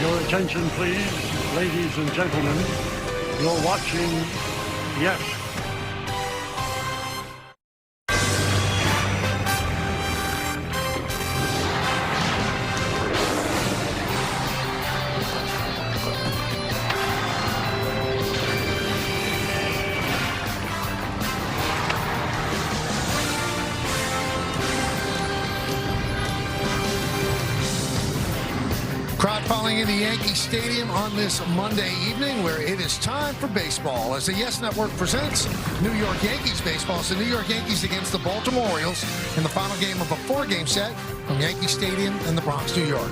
Your attention, please, ladies and gentlemen. You're watching Yes. Crowd falling into Yankee Stadium on this Monday evening where it is time for baseball. As the Yes Network presents New York Yankees baseball. It's the New York Yankees against the Baltimore Orioles in the final game of a 4-game set from Yankee Stadium in the Bronx, New York.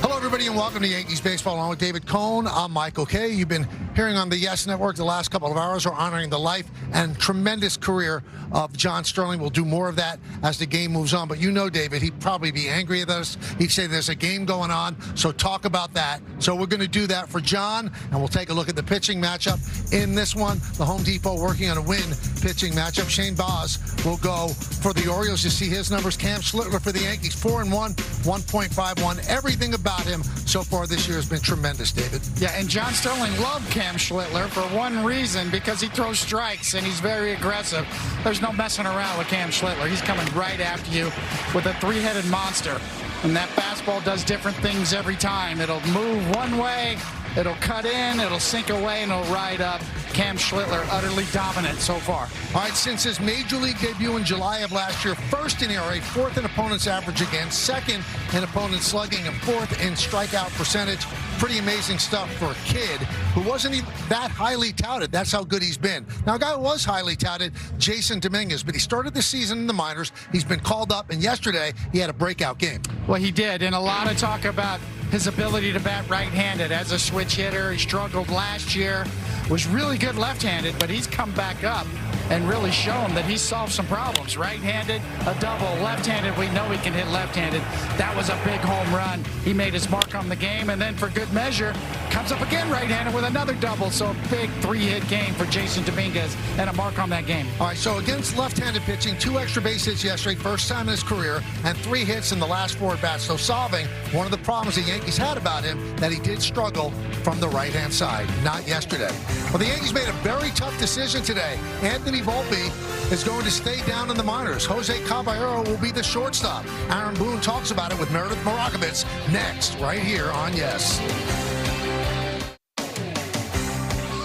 Hello, everybody, and welcome to Yankees baseball. Along with David Cohn, I'm Michael Kay. You've been hearing on the Yes Network the last couple of hours. We're honoring the life and tremendous career of John Sterling. We'll do more of that as the game moves on. But you know, David, he'd probably be angry at us. He'd say there's a game going on, so talk about that. So we're going to do that for John, and we'll take a look at the pitching matchup in this one. The Home Depot working on a win pitching matchup. Shane Baz will go for the Orioles. You see his numbers. Cam Schlittler for the Yankees, 4-1, 1.51. Everything about him so far this year has been tremendous, David. Yeah, and John Sterling loved Cam Schlittler for one reason, because he throws strikes and he's very aggressive. There's no messing around with Cam Schlittler. He's coming right after you with a three-headed monster. And that fastball does different things every time. It'll move one way, it'll cut in, it'll sink away, and it'll ride up. Cam Schlittler utterly dominant so far. All right, since his major league debut in July of last year, first in ERA, fourth in opponent's average against, second in opponent's slugging, and fourth in strikeout percentage. Pretty amazing stuff for a kid who wasn't even that highly touted. That's how good he's been. Now, a guy who was highly touted, Jason Dominguez, but he started the season in the minors. He's been called up, and yesterday he had a breakout game. Well, he did, and a lot of talk about his ability to bat right-handed as a switch hitter. He struggled last year, was really good left-handed, but he's come back up and really shown that he's solved some problems. Right-handed, a double. Left-handed, we know he can hit left-handed. That was a big home run. He made his mark on the game, and then for good measure, comes up again right-handed with another double. So a big three-hit game for Jason Dominguez and a mark on that game. All right, so against left-handed pitching, 2 extra base hits yesterday, first time in his career, and 3 hits in the last 4 at-bats. So solving one of the problems the Yankees had about him, that he did struggle from the right-hand side. Not yesterday. Well, the Yankees made a very tough decision today. Anthony Volpe is going to stay down in the minors. Jose Caballero will be the shortstop. Aaron Boone talks about it with Meredith Marakovitz next, right here on Yes.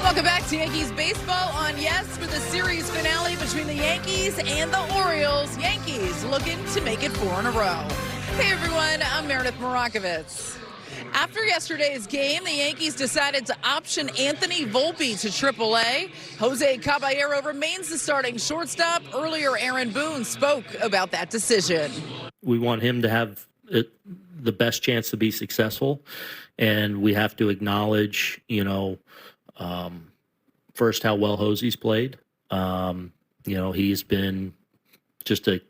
Welcome back to Yankees baseball on Yes for the series finale between the Yankees and the Orioles. Yankees looking to make it 4 in a row. Hey everyone, I'm Meredith Marakovitz. After yesterday's game, the Yankees decided to option Anthony Volpe to AAA. Jose Caballero remains the starting shortstop. Earlier, Aaron Boone spoke about that decision. We want him to have the best chance to be successful, and we have to acknowledge, first how well Jose's played. He's been just a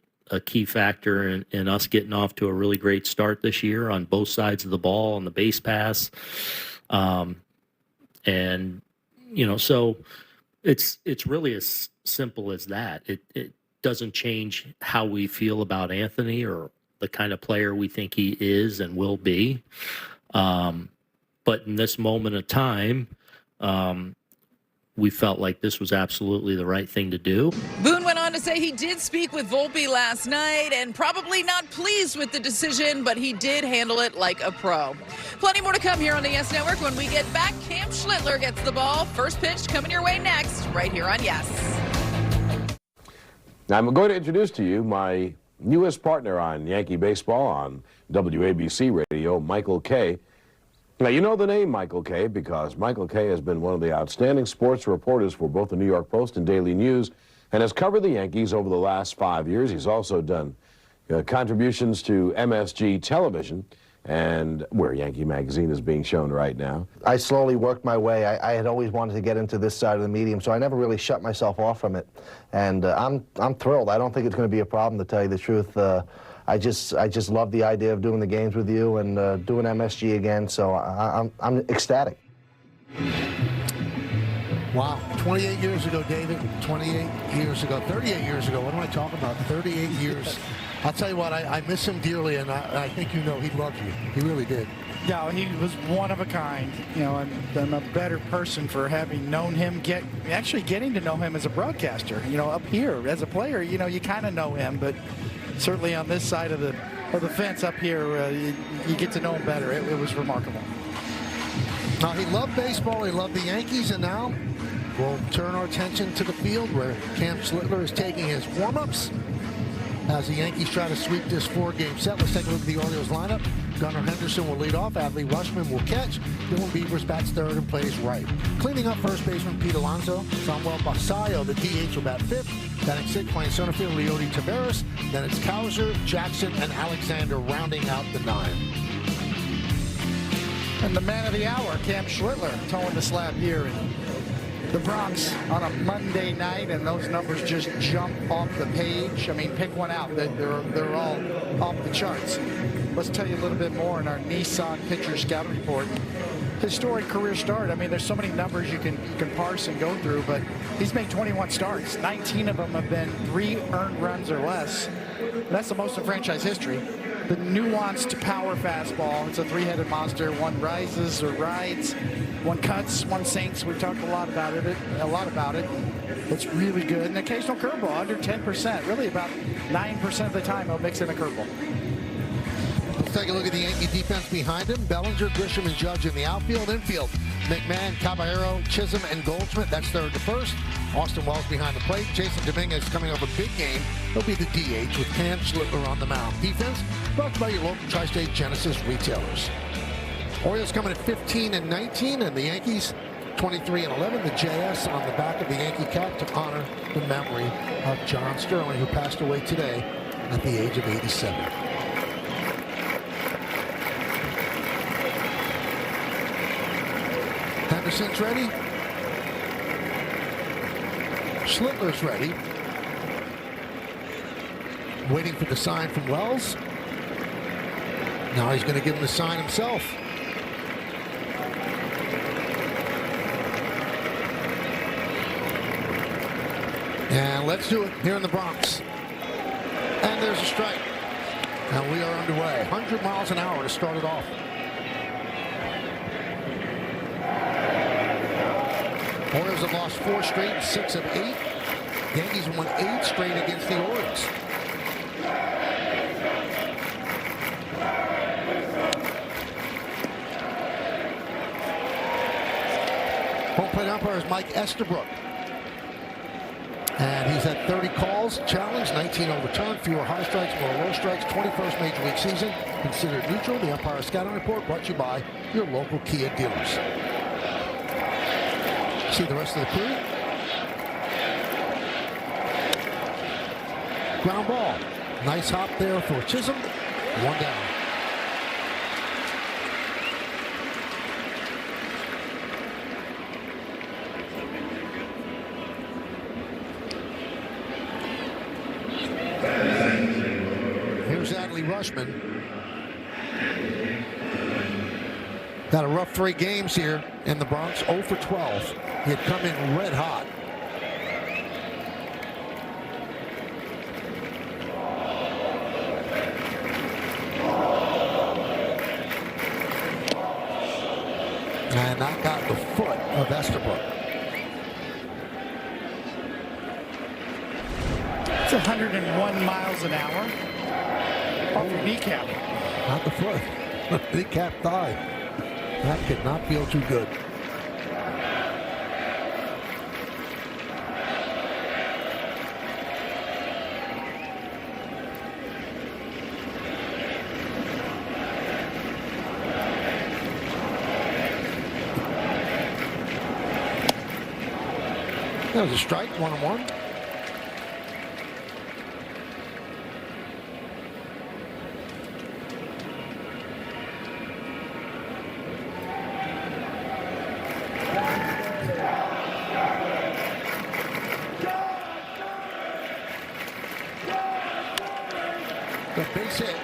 key factor in us getting off to a really great start this year on both sides of the ball, on the base pass. So it's really as simple as that. It doesn't change how we feel about Anthony or the kind of player we think he is and will be. But in this moment of time, we felt like this was absolutely the right thing to do. Boone went on to say he did speak with Volpe last night and probably not pleased with the decision, but he did handle it like a pro. Plenty more to come here on the Yes Network. When we get back, Cam Schlittler gets the ball. First pitch coming your way next, right here on Yes. Now I'm going to introduce to you my newest partner on Yankee baseball on WABC Radio, Michael Kay. Now, you know the name Michael Kay because Michael Kay has been one of the outstanding sports reporters for both the New York Post and Daily News and has covered the Yankees over the last 5 years. He's also done contributions to MSG Television, and where Yankee Magazine is being shown right now. I slowly worked my way. I had always wanted to get into this side of the medium, so I never really shut myself off from it. And I'm thrilled. I don't think it's going to be a problem, to tell you the truth. I just love the idea of doing the games with you and doing MSG again, so I'm ecstatic. Wow, 28 years ago, David, 28 years ago, 38 years ago, what am I talking about? 38 years I'll tell you what, I miss him dearly, and I think he loved you. He really did. Yeah, he was one of a kind. I'm a better person for having known him, actually getting to know him as a broadcaster. Up here as a player, you kind of know him, but certainly on this side of the fence up here, you get to know him better. It was remarkable. Now, he loved baseball, he loved the Yankees, and now we'll turn our attention to the field where Cam Schlittler is taking his warm-ups as the Yankees try to sweep this 4-game set. Let's take a look at the Orioles lineup. Gunnar Henderson will lead off. Adley Rutschman will catch. Dylan Beavers bats third and plays right. Cleaning up first baseman Pete Alonso. Samuel Basayo, the DH, will bat fifth. Batting sixth, playing center field, Leody Taveras. Then it's Cowser, Jackson, and Alexander rounding out the 9. And the man of the hour, Cam Schlittler, towing the slab here in the Bronx on a Monday night, and those numbers just jump off the page. I mean, pick one out. They're all off the charts. Let's tell you a little bit more in our Nissan Pitcher Scout Report. Historic career start. I mean, there's so many numbers you can parse and go through, but he's made 21 starts. 19 of them have been 3 earned runs or less. That's the most in franchise history. The nuanced power fastball. It's a 3-headed monster. One rises or rides, one cuts, one sinks. We've talked a lot about it. It's really good. An occasional curveball, under 10%. Really about 9% of the time he'll mix in a curveball. Let's take a look at the Yankee defense behind him. Bellinger, Grisham, and Judge in the outfield. Infield, McMahon, Caballero, Chisholm, and Goldschmidt. That's third to first. Austin Wells behind the plate. Jason Dominguez coming off a big game. He'll be the DH with Cam Schlittler on the mound. Defense brought to you by your local Tri-State Genesis retailers. Orioles coming at 15-19, and the Yankees 23-11. The JS on the back of the Yankee cap to honor the memory of John Sterling, who passed away today at the age of 87. Henderson's ready. Schlittler's ready. Waiting for the sign from Wells. Now he's going to give him the sign himself. And let's do it here in the Bronx. And there's a strike. And we are underway. 100 miles an hour to start it off. Orioles have lost 4 straight, 6 of 8. Yankees have won 8 straight against the Orioles. Home plate umpire is Mike Estabrook. And he's had 30 calls, challenged, 19 overturned, fewer high strikes, more low strikes, 21st Major League season. Considered neutral. The Umpire Scouting Report brought to you by your local Kia dealers. See the rest of the crew. Ground ball. Nice hop there for Chisholm. 1 down. Here's Adley Rutschman. Got a rough 3 games here in the Bronx. 0 for 12. He had come in red hot. And that got the foot of Estabrook. It's 101 miles an hour. Off your kneecap. Not the foot. Kneecap thigh. That could not feel too good. That was a strike, 1-1. The base hit.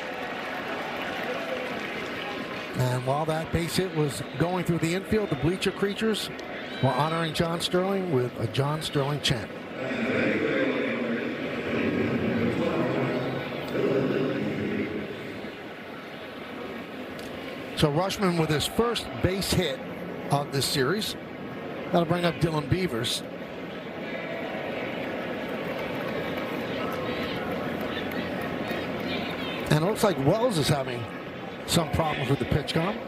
And while that base hit was going through the infield, the bleacher creatures were honoring John Sterling with a John Sterling chant. So Rushman with his first base hit of this series. That'll bring up Dylan Beavers. And it looks like Wells is having some problems with the pitch com.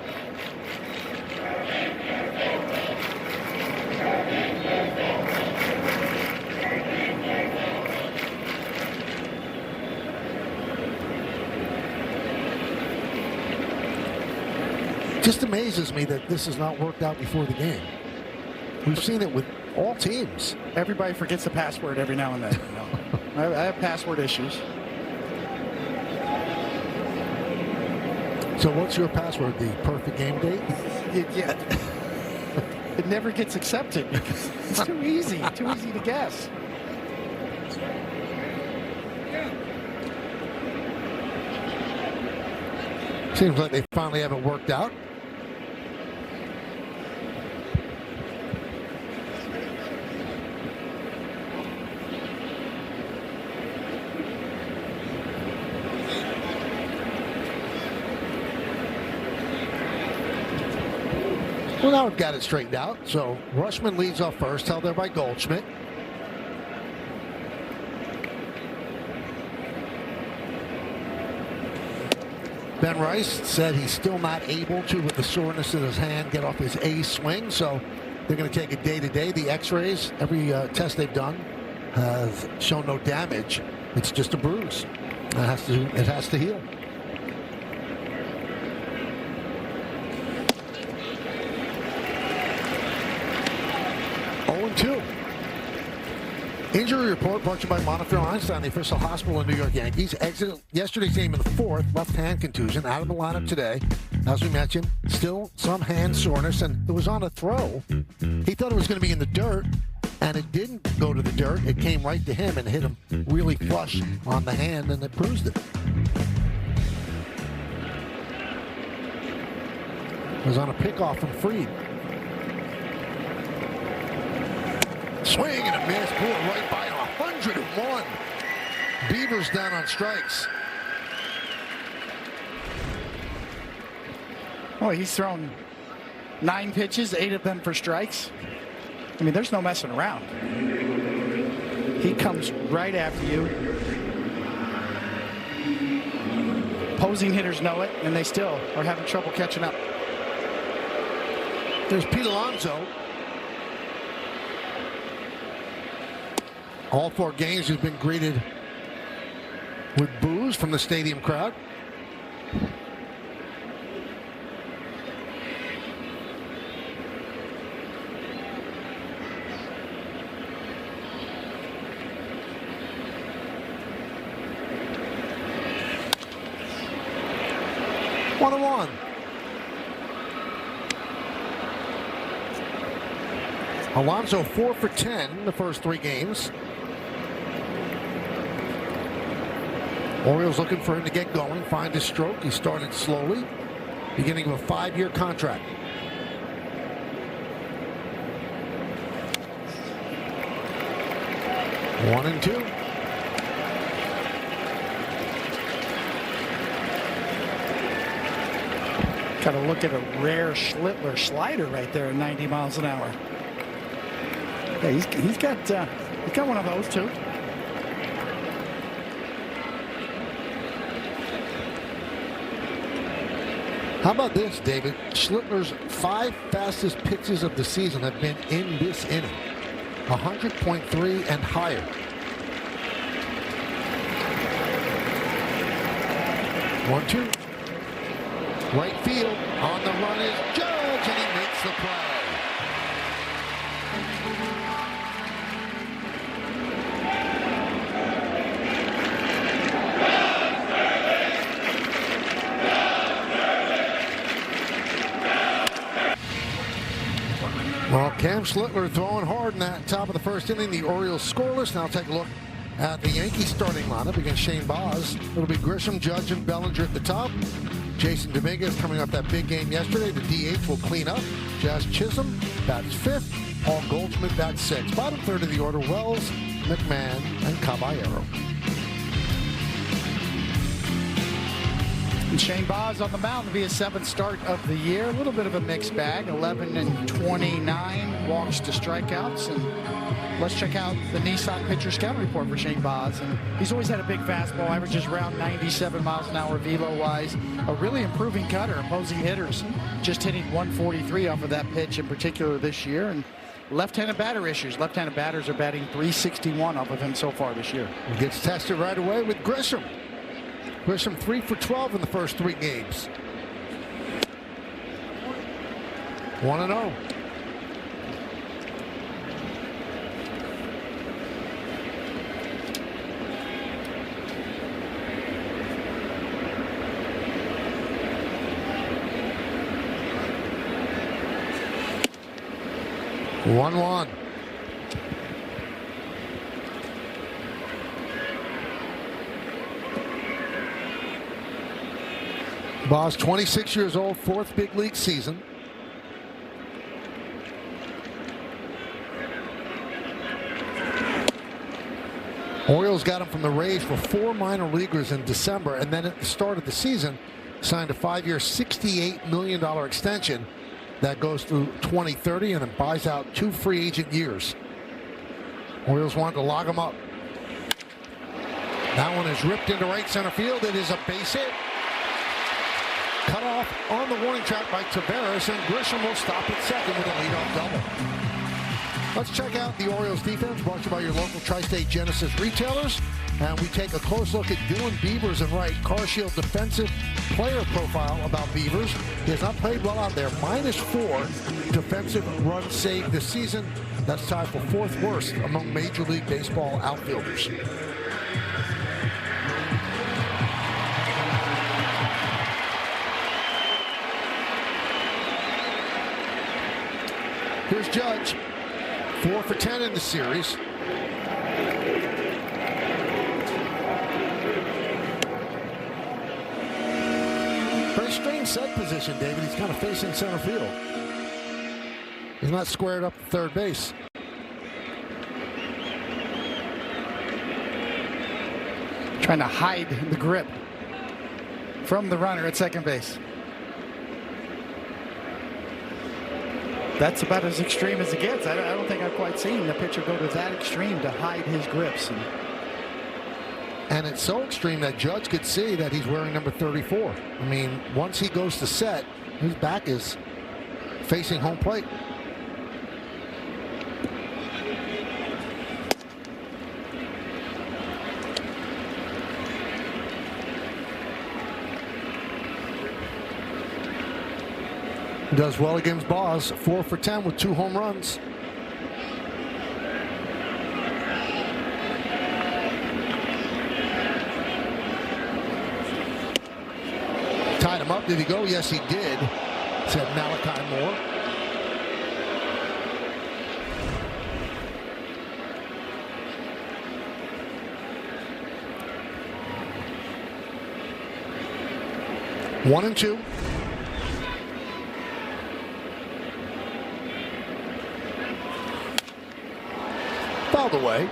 Just amazes me that this has not worked out before the game. We've seen it with all teams. Everybody forgets the password every now and then. I have password issues. So what's your password? The perfect game date? Yeah. It never gets accepted because it's too easy to guess. Seems like they finally have it worked out. Well, now we've got it straightened out. So Rushman leads off first, held there by Goldschmidt. Ben Rice said he's still not able to, with the soreness in his hand, get off his A swing. So they're going to take it day to day. The X-rays, every test they've done, have shown no damage. It's just a bruise. It has to heal. Injury report brought to you by Montefiore Einstein, the official hospital in New York Yankees. Exited yesterday's game in the fourth, left hand contusion, out of the lineup today. As we mentioned, still some hand soreness, and it was on a throw. He thought it was going to be in the dirt, and it didn't go to the dirt. It came right to him and hit him really flush on the hand, and it bruised it. It was on a pickoff from Fried. Swing and a miss, pulled right by him, 101. Beavers down on strikes. Oh, he's thrown 9 pitches, 8 of them for strikes. I mean, there's no messing around. He comes right after you. Opposing hitters know it, and they still are having trouble catching up. There's Pete Alonso. All 4 games have been greeted with boos from the stadium crowd. One and one. Alonso 4 for 10 the first 3 games. Orioles looking for him to get going, find his stroke. He started slowly, beginning of a 5-year contract. One and two. Got to look at a rare Schlittler slider right there at 90 miles an hour. Yeah, he's got one of those too. How about this, David? Schlittler's 5 fastest pitches of the season have been in this inning. 100.3 and higher. One, two. Right field. On the run is Judge, and he makes the play. Well, Cam Schlittler throwing hard in that top of the first inning. The Orioles scoreless. Now take a look at the Yankees starting lineup against Shane Baz. It'll be Grisham, Judge, and Bellinger at the top. Jason Dominguez coming off that big game yesterday. The DH will clean up. Jazz Chisholm bats 5th. Paul Goldschmidt bats 6th. Bottom third of the order, Wells, McMahon, and Caballero. And Shane Baz on the mound to be his 7th start of the year. A little bit of a mixed bag. 11 and 29 walks to strikeouts. And let's check out the Nissan pitcher scout report for Shane Baz. And he's always had a big fastball, averages around 97 miles an hour velo-wise. A really improving cutter. Opposing hitters just hitting 143 off of that pitch in particular this year. And left-handed batter issues. Left-handed batters are batting .361 off of him so far this year. He gets tested right away with Grisham. Grisham 3 for 12 in the first 3 games. 1-0. One. Baz, 26 years old, 4th big league season. Orioles got him from the Rays for 4 minor leaguers in December, and then at the start of the season signed a 5-year, $68 million extension that goes through 2030 and then buys out 2 free agent years. Orioles wanted to lock him up. That one is ripped into right center field. It is a base hit. Cut off on the warning track by Taveras, and Grisham will stop at second with a leadoff double. Let's check out the Orioles defense, brought to you by your local Tri-State Genesis retailers. And we take a close look at Dylan Beavers and right. CarShield defensive player profile about Beavers. He has not played well out there. -4 defensive runs saved this season. That's tied for 4th worst among Major League Baseball outfielders. Here's Judge, 4 for 10 in the series. Very strange set position, David. He's kind of facing center field. He's not squared up to third base. Trying to hide the grip from the runner at second base. That's about as extreme as it gets. I don't think I've quite seen the pitcher go to that extreme to hide his grips. And it's so extreme that Judge could see that he's wearing number 34. I mean, once he goes to set, his back is facing home plate. Does well against Baz, 4 for 10 with 2 home runs. Tied him up. Did he go? Yes, he did, said Malachi Moore. One and 2. Fouled away.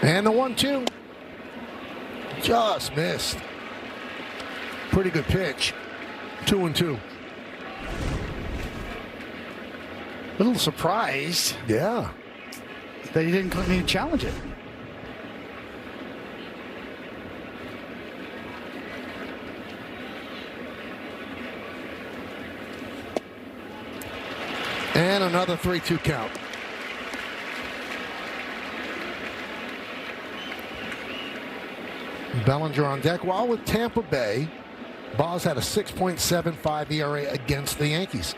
And the 1-2 just missed. Pretty good pitch. 2-2. A little surprised. Yeah. That he didn't need to challenge it. And another 3-2 count. Bellinger on deck. While with Tampa Bay, Baz had a 6.75 ERA against the Yankees.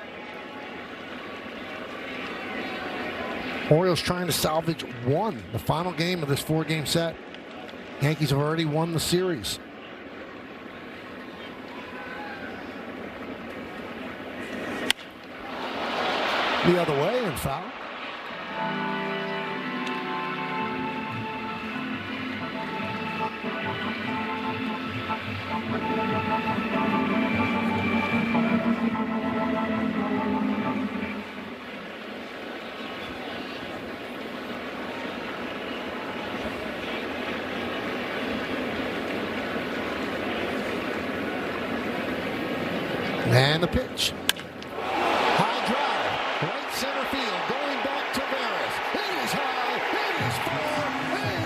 Orioles trying to salvage one, the final game of this 4-game set. Yankees have already won the series. The other way and foul. And the pitch. High drive. Right center field. Going back to Veras. It is high. It is far. It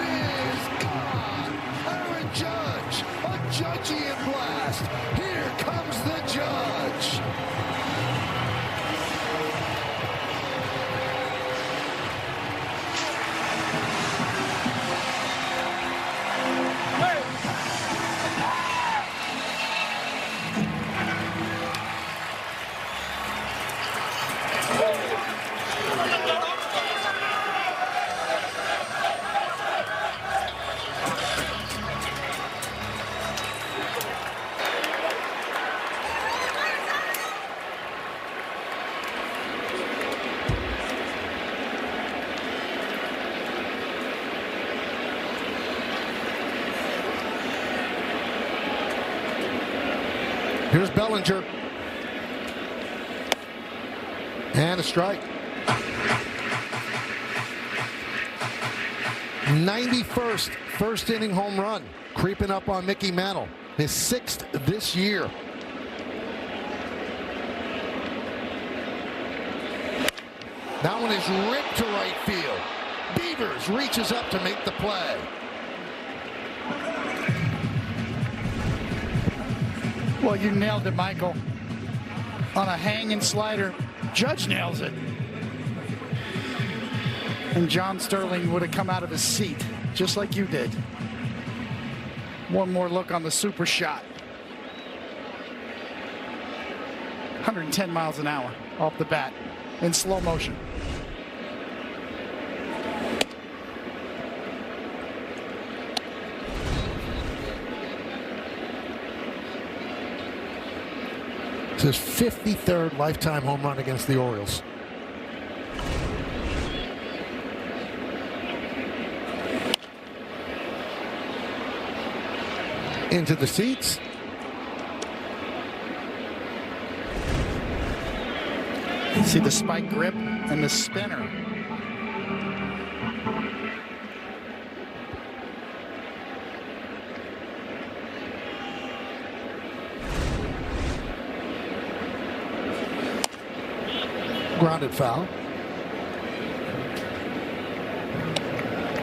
is gone. Aaron Judge. A Judgian blast. Here comes the Judge. Here's Bellinger. And a strike. 91st first inning home run. Creeping up on Mickey Mantle. His 6th this year. That one is ripped to right field. Beavers reaches up to make the play. Well, you nailed it, Michael. On a hanging slider, Judge nails it. And John Sterling would have come out of his seat, just like you did. One more look on the super shot. 110 miles an hour off the bat in slow motion. It's his 53rd lifetime home run against the Orioles. Into the seats. See the spike grip and the spinner. Grounded foul.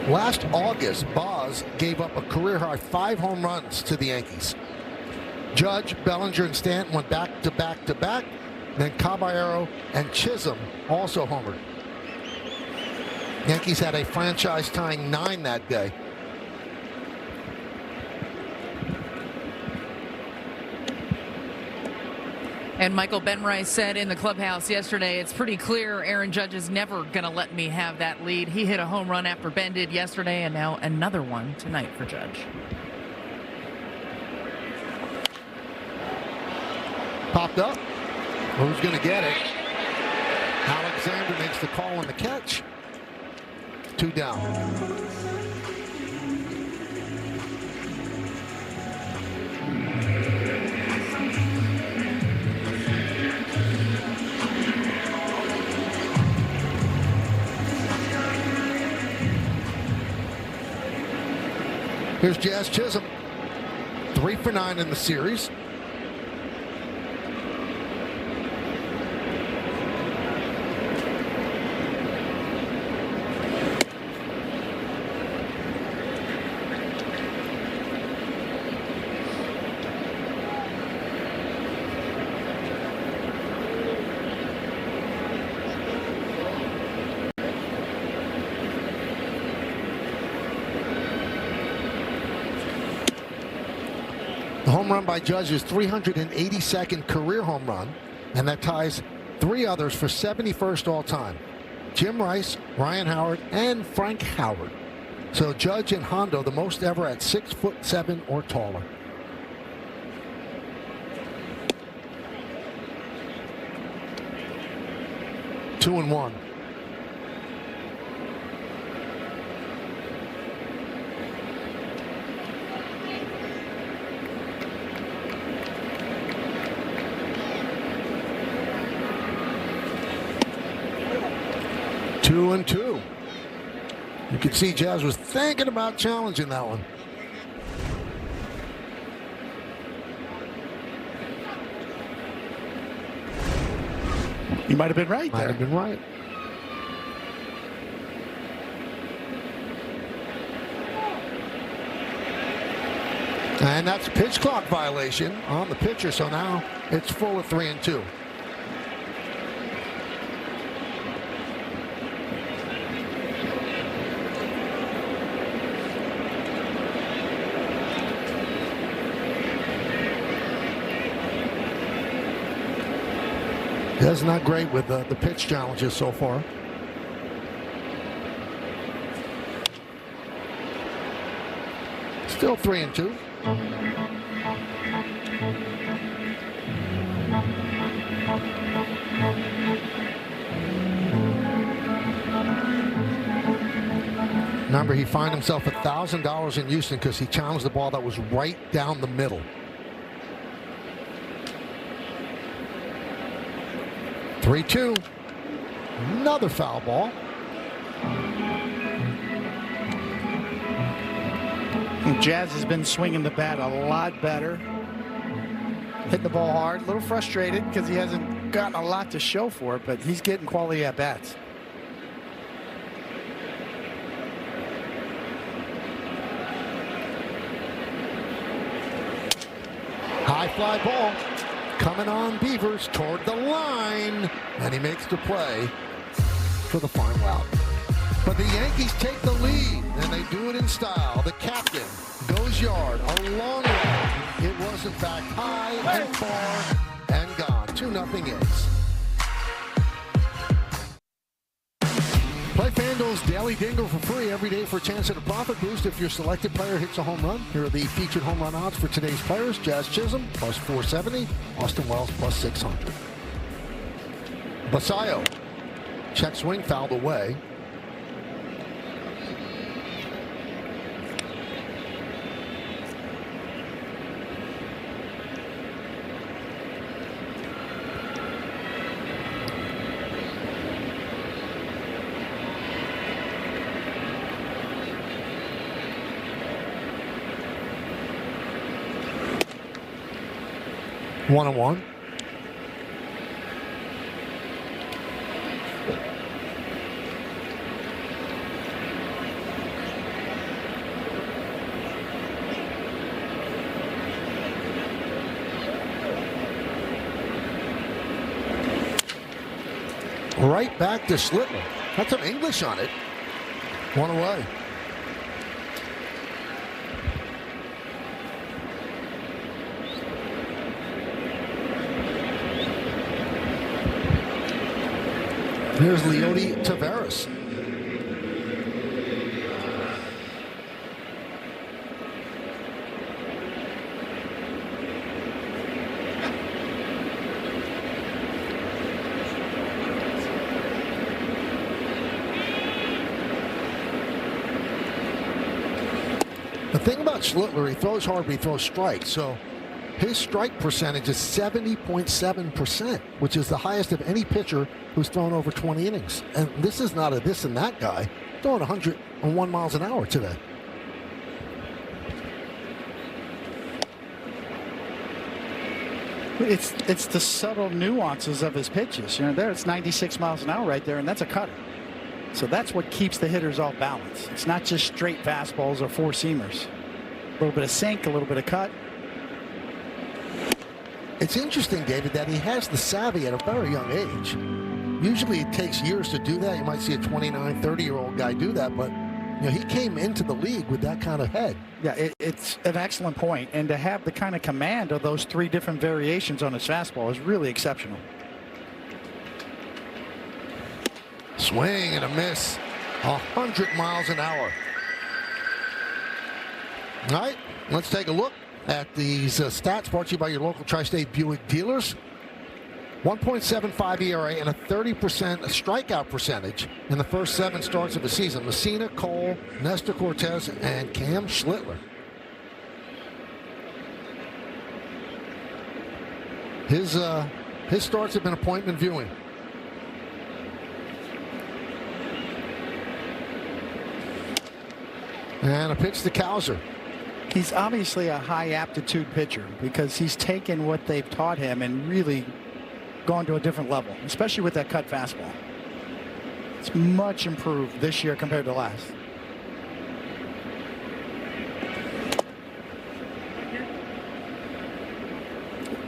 Last August, Boz gave up a career-high 5 home runs to the Yankees. Judge, Bellinger, and Stanton went back to back to back. Then Caballero and Chisholm also homered. Yankees had a franchise-tying 9 that day. And Michael Benrice said in the clubhouse yesterday, it's pretty clear Aaron Judge is never going to let me have that lead. He hit a home run after Ben did yesterday, and now another one tonight for Judge. Popped up. Who's going to get it? Alexander makes the call on the catch. 2 down. Here's Jazz Chisholm. 3 for 9 in the series. The home run by Judge is 382nd career home run, and that ties 3 others for 71st all-time. Jim Rice, Ryan Howard, and Frank Howard. So Judge and Hondo the most ever at 6'7" or taller. 2-1. Two and two. You could see Jazz was thinking about challenging that one. You might have been right there. Might have been right. And that's a pitch clock violation on the pitcher, so now it's full of 3-2. That's not great with the pitch challenges so far. Still 3-2. Remember, he fined himself $1,000 in Houston because he challenged the ball that was right down the middle. 3-2. Another foul ball. Jazz has been swinging the bat a lot better. Hitting the ball hard. A little frustrated because he hasn't gotten a lot to show for it, but he's getting quality at-bats. High fly ball. Coming on Beavers toward the line. And he makes the play for the final out. But the Yankees take the lead, and they do it in style. The captain goes yard, a long way. It was, in fact, high and far and gone. 2-0 Yanks. Play FanDuel's Daily Dingle for free every day for a chance at a profit boost if your selected player hits a home run. Here are the featured home run odds for today's players. Jazz Chisholm, plus 470. Austin Wells, plus 600. Basayo. Check swing, fouled away. One and one. Right back to Slitler. Got some English on it. One away. Here's Leody Taveras. The thing about Schlittler, he throws hard, but he throws strikes. So his strike percentage is 70.7%, which is the highest of any pitcher who's thrown over 20 innings. And this is not a this and that guy throwing 101 miles an hour today. It's the subtle nuances of his pitches. You know, there it's 96 miles an hour right there, and that's a cutter. So that's what keeps the hitters off balance. It's not just straight fastballs or four-seamers. A little bit of sink, a little bit of cut. It's interesting, David, that he has the savvy at a very young age. Usually it takes years to do that. You might see a 29, 30-year-old guy do that, but you know, he came into the league with that kind of head. Yeah, it's an excellent point. And to have the kind of command of those three different variations on his fastball is really exceptional. Swing and a miss. 100 miles an hour. All right, let's take a look at these stats brought to you by your local Tri-State Buick dealers. 1.75 ERA and a 30% strikeout percentage in the first 7 starts of the season. Messina, Cole, Nestor Cortez, and Cam Schlittler. His starts have been appointment viewing. And a pitch to Cowser. He's obviously a high aptitude pitcher because he's taken what they've taught him and really gone to a different level, especially with that cut fastball. It's much improved this year compared to last.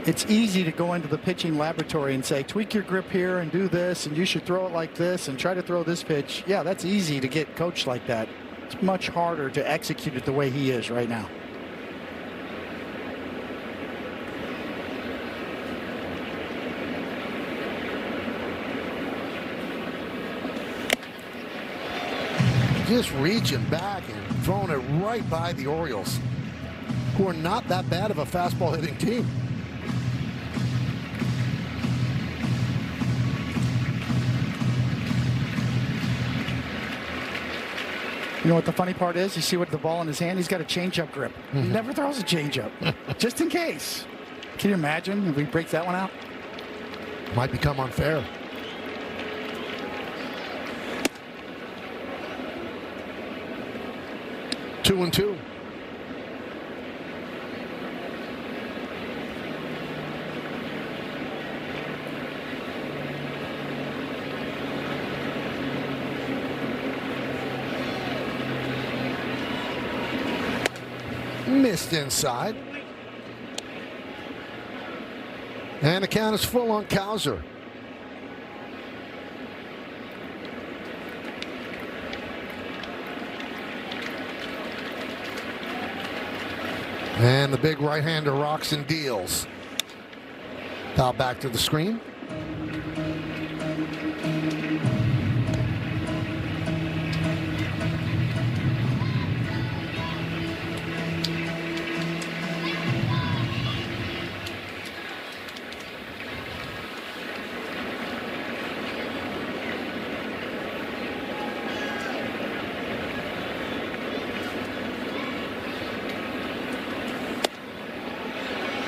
It's easy to go into the pitching laboratory and say, tweak your grip here and do this, and you should throw it like this and try to throw this pitch. Yeah, that's easy to get coached like that. It's much harder to execute it the way he is right now. Just reaching back and throwing it right by the Orioles, who are not that bad of a fastball hitting team. You know what the funny part is? You see what the ball in his hand? He's got a changeup grip. He never throws a changeup, just in case. Can you imagine if he breaks that one out? Might become unfair. Two and two. Missed inside. And the count is full on Cowser. And the big right-hander rocks and deals. Foul back to the screen.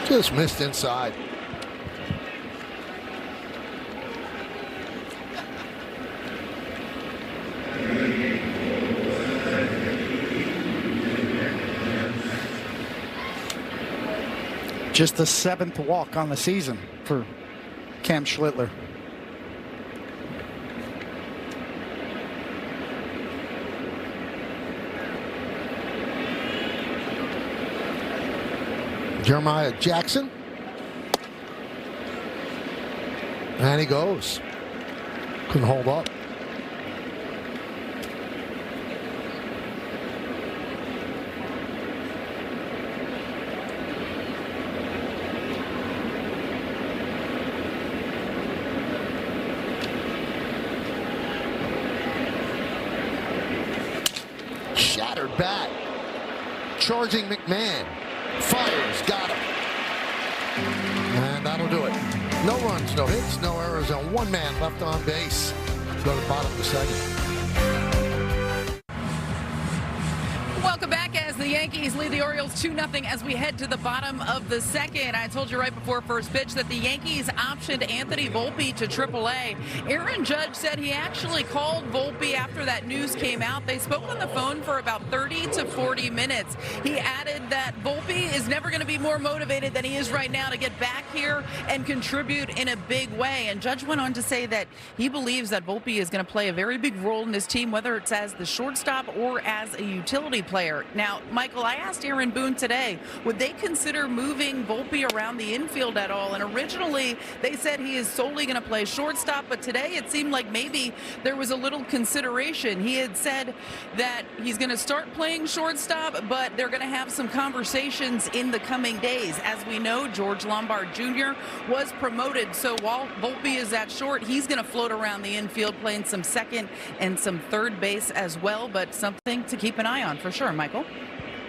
Just missed inside. Just the 7th walk on the season for Cam Schlittler. Jeremiah Jackson. And he goes. Couldn't hold up. Shattered bat. Charging McMahon. Fires, got him. And that'll do it. No runs, no hits, no errors, and one man left on base. Go to the bottom of the second. Welcome back as the Yankees lead the Orioles 2-0 as we head to the bottom of the second. I told you right before first pitch that the Yankees optioned Anthony Volpe to AAA. Aaron Judge said he actually called Volpe after that news came out. They spoke on the phone for about 30 to 40 minutes. He added that Volpe is never going to be more motivated than he is right now to get back here and contribute in a big way. And Judge went on to say that he believes that Volpe is going to play a very big role in this team, whether it's as the shortstop or as a utility player. Now, Michael, I asked Aaron Boone today, would they consider moving Volpe around the infield at all? And originally, they said he is solely going to play shortstop, but today it seemed like maybe there was a little consideration. He had said that he's going to start playing shortstop, but they're going to have some conversations in the coming days. As we know, George Lombard Jr. was promoted, so while Volpe is at short, he's going to float around the infield, playing some second and some third base as well, but something to keep an eye on for sure, Michael.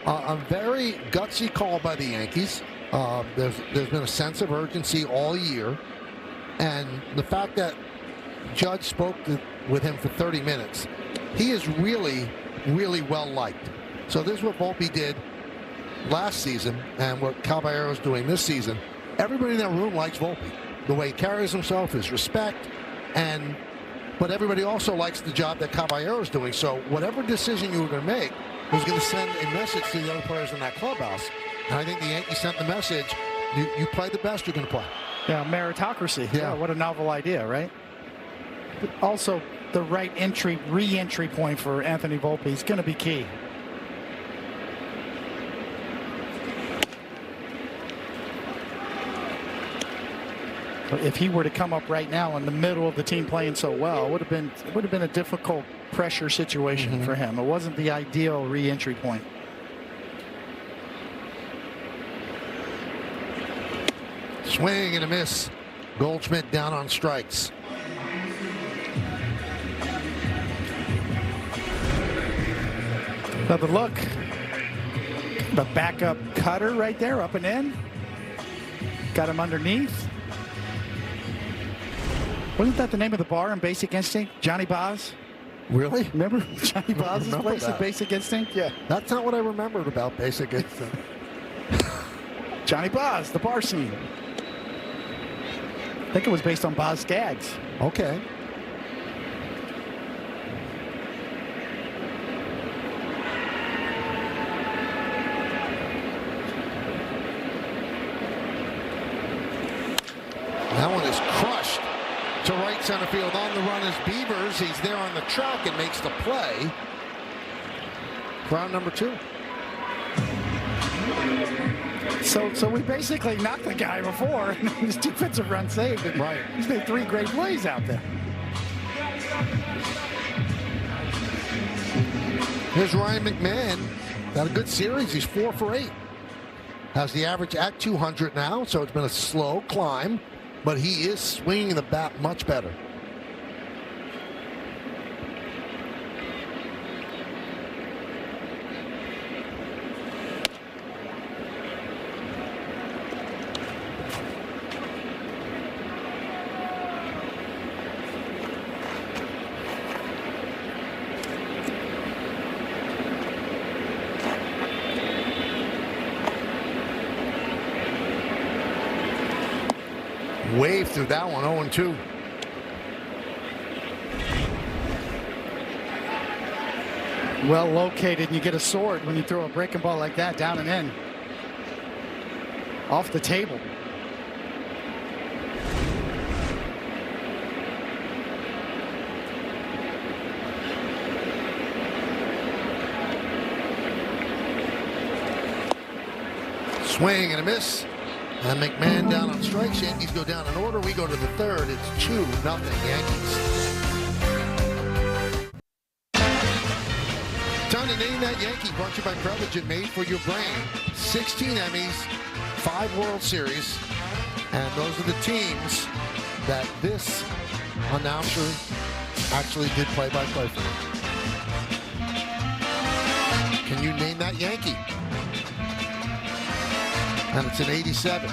A very gutsy call by the Yankees. There's been a sense of urgency all year. And the fact that Judge spoke with him for 30 minutes, he is really, really well liked. So this is what Volpe did last season and what Caballero's doing this season. Everybody in that room likes Volpe. The way he carries himself, his respect, but everybody also likes the job that Caballero's doing. So whatever decision you were going to make was going to send a message to the other players in that clubhouse. And I think the Yankees sent the message, you play the best you're going to play. Yeah, meritocracy. Yeah. What a novel idea, right? But also, the right re-entry point for Anthony Volpe is going to be key. If he were to come up right now in the middle of the team playing so well, it would have been a difficult pressure situation for him. It wasn't the ideal re-entry point. Swing and a miss. Goldschmidt down on strikes. Another look. The backup cutter right there, up and in. Got him underneath. Wasn't that the name of the bar in Basic Instinct? Johnny Boz? Really? Remember Johnny Boz's place that. in Basic Instinct? Yeah. That's not what I remembered about Basic Instinct. Johnny Boz, the bar scene. I think it was based on Boz Skaggs. Okay. That one is crushed to right center field. On the run is Beavers. He's there on the track and makes the play. Ground number 2. So we basically knocked the guy before, and his defensive run saved it. Right. He's made 3 great plays out there. Here's Ryan McMahon. Got a good series. He's 4 for 8. Has the average at 200 now, so it's been a slow climb, but he is swinging the bat much better. Wave through that one, 0-2. Well located, and you get a sword when you throw a breaking ball like that down and in. Off the table. Swing and a miss. And McMahon down on strikes. Yankees go down in order. We go to the third. It's 2-0 Yankees. Time to name that Yankee. Brought to you by Prevagen, made for your brain. 16 Emmys, 5 World Series. And those are the teams that this announcer actually did play-by-play for. Can you name that Yankee? And it's an 87.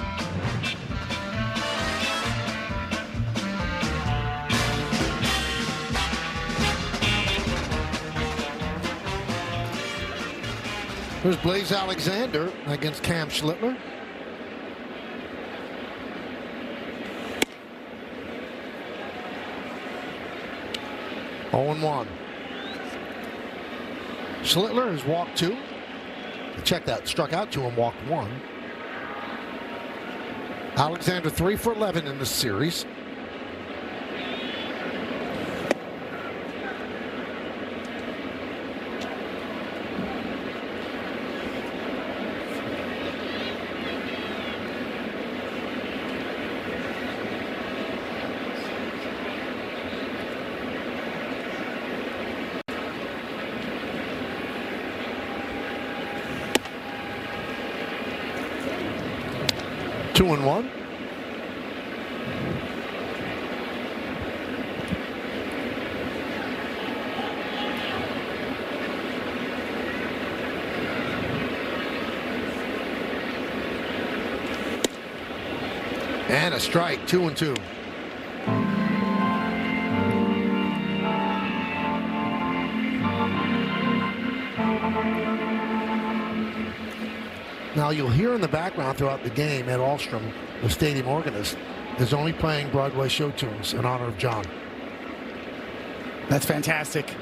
Here's Blaze Alexander against Cam Schlittler. (0-1). Schlittler has walked 2. Check that. Struck out 2 and walked 1. Alexander 3 for 11 in this series. Two and 1. And a strike, 2-2. Now you'll hear in the background throughout the game, Ed Alstrom, the stadium organist, is only playing Broadway show tunes in honor of John. That's fantastic.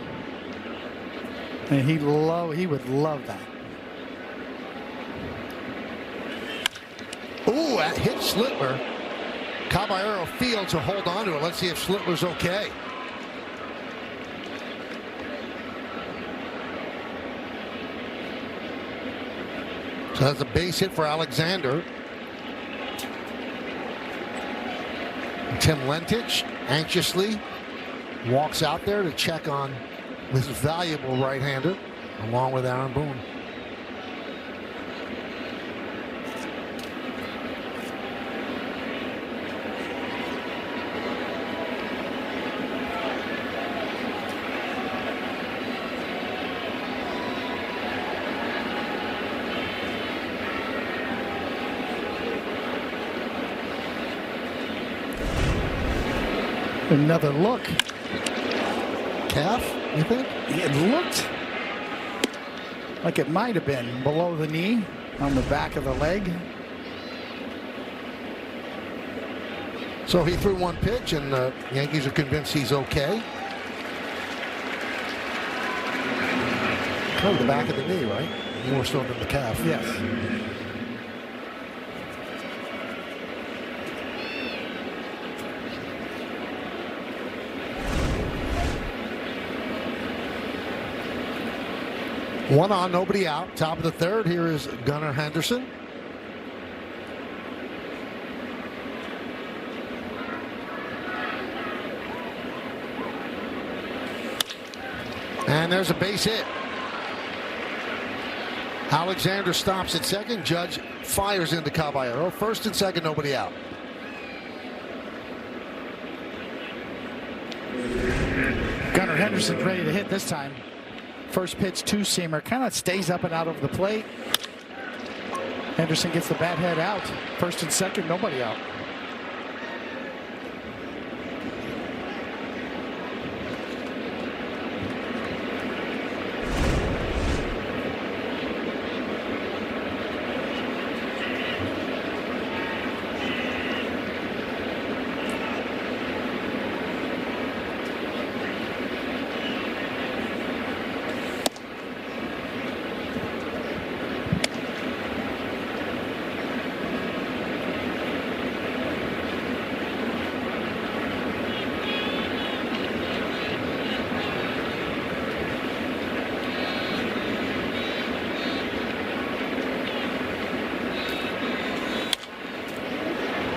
And he would love that. Ooh, that hit Schlittler. Caballero fields to hold on to it. Let's see if Schlittler's okay. So that's a base hit for Alexander. Tim Lentich anxiously walks out there to check on this valuable right-hander along with Aaron Boone. Another look. Calf, you think? It looked like it might have been below the knee on the back of the leg. So he threw one pitch, and the Yankees are convinced he's okay. Kind of the back of the knee, right? More so than the calf. Yes. One on, nobody out. Top of the third. Here is Gunnar Henderson. And there's a base hit. Alexander stops at second. Judge fires into Caballero. First and second, nobody out. Gunnar Henderson's ready to hit this time. First pitch, two-seamer, kind of stays up and out of the plate. Henderson gets the bat head out. First and second, nobody out.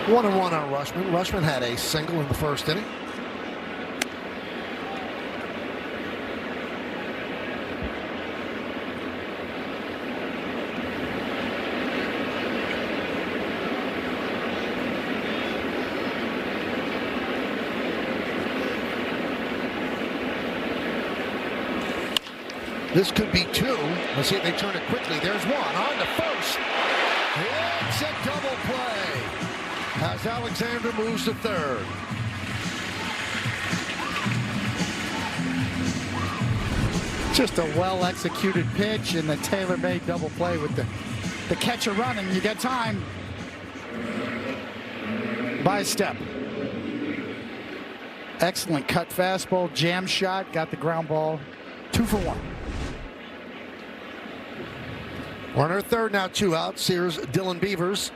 One and one on Rushman. Rushman had a single in the first inning. This could be two. Let's see if they turn it quickly. There's one on the first. It's a double play as Alexander moves to third. Just a well-executed pitch and the tailor-made double play with the catcher running. You get time. By a step. Excellent cut fastball, jam shot, got the ground ball. 2 for 1. Runner third, now 2 outs. Here's Dylan Beavers.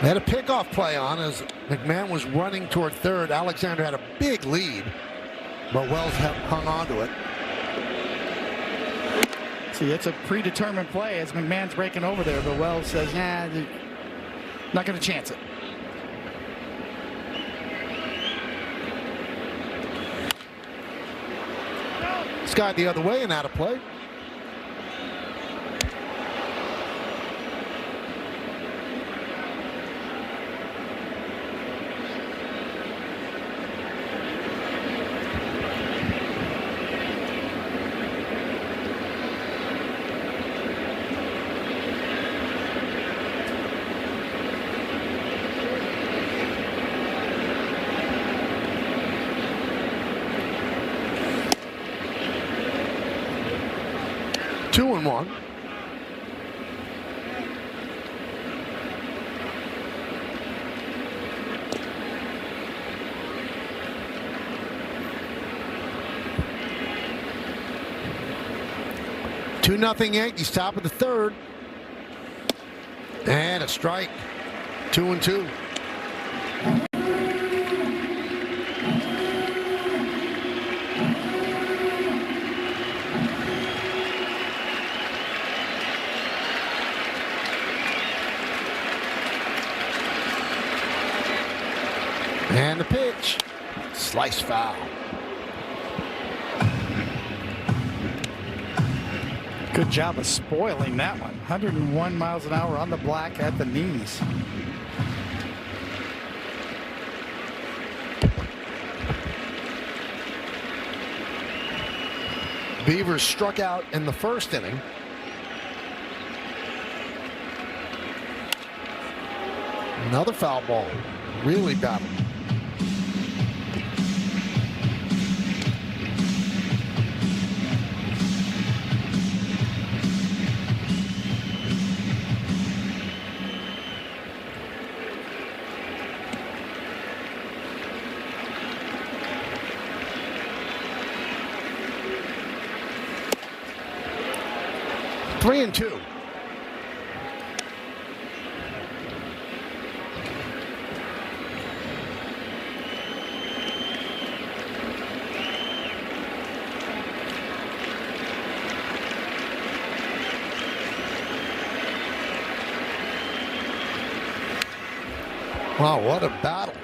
They had a pickoff play on as McMahon was running toward third. Alexander had a big lead, but Wells hung on to it. See, it's a predetermined play as McMahon's breaking over there, but Wells says, nah, not going to chance it. Skied the other way and out of play. 2-1. Two nothing Yankees, top of the third. And a strike. 2-2. And the pitch. Slice foul. Good job of spoiling that one. 101 miles an hour on the black at the knees. Beavers struck out in the first inning. Another foul ball. Really battled. Three and two. Wow, what a battle.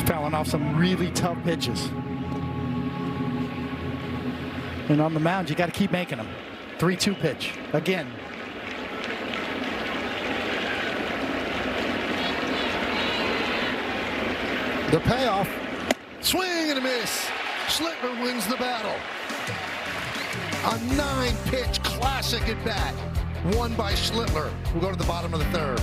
Fouling off some really tough pitches. And on the mound, you got to keep making them. 3-2 pitch. Again. The payoff. Swing and a miss. Schlittler wins the battle. A 9-pitch classic at bat. Won by Schlittler. We'll go to the bottom of the third.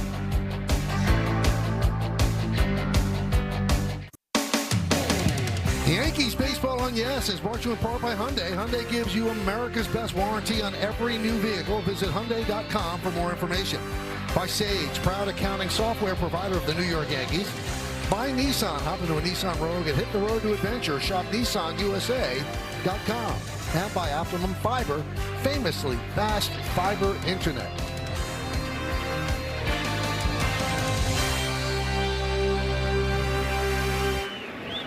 Yankees baseball on Yes is brought to you in part by Hyundai. Hyundai gives you America's best warranty on every new vehicle. Visit Hyundai.com for more information. By Sage, proud accounting software provider of the New York Yankees. By Nissan, hop into a Nissan Rogue and hit the road to adventure. Shop NissanUSA.com. And by Optimum Fiber, famously fast fiber internet.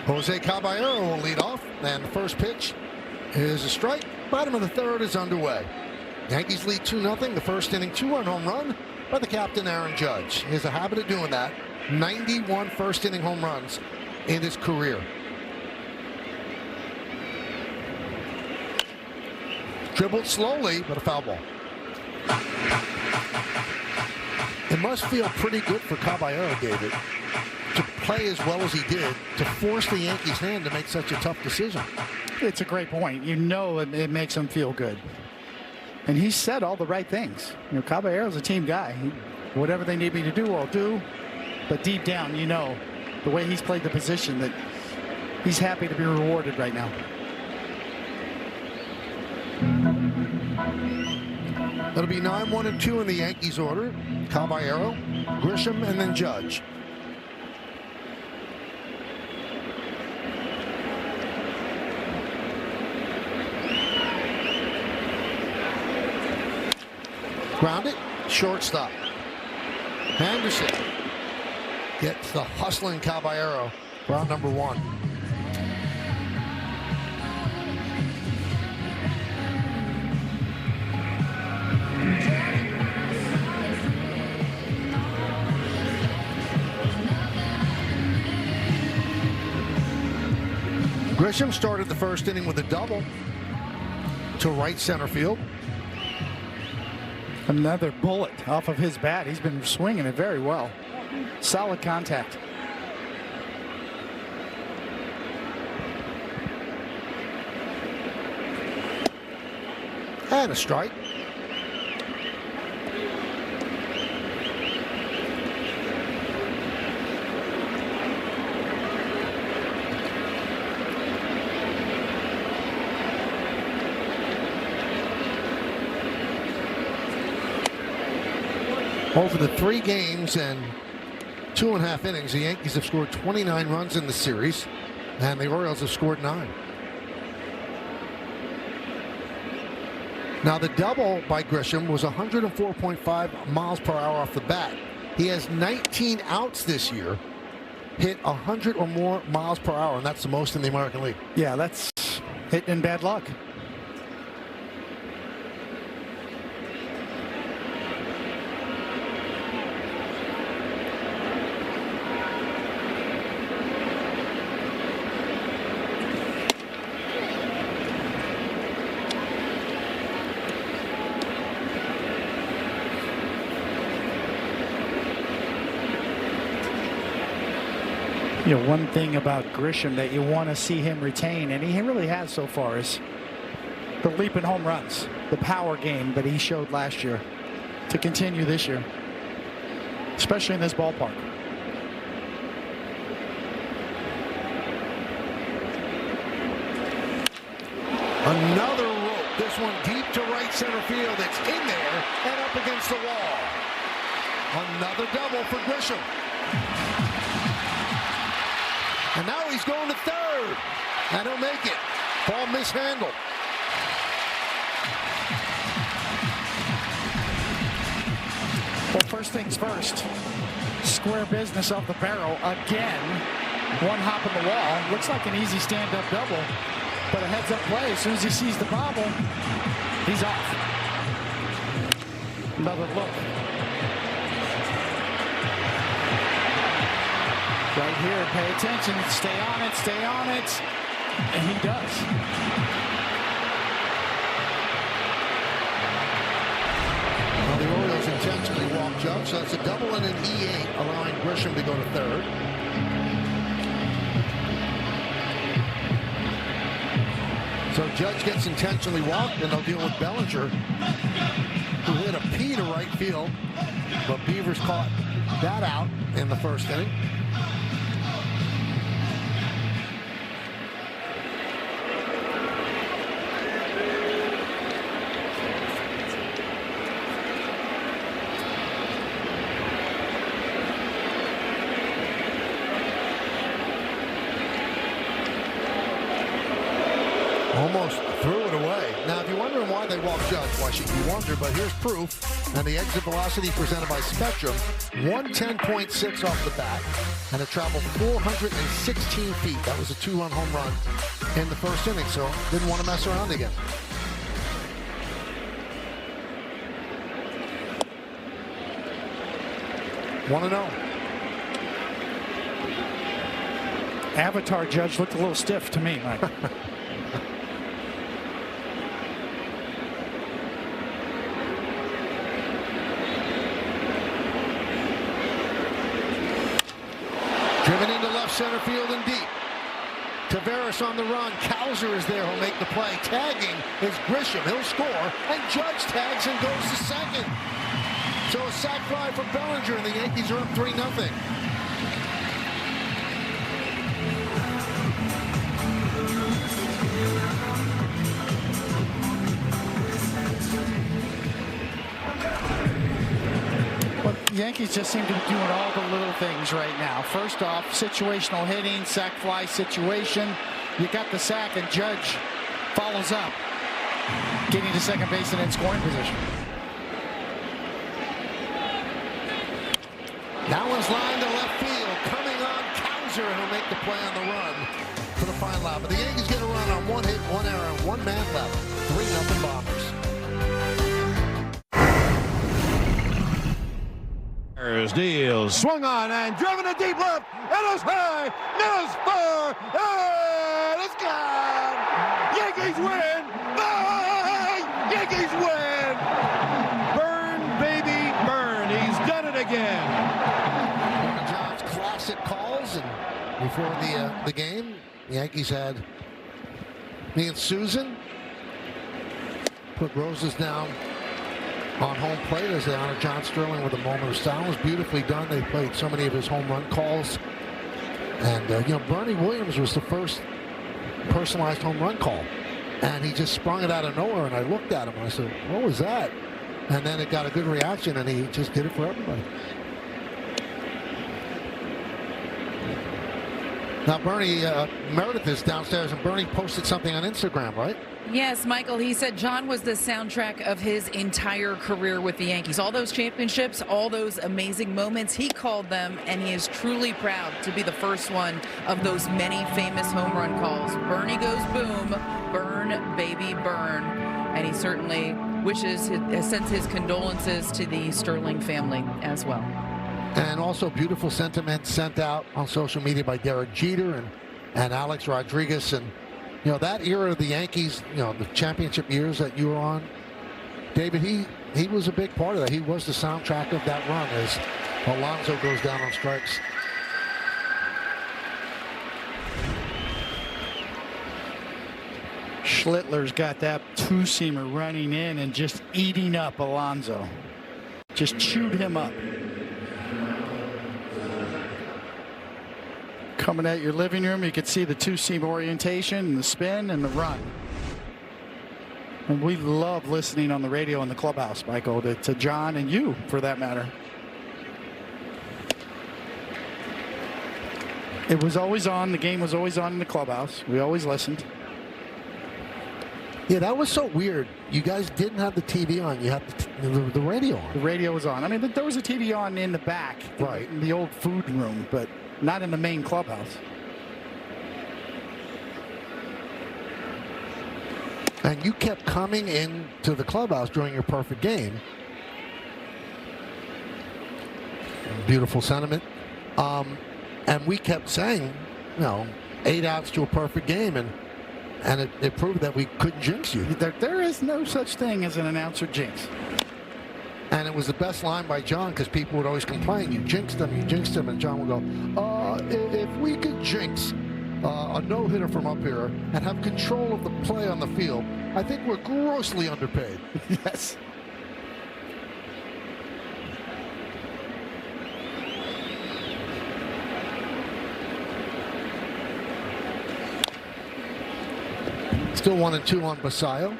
Jose Caballero will lead off, and the first pitch is a strike. Bottom of the third is underway. Yankees lead 2-0. The first inning, 2-run home run by the captain, Aaron Judge. He has a habit of doing that. 91 first inning home runs in his career. Dribbled slowly, but a foul ball. It must feel pretty good for Caballero, David, to play as well as he did, to force the Yankees' hand to make such a tough decision. It's a great point. You know it makes him feel good. And he said all the right things. You know, Caballero's a team guy. Whatever they need me to do, I'll do. But deep down, you know, the way he's played the position, that he's happy to be rewarded right now. That'll be 9-1-2 in the Yankees order. Caballero, Grisham, and then Judge. Grounded, shortstop. Anderson gets the hustling Caballero. Round number one. Grisham started the first inning with a double to right center field. Another bullet off of his bat. He's been swinging it very well. Solid contact. And a strike. Over the 3 games and 2.5 innings, the Yankees have scored 29 runs in the series, and the Orioles have scored 9. Now, the double by Grisham was 104.5 miles per hour off the bat. He has 19 outs this year, hit 100 or more miles per hour, and that's the most in the American League. Yeah, that's hitting in bad luck. You know, one thing about Grisham that you want to see him retain, and he really has so far, is the leap in home runs, the power game that he showed last year to continue this year, especially in this ballpark. Another rope. This one deep to right center field. It's in there and up against the wall. Another double for Grisham. And now he's going to third. And he'll make it. Ball mishandled. Well, first things first. Square business off the barrel again. One hop in the wall. Looks like an easy stand-up double. But a heads-up play. As soon as he sees the bobble, he's off. Another look. Right here, pay attention, stay on it, and he does. Well, the Orioles intentionally walked Judge, so that's a double and an E8, allowing Grisham to go to third. So Judge gets intentionally walked, and they'll deal with Bellinger, who hit a P to right field, but Beavers caught that out in the first inning. Almost threw it away. Now, if you're wondering why they walked Judge, why should you wonder? But here's proof. And the exit velocity presented by Spectrum, 110.6 off the bat, and it traveled 416 feet. That was a 2-run home run in the first inning, so didn't want to mess around again. Want to know? Avatar Judge looked a little stiff to me, Mike. Driven into left center field and deep. Tavares on the run. Cowser is there. He'll make the play. Tagging is Grisham. He'll score. And Judge tags and goes to second. So a sac fly from Bellinger, and the Yankees are up 3-0. Yankees just seem to be doing all the little things right now. First off, situational hitting, sac fly situation. You got the sack, and Judge follows up, getting to second base and in scoring position. That one's lined to left field. Coming on Cowser, and he'll make the play on the run for the final out. But the Yankees get a run on 1 hit, 1 error, and 1 man left. 3-0 Bombers. Deals swung on and driven to deep left. It is high. It is far. And it's gone. Yankees win. Bye. Yankees win. Burn, baby, burn. He's done it again. One of John's classic calls, and before the game, the Yankees had me and Susan put roses down on home plate as they honor John Sterling with a moment of style. It was beautifully done. They played so many of his home run calls. And, Bernie Williams was the first personalized home run call. And he just sprung it out of nowhere. And I looked at him and I said, what was that? And then it got a good reaction, and he just did it for everybody. Now, Bernie, Meredith is downstairs, and Bernie posted something on Instagram, right? Yes, Michael, he said John was the soundtrack of his entire career with the Yankees. All those championships, all those amazing moments, he called them, and he is truly proud to be the first one of those many famous home run calls. Bernie goes boom, burn, baby, burn. And he certainly sends his condolences to the Sterling family as well. And also beautiful sentiment sent out on social media by Derek Jeter and Alex Rodriguez. And, you know, that era of the Yankees, you know, the championship years that you were on, David, he was a big part of that. He was the soundtrack of that run as Alonso goes down on strikes. Schlittler's got that two-seamer running in and just eating up Alonso. Just chewed him up. Coming at your living room, you could see the two-seam orientation and the spin and the run. And we love listening on the radio in the clubhouse, Michael, to John and you, for that matter. It was always on. The game was always on in the clubhouse. We always listened. Yeah, that was so weird. You guys didn't have the TV on. You had the radio on. The radio was on. I mean, there was a TV on in the back, right, in the old food room, but not in the main clubhouse. And you kept coming into the clubhouse during your perfect game. Beautiful sentiment. And we kept saying, you know, 8 outs to a perfect game, and it proved that we couldn't jinx you. There is no such thing as an announcer jinx. And it was the best line by John, because people would always complain, you jinxed them, and John would go, if we could jinx a no-hitter from up here and have control of the play on the field, I think we're grossly underpaid. Yes. Still 1-2 on Basayo.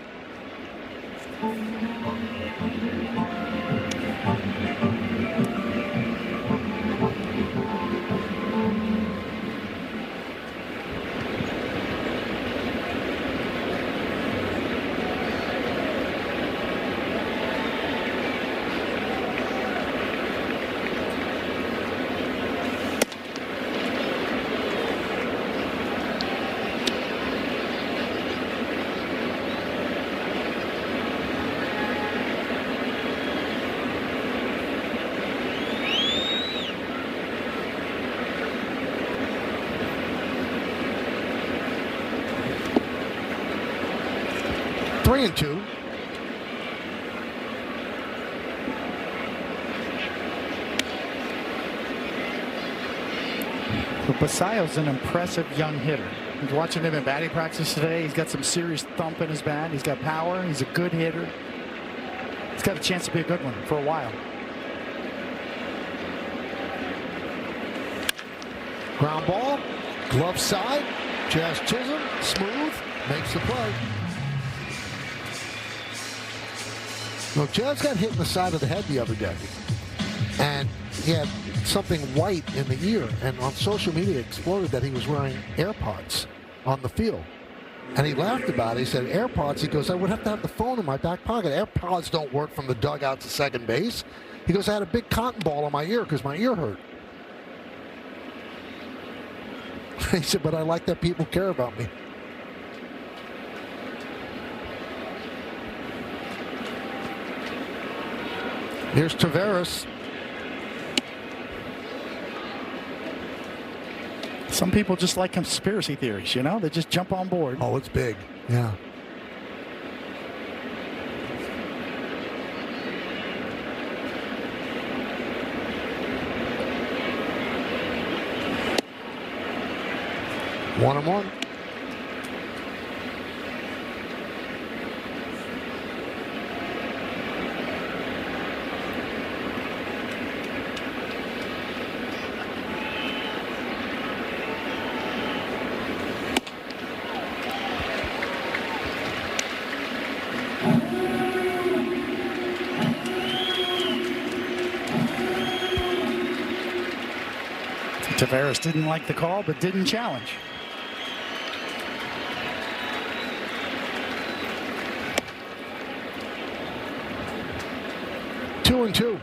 Three and two. But Basayo's an impressive young hitter. I was watching him in batting practice today. He's got some serious thump in his bat. He's got power. He's a good hitter. He's got a chance to be a good one for a while. Ground ball, glove side, Jazz Chisholm, smooth, makes the play. Well, Jazz got hit in the side of the head the other day, and he had something white in the ear, and on social media it exploded that he was wearing AirPods on the field. And he laughed about it. He said, AirPods, he goes, I would have to have the phone in my back pocket. AirPods don't work from the dugout to second base. He goes, I had a big cotton ball on my ear because my ear hurt. He said, but I like that people care about me. Here's Taveras. Some people just like conspiracy theories, you know? They just jump on board. Oh, it's big. Yeah. One and one. Tavares didn't like the call, but didn't challenge. Two and two.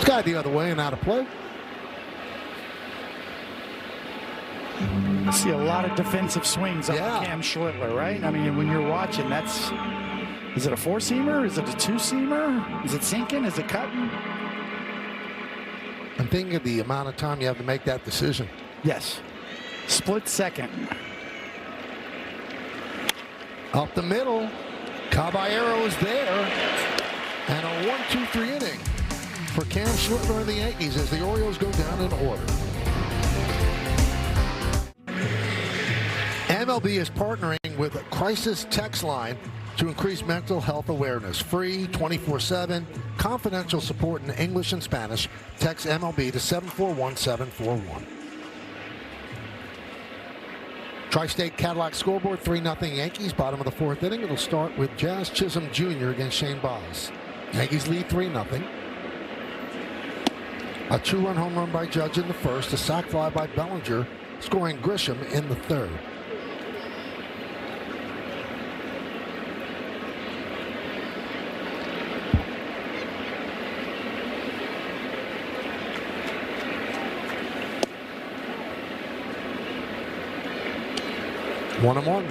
Guy the other way and out of play. I see a lot of defensive swings on Cam Schlittler, right? I mean, when you're watching, is it a four-seamer? Is it a two-seamer? Is it sinking? Is it cutting? I'm thinking of the amount of time you have to make that decision. Yes. Split second. Up the middle. Caballero is there. And a 1-2-3 inning for Cam Schlittler and the Yankees as the Orioles go down in order. MLB is partnering with a Crisis Text Line to increase mental health awareness. Free, 24/7, confidential support in English and Spanish. Text MLB to 741-741. Tri-State Cadillac scoreboard, 3-0 Yankees, bottom of the fourth inning. It'll start with Jazz Chisholm Jr. against Shane Baz. Yankees lead 3-0. A 2-run home run by Judge in the first, a sac fly by Bellinger, scoring Grisham in the third. One and one.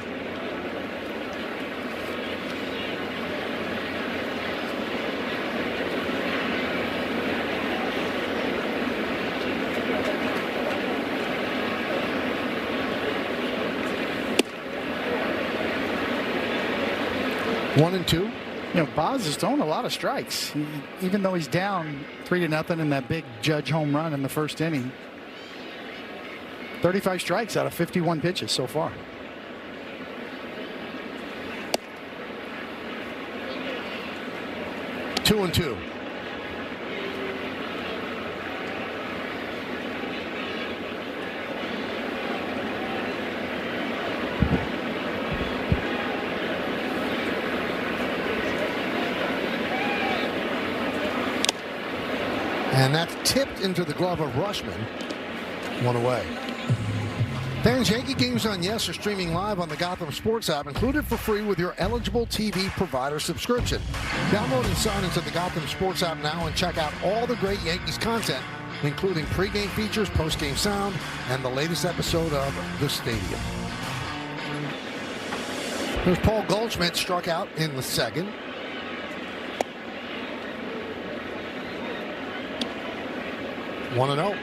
One and two. You know, Baz is throwing a lot of strikes, even though he's down 3-0 in that big Judge home run in the first inning. 35 strikes out of 51 pitches so far. Two and two. And that's tipped into the glove of Rushman. One away. Fans, Yankee games on Yes are streaming live on the Gotham Sports app, included for free with your eligible TV provider subscription. Download and sign into the Gotham Sports app now and check out all the great Yankees content, including pregame features, postgame sound, and the latest episode of The Stadium. There's Paul Goldschmidt, struck out in the second. One and 0.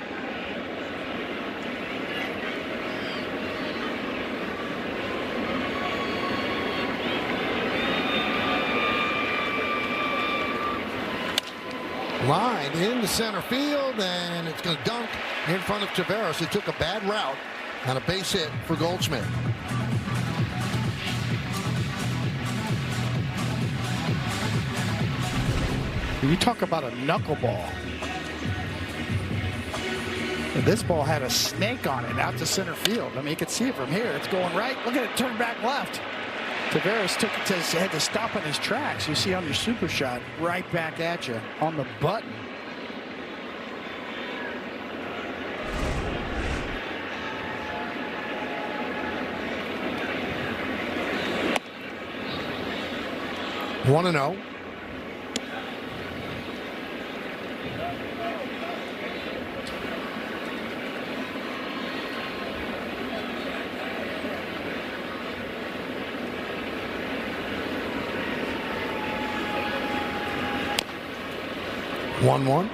Line into center field, and it's going to dunk in front of Tavares. He took a bad route on a base hit for Goldschmidt. You talk about a knuckleball. This ball had a snake on it out to center field. I mean, you can see it from here. It's going right. Look at it turn back left. Tavares had to stop in his tracks. You see on your super shot, right back at you on the button. One and 0. One.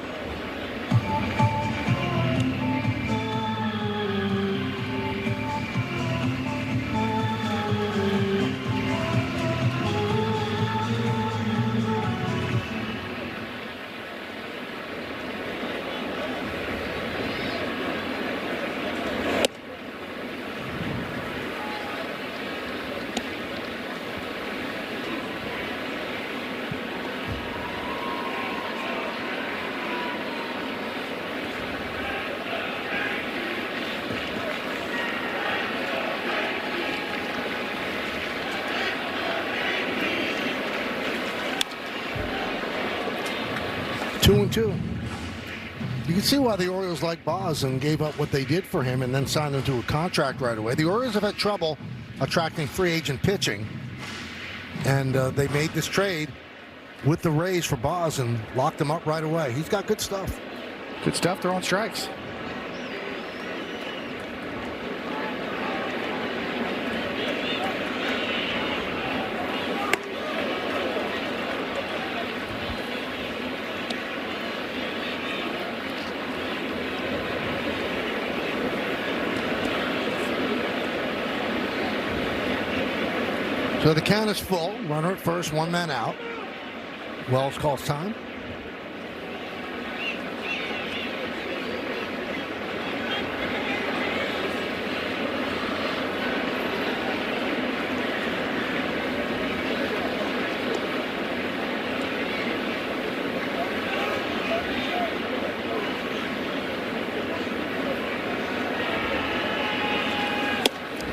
2-2. You can see why the Orioles like Boz and gave up what they did for him and then signed him to a contract right away. The Orioles have had trouble attracting free agent pitching, and they made this trade with the Rays for Boz and locked him up right away. He's got good stuff. Good stuff, throwing strikes. So the count is full. Runner at first, one man out. Wells calls time.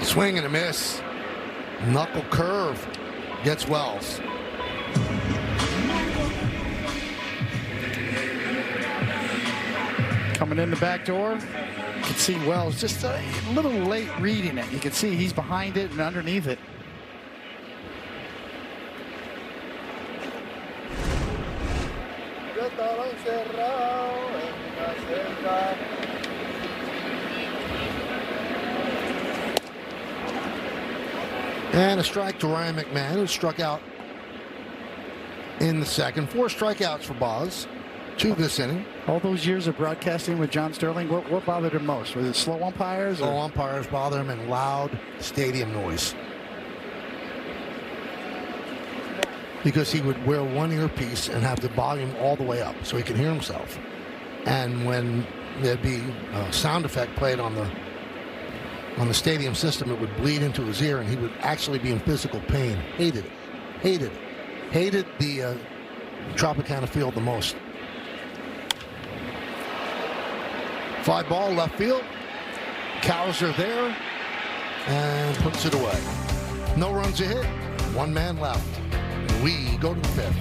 Swing and a miss. Knuckle curve gets Wells. Coming in the back door. You can see Wells just a little late reading it. You can see he's behind it and underneath it. And a strike to Ryan McMahon, who struck out in the second. 4 strikeouts for Boz, 2 this inning. All those years of broadcasting with John Sterling, what bothered him most? Was it slow umpires? Slow umpires bother him and loud stadium noise. Because he would wear one earpiece and have the volume all the way up so he could hear himself. And when there'd be a sound effect played on the stadium system, it would bleed into his ear and he would actually be in physical pain. Hated it. Hated it. Hated the Tropicana field the most. Fly ball left field. Cowser there and puts it away. No runs a hit. 1 man left. We go to the 5th.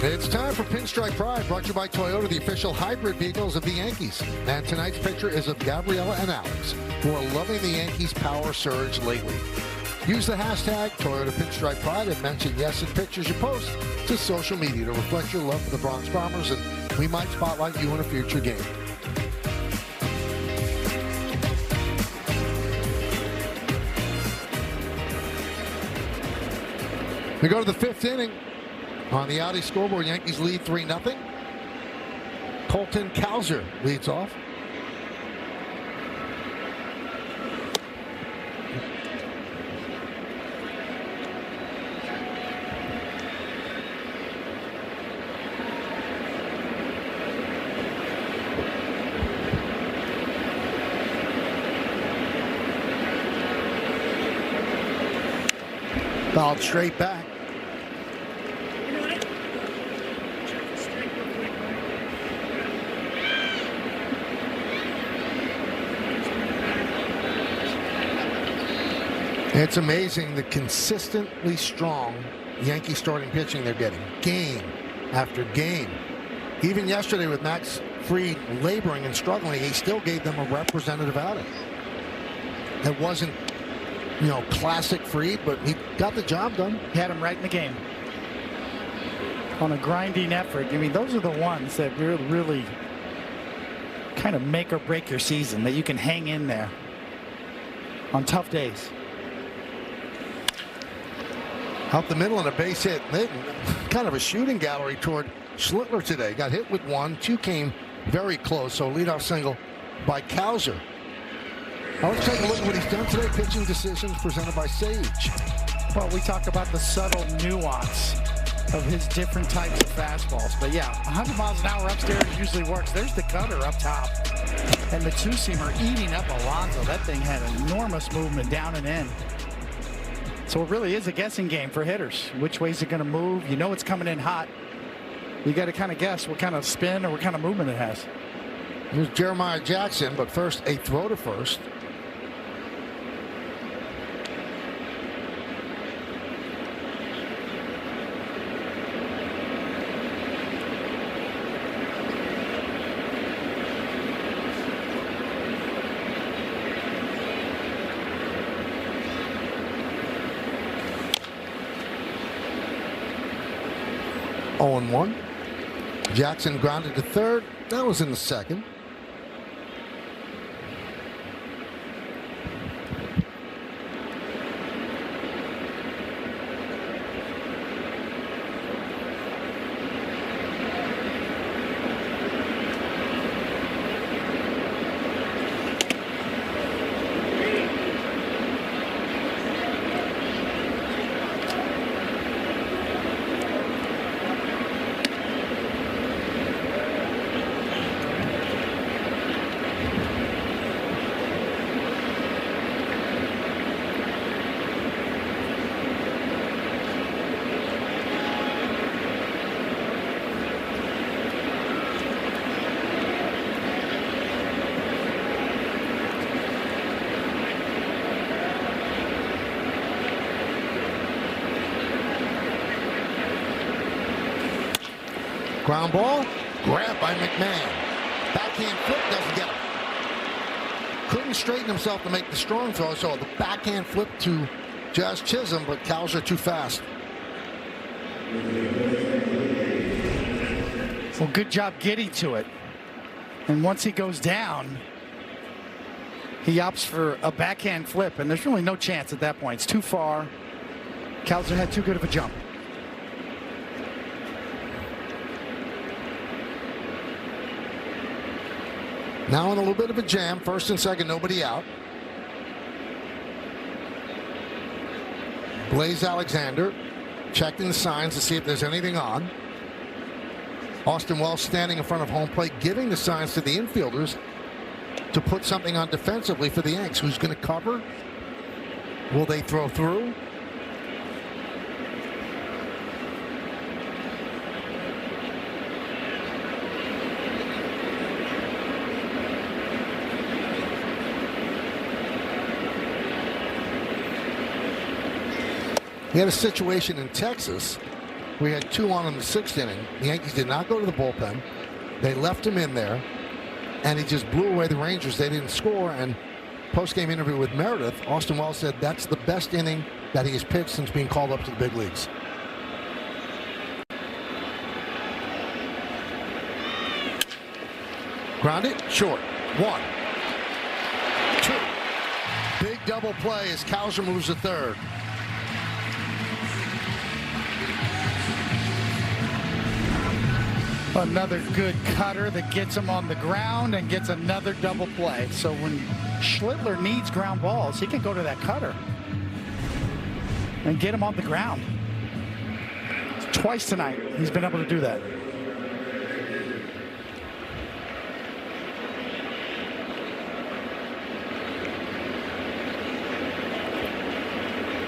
It's time for Pinstripe Pride, brought to you by Toyota, the official hybrid vehicles of the Yankees. And tonight's picture is of Gabriella and Alex, who are loving the Yankees' power surge lately. Use the hashtag Toyota Pinstripe Pride and mention yes in pictures you post to social media to reflect your love for the Bronx Bombers, and we might spotlight you in a future game. We go to the 5th inning. On the Audi scoreboard, Yankees lead 3-0. Colton Cowser leads off. Fouled straight back. It's amazing the consistently strong Yankee starting pitching they're getting, game after game. Even yesterday with Max Fried laboring and struggling, he still gave them a representative outing. It wasn't, classic Fried, but he got the job done. He had him right in the game. On a grinding effort. I mean, those are the ones that really kind of make or break your season, that you can hang in there on tough days. Out the middle and a base hit. Kind of a shooting gallery toward Schlittler today. Got hit with 1. 2 came very close. So leadoff single by Cowser. Now let's take a look at what he's done today. Pitching decisions presented by Sage. Well, we talk about the subtle nuance of his different types of fastballs. But yeah, 100 miles an hour upstairs usually works. There's the cutter up top. And the 2-seamer eating up Alonso. That thing had enormous movement down and in. So it really is a guessing game for hitters. Which way is it going to move? You know it's coming in hot. You got to kind of guess what kind of spin or what kind of movement it has. Here's Jeremiah Jackson, but first a throw to first. 0-1. Jackson grounded to third. That was in the second. Ground ball, grabbed by McMahon. Backhand flip doesn't get him. Couldn't straighten himself to make the strong throw, so the backhand flip to Jazz Chisholm, but Cows are too fast. Well, good job getting to it. And once he goes down, he opts for a backhand flip, and there's really no chance at that point. It's too far. Cowser had too good of a jump. Now in a little bit of a jam, first and second, nobody out. Blaze Alexander checking the signs to see if there's anything on. Austin Wells standing in front of home plate, giving the signs to the infielders to put something on defensively for the Yanks. Who's going to cover? Will they throw through? We had a situation in Texas. We had 2 on in the 6th inning. The Yankees did not go to the bullpen. They left him in there, and he just blew away the Rangers. They didn't score, and post-game interview with Meredith, Austin Wells said that's the best inning that he has pitched since being called up to the big leagues. Grounded, short. 1, 2. Big double play as Cowser moves to third. Another good cutter that gets him on the ground and gets another double play. So when Schlittler needs ground balls, he can go to that cutter and get him on the ground. Twice tonight, he's been able to do that.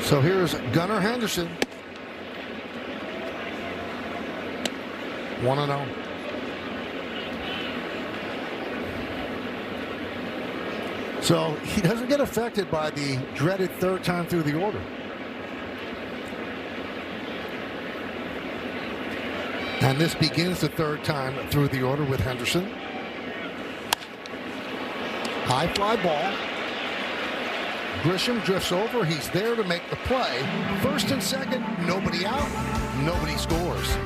So here's Gunnar Henderson. 1-0. So he doesn't get affected by the dreaded third time through the order. And this begins the third time through the order with Henderson. High fly ball. Grisham drifts over. He's there to make the play. First and second, nobody out, nobody scores.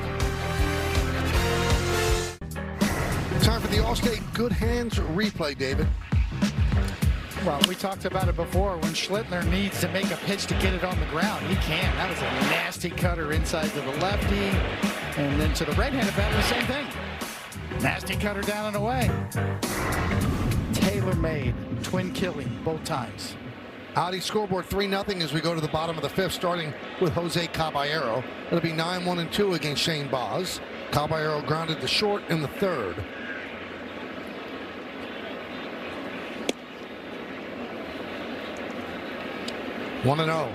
Time for the Allstate Good Hands replay, David. Well, we talked about it before. When Schlittler needs to make a pitch to get it on the ground, he can. That was a nasty cutter inside to the lefty. And then to the right-handed batter, the same thing. Nasty cutter down and away. Tailor-made, twin killing both times. Audi scoreboard 3-0 as we go to the bottom of the 5th, starting with Jose Caballero. It'll be 9-1-2 against Shane Baz. Caballero grounded to short in the 3rd. One and 0.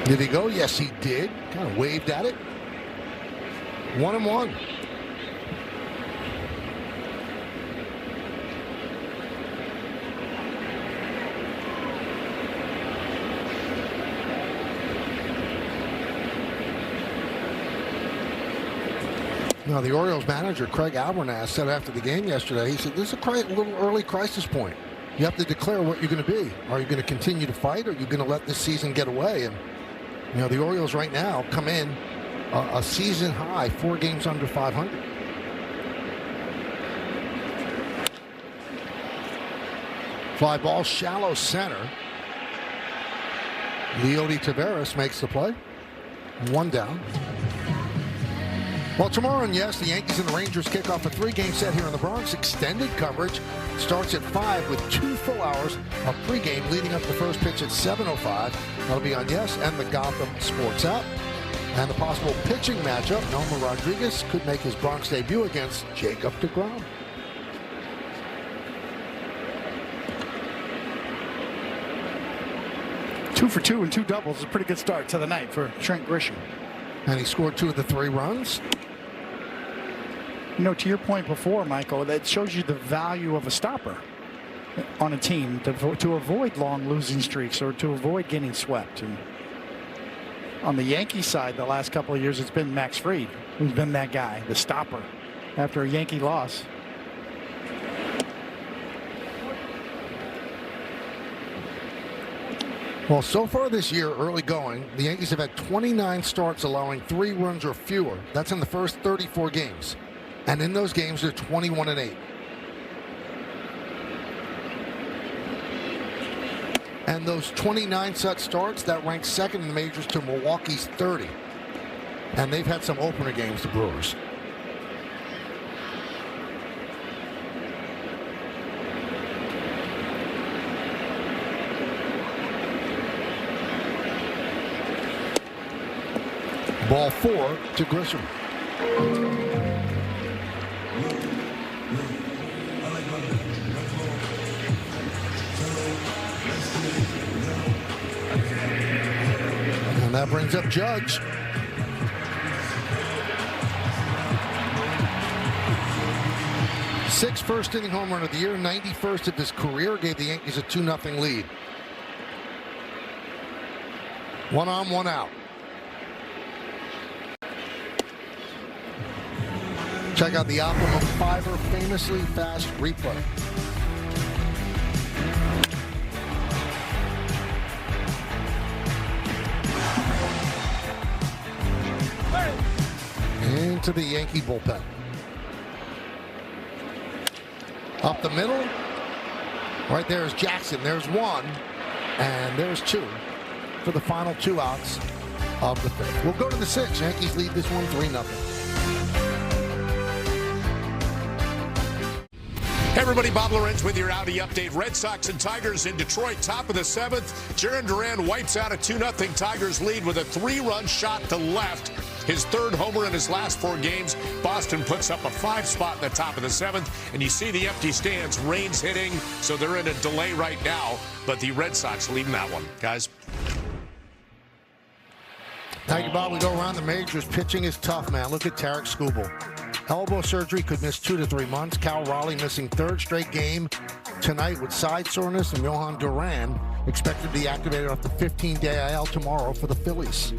Did he go? Yes, he did. Kind of waved at it. 1-1. Now, the Orioles manager, Craig Albernass, said after the game yesterday, he said, this is a little early crisis point. You have to declare what you're going to be. Are you going to continue to fight, or are you going to let this season get away? And, the Orioles right now come in a season high, 4 games under 500. Fly ball, shallow center. Leody Taveras makes the play. 1 down. Well, tomorrow, and yes, the Yankees and the Rangers kick off a 3-game set here in the Bronx. Extended coverage starts at 5 with 2 full hours of pregame leading up to the first pitch at 7:05. That'll be on Yes and the Gotham Sports app. And the possible pitching matchup, Nomar Rodriguez could make his Bronx debut against Jacob deGrom. Two for 2 and 2 doubles is a pretty good start to the night for Trent Grisham. And he scored 2 of the 3 runs. To your point before, Michael, that shows you the value of a stopper on a team to avoid long losing streaks or to avoid getting swept. And on the Yankee side, the last couple of years, it's been Max Fried who's been that guy, the stopper, after a Yankee loss. Well, so far this year, early going, the Yankees have had 29 starts allowing 3 runs or fewer. That's in the first 34 games. And in those games, they're 21-8. And those 29 such starts, that ranks second in the majors to Milwaukee's 30. And they've had some opener games, the Brewers. Ball 4 to Grisham. And that brings up Judge. Sixth first-inning home run of the year, 91st of his career, gave the Yankees a 2-0 lead. 1 on, 1 out. Check out the Optimum Fiber famously fast replay. Into the Yankee bullpen. Up the middle. Right there is Jackson. There's 1. And there's 2 for the final 2 outs of the 5th. We'll go to the 6th. Yankees lead this one 3-0. Hey everybody, Bob Lorenz with your Audi update. Red Sox and Tigers in Detroit, top of the 7th. Jarren Duran wipes out a 2-0 Tigers lead with a 3-run shot to left. His 3rd homer in his last 4 games. Boston puts up a 5 spot in the top of the 7th. And you see the empty stands, rain's hitting, so they're in a delay right now. But the Red Sox leading that one, guys. Thank you, Bob. We go around the majors. Pitching is tough, man. Look at Tarek Skubal. Elbow surgery, could miss 2 to 3 months. Cal Raleigh missing 3rd straight game tonight with side soreness. And Johan Duran expected to be activated off the 15-day IL tomorrow for the Phillies.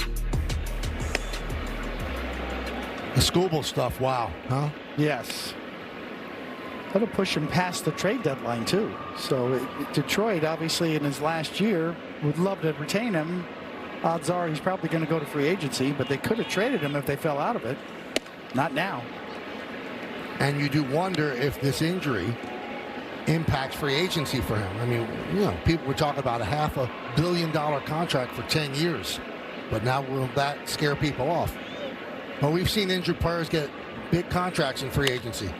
The Skubal stuff, wow, huh? Yes. That'll push him past the trade deadline, too. So Detroit, obviously, in his last year, would love to retain him. Odds are he's probably going to go to free agency, but they could have traded him if they fell out of it. Not now. And you do wonder if this injury impacts free agency for him. I mean, people were talking about a $500 million contract for 10 years. But now will that scare people off? Well, we've seen injured players get big contracts in free agency.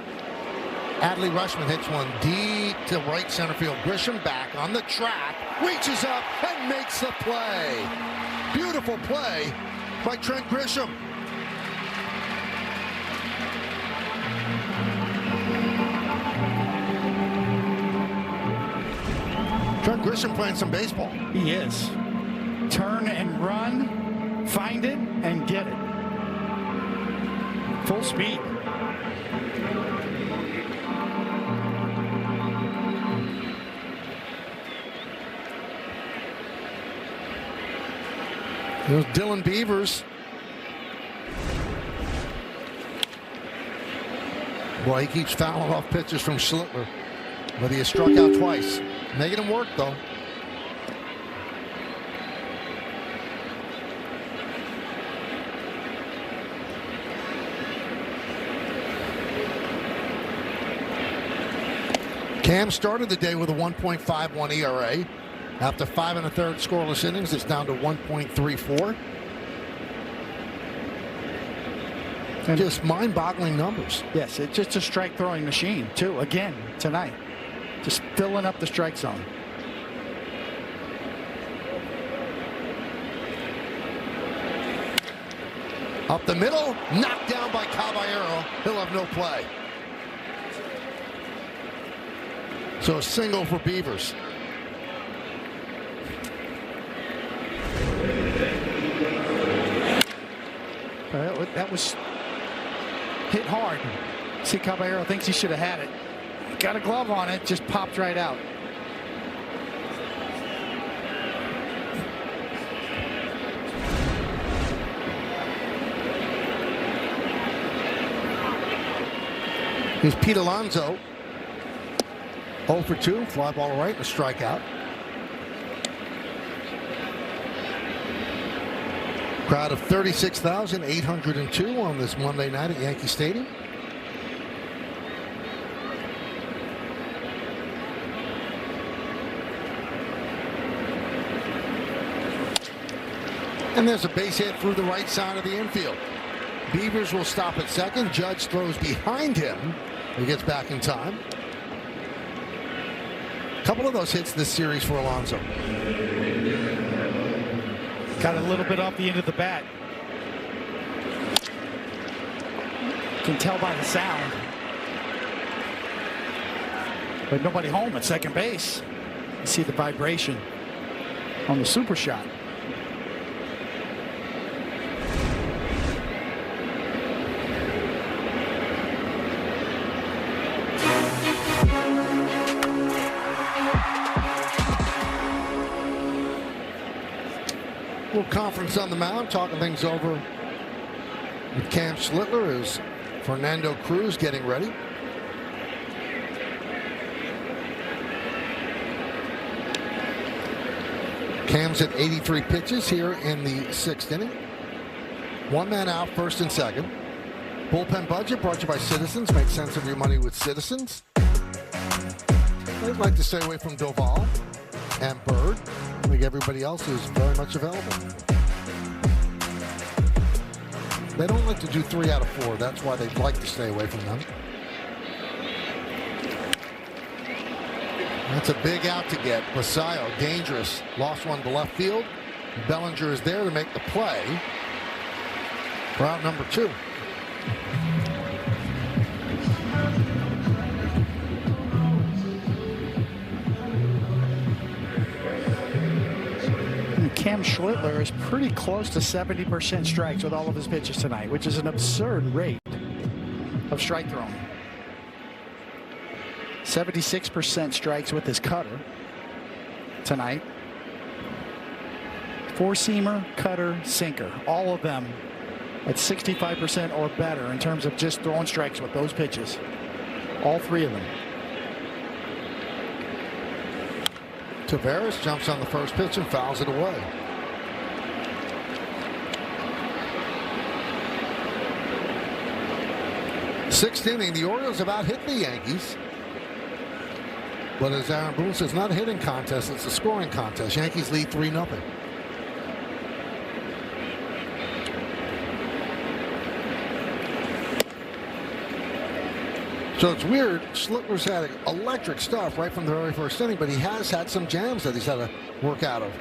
Adley Rutschman hits one deep to right center field. Grisham back on the track, reaches up and makes the play. Beautiful play by Trent Grisham. Trent Grisham playing some baseball. He is. Turn and run, find it, and get it. Full speed. There's Dylan Beavers. Boy, he keeps fouling off pitches from Schlittler, but he has struck out twice. Making him work, though. Cam started the day with a 1.51 ERA. After 5 1/3 scoreless innings, it's down to 1.34. And just mind-boggling numbers. Yes, it's just a strike-throwing machine, too, again, tonight. Just filling up the strike zone. Up the middle, knocked down by Caballero. He'll have no play. So a single for Beavers. That was hit hard. See, Caballero thinks he should have had it. Got a glove on it, just popped right out. Here's Pete Alonso. 0 for 2, fly ball right, and a strikeout. Crowd of 36,802 on this Monday night at Yankee Stadium. And there's a base hit through the right side of the infield. Beavers will stop at second. Judge throws behind him. He gets back in time. A couple of those hits this series for Alonso. Got a little bit off the end of the bat. Can tell by the sound. But nobody home at second base. You see the vibration on the super shot. Little conference on the mound, talking things over with Cam Schlittler as Fernando Cruz getting ready. Cam's at 83 pitches here in the 6th inning. One man out, first and second. Bullpen budget brought to you by Citizens. Make sense of your money with Citizens. I'd like to stay away from Doval and Bird. I think everybody else is very much available. They don't like to do 3 out of 4. That's why they'd like to stay away from them. That's a big out to get. Basayo, dangerous. Lost one to left field. Bellinger is there to make the play for out number 2. Cam Schlittler is pretty close to 70% strikes with all of his pitches tonight, which is an absurd rate of strike throwing. 76% strikes with his cutter tonight. 4-seamer, cutter, sinker, all of them at 65% or better in terms of just throwing strikes with those pitches. All 3 of them. Tavares jumps on the first pitch and fouls it away. Sixth inning, the Orioles have out-hit the Yankees. But as Aaron Boone says, not a hitting contest, it's a scoring contest. Yankees lead 3-0. So it's weird. Schlittler's had electric stuff right from the very first inning, but he has had some jams that he's had to work out of.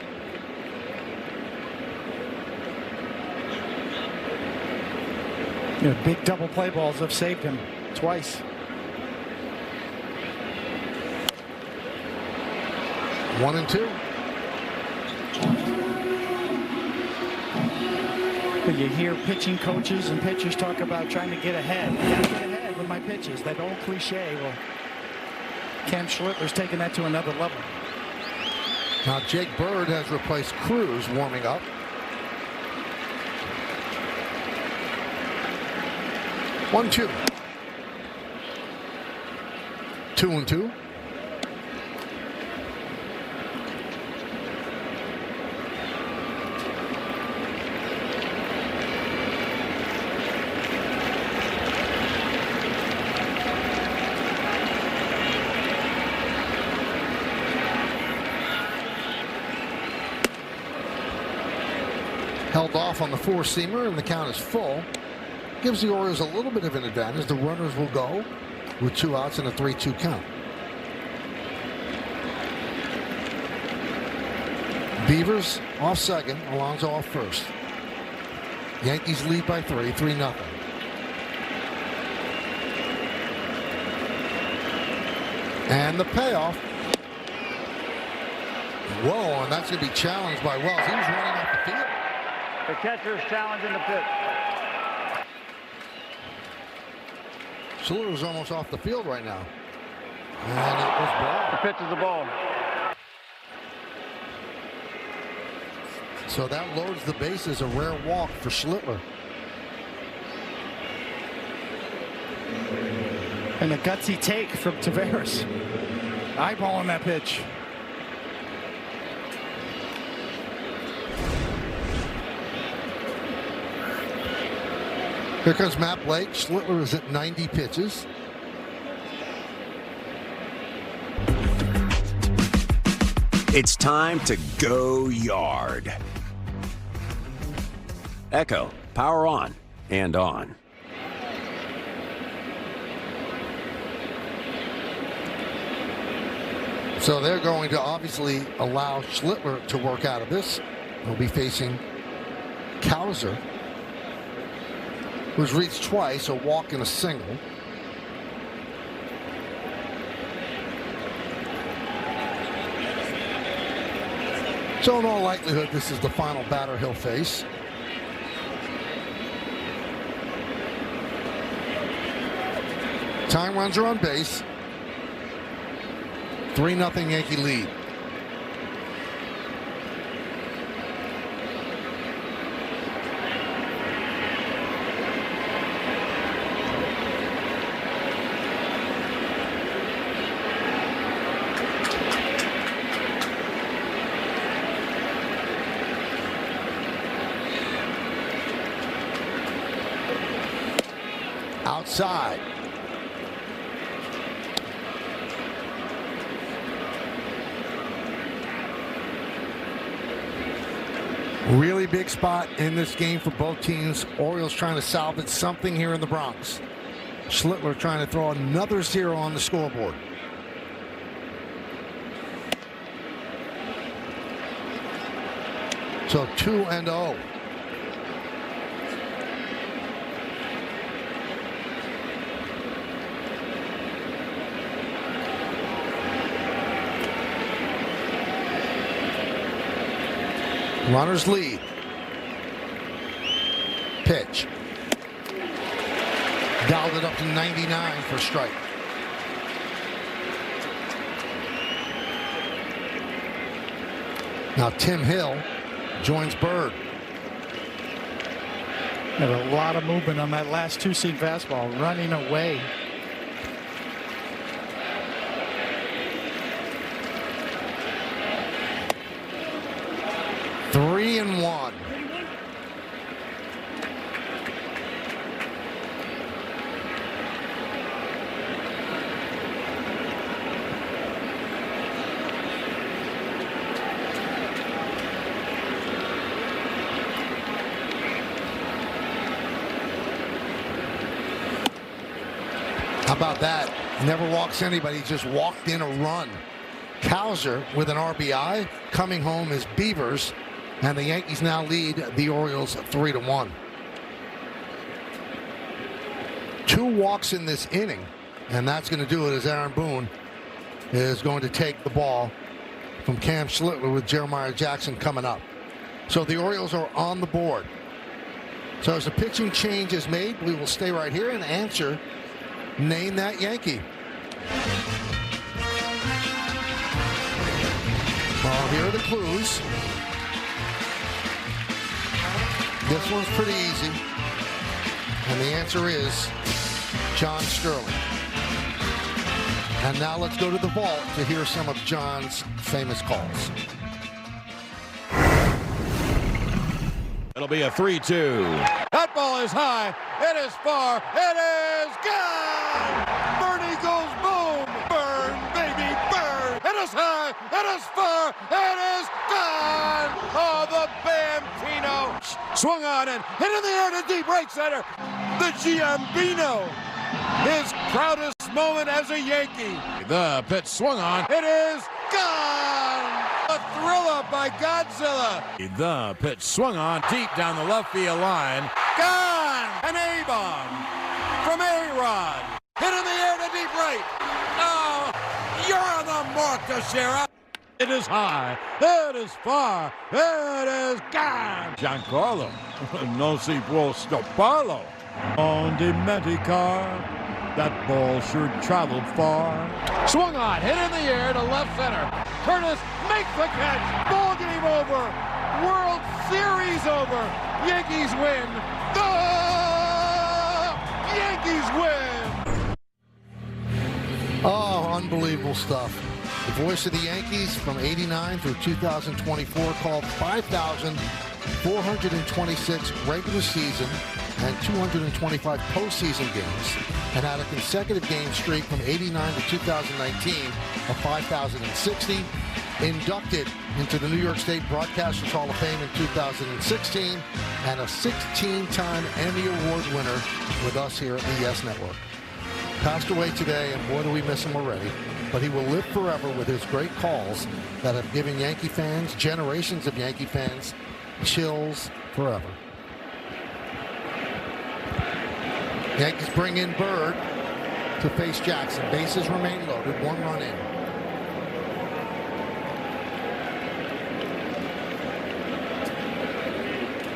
Yeah, big double play balls have saved him twice. One and 2. But you hear pitching coaches and pitchers talk about trying to get ahead. Get ahead with my pitches. That old cliche. Well, Cam Schlittler's taking that to another level. Now Jake Bird has replaced Cruz warming up. One, 2. 2-2. Held off on the four-seamer, and the count is full. Gives the Orioles a little bit of an advantage. The runners will go with 2 outs and a 3-2 count. Beavers off second, Alonso off first. Yankees lead by 3-0. And the payoff. Whoa, and that's going to be challenged by Wells. He was running off the field. The catcher's challenging the pitch. Schiller's almost off the field right now. And it was ball. The pitch is the ball. So that loads the bases, a rare walk for Schlittler. And a gutsy take from Taveras. Eyeballing that pitch. Here comes Matt Blake. Schlittler is at 90 pitches. It's time to go yard. Echo, power on and on. So they're going to obviously allow Schlittler to work out of this. He'll be facing Cowser, who's reached twice, a walk and a single. So in all likelihood, this is the final batter he'll face. Time runs are on base. 3-0 Yankee lead. Outside. Really big spot in this game for both teams. Orioles trying to salvage something here in the Bronx. Schlittler trying to throw another 0 on the scoreboard. So 2-0. Runners lead. Pitch. Dialed it up to 99 for strike. Now Tim Hill joins Bird. Had a lot of movement on that last two-seam fastball, running away. Three and one. How about that? Never walks anybody, just walked in a run. Cowser with an RBI. Coming home is Beavers. And the Yankees now lead the Orioles 3-1. 2 walks in this inning. And that's going to do it as Aaron Boone is going to take the ball from Cam Schlittler with Jeremiah Jackson coming up. So the Orioles are on the board. So as the pitching change is made, we will stay right here and answer Name That Yankee. Well, here are the clues. This one's pretty easy. And the answer is John Sterling. And now let's go to the vault to hear some of John's famous calls. It'll be a 3-2. That ball is high. It is far. It is gone. Bernie goes boom. Burn, baby, burn. It is high. It is far. It is gone. Oh, the Bambino. Swung on and hit in the air to deep right center. The Giambino. His proudest moment as a Yankee. The pitch swung on. It is gone. A thriller by Godzilla. The pitch swung on deep down the left field line. Gone. An A-bomb from A-Rod. Hit in the air to deep right. Oh, you're on the mark, Teixeira. It is high. It is far. It is gone. Giancarlo. No si può stopparlo. On Dimenticar. That ball sure traveled far. Swung on, hit in the air to left center. Curtis makes the catch. Ball game over. World Series over. Yankees win. The Yankees win. Oh, unbelievable stuff. The voice of the Yankees from 89 through 2024 called 5,426 regular season and 225 postseason games, and had a consecutive game streak from 89 to 2019 of 5,060. Inducted into the New York State Broadcasters Hall of Fame in 2016, and a 16-time Emmy Award winner with us here at the Yes Network. Passed away today, and boy, do we miss him already. But he will live forever with his great calls that have given Yankee fans, generations of Yankee fans, chills forever. Yankees bring in Bird to face Jackson. Bases remain loaded, 1 run in.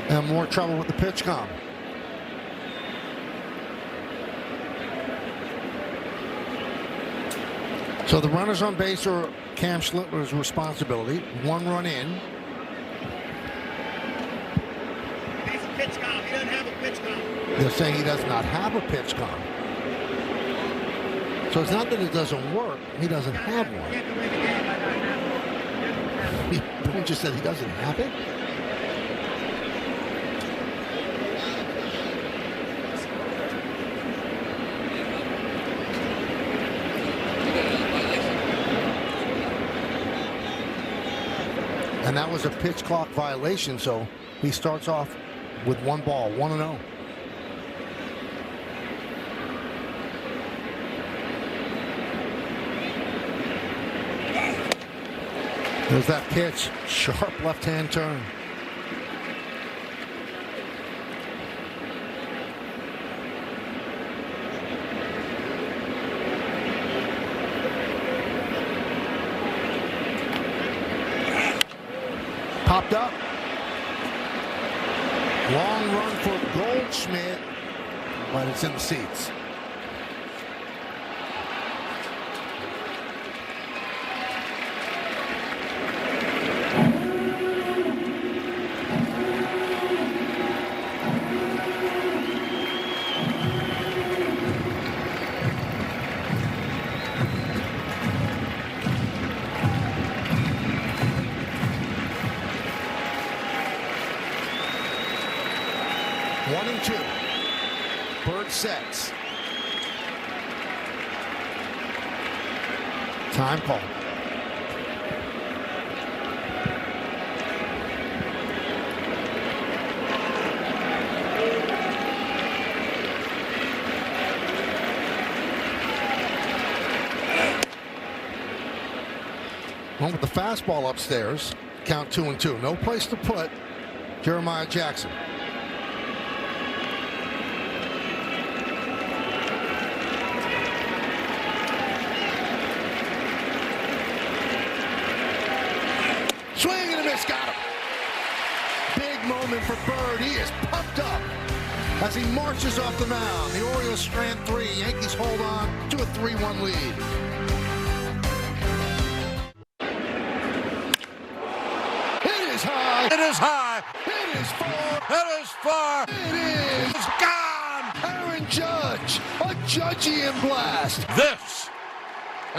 And more trouble with the pitch count. So the runners on base are Cam Schlittler's responsibility. 1 run in. Pitch count. He doesn't have a pitch count. They're saying he does not have a pitch count. So it's not that it doesn't work. He doesn't have one. He just said he doesn't have it. And that was a pitch clock violation, so he starts off with 1 ball, 1-0. There's that pitch, sharp left-hand turn. Popped up. Long run for Goldschmidt, but it's in the seats. Sets. Time call. One with the fastball upstairs. Count 2-2. No place to put Jeremiah Jackson. Swing and a miss, got him. Big moment for Bird. He is pumped up as he marches off the mound. The Orioles strand 3. Yankees hold on to a 3-1 lead. It is high. It is high. It is far. It is far. It is gone. Aaron Judge, a Judgian blast. This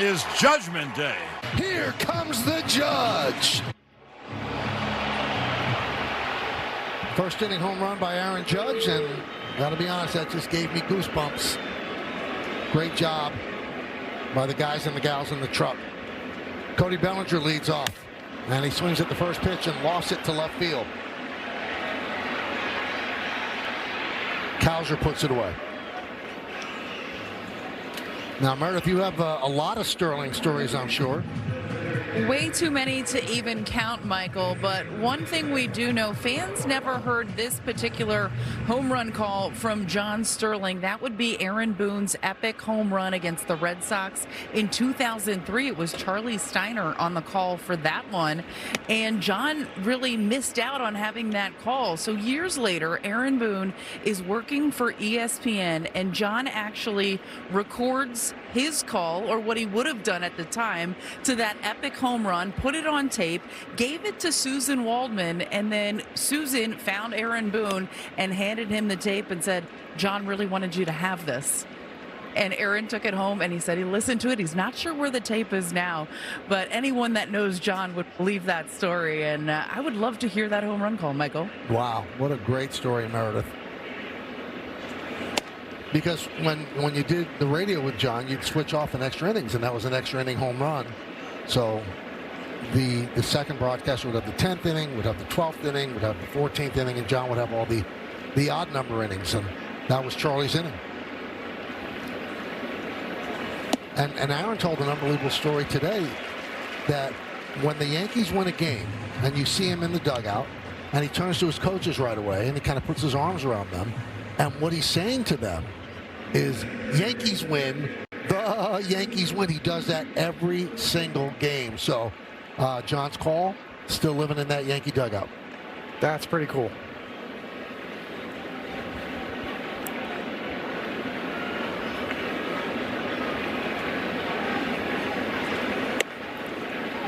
is Judgment Day. Here comes the judge. First inning home run by Aaron Judge, and gotta be honest, that just gave me goosebumps. Great job by the guys and the gals in the truck. Cody Bellinger leads off, and he swings at the first pitch and lofts it to left field. Cowser puts it away. Now, Meredith, you have a lot of Sterling stories, I'm sure. Way too many to even count, Michael, but one thing we do know, fans never heard this particular home run call from John Sterling. That would be Aaron Boone's epic home run against the Red Sox in 2003. It was Charlie Steiner on the call for that one, and John really missed out on having that call. So years later, Aaron Boone is working for ESPN, and John actually records his call, or what he would have done at the time, to that epic home run, put it on tape, gave it to Susan Waldman, and then Susan found Aaron Boone and handed him the tape and said, John really wanted you to have this. And Aaron took it home, and he said he listened to it. He's not sure where the tape is now, but anyone that knows John would believe that story, and I would love to hear that home run call, Michael. Wow, what a great story, Meredith. Because when you did the radio with John, you'd switch off in extra innings, and that was an extra inning home run. So the second broadcaster would have the 10th inning, would have the 12th inning, would have the 14th inning, and John would have all the odd number innings, and that was Charlie's inning. And Aaron told an unbelievable story today that when the Yankees win a game and you see him in the dugout and he turns to his coaches right away and he kind of puts his arms around them, and what he's saying to them is, Yankees win, the Yankees win. He does that every single game. So John's call, still living in that Yankee dugout. That's pretty cool.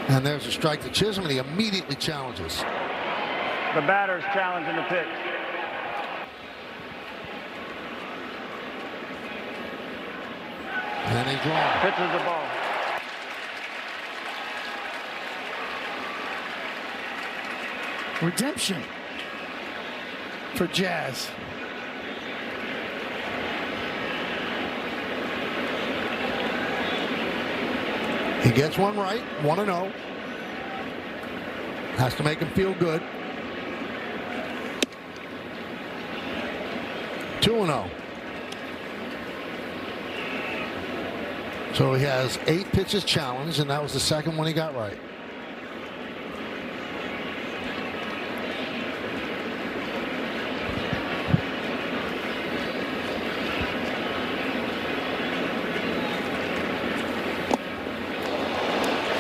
And there's a strike to Chisholm, and he immediately challenges. The batter's challenging the pitch. And he's wrong. Pitches the ball. Redemption for Jazz. He gets one right, 1-0. Has to make him feel good. 2-0. So he has 8 pitches challenged, and that was the second one he got right.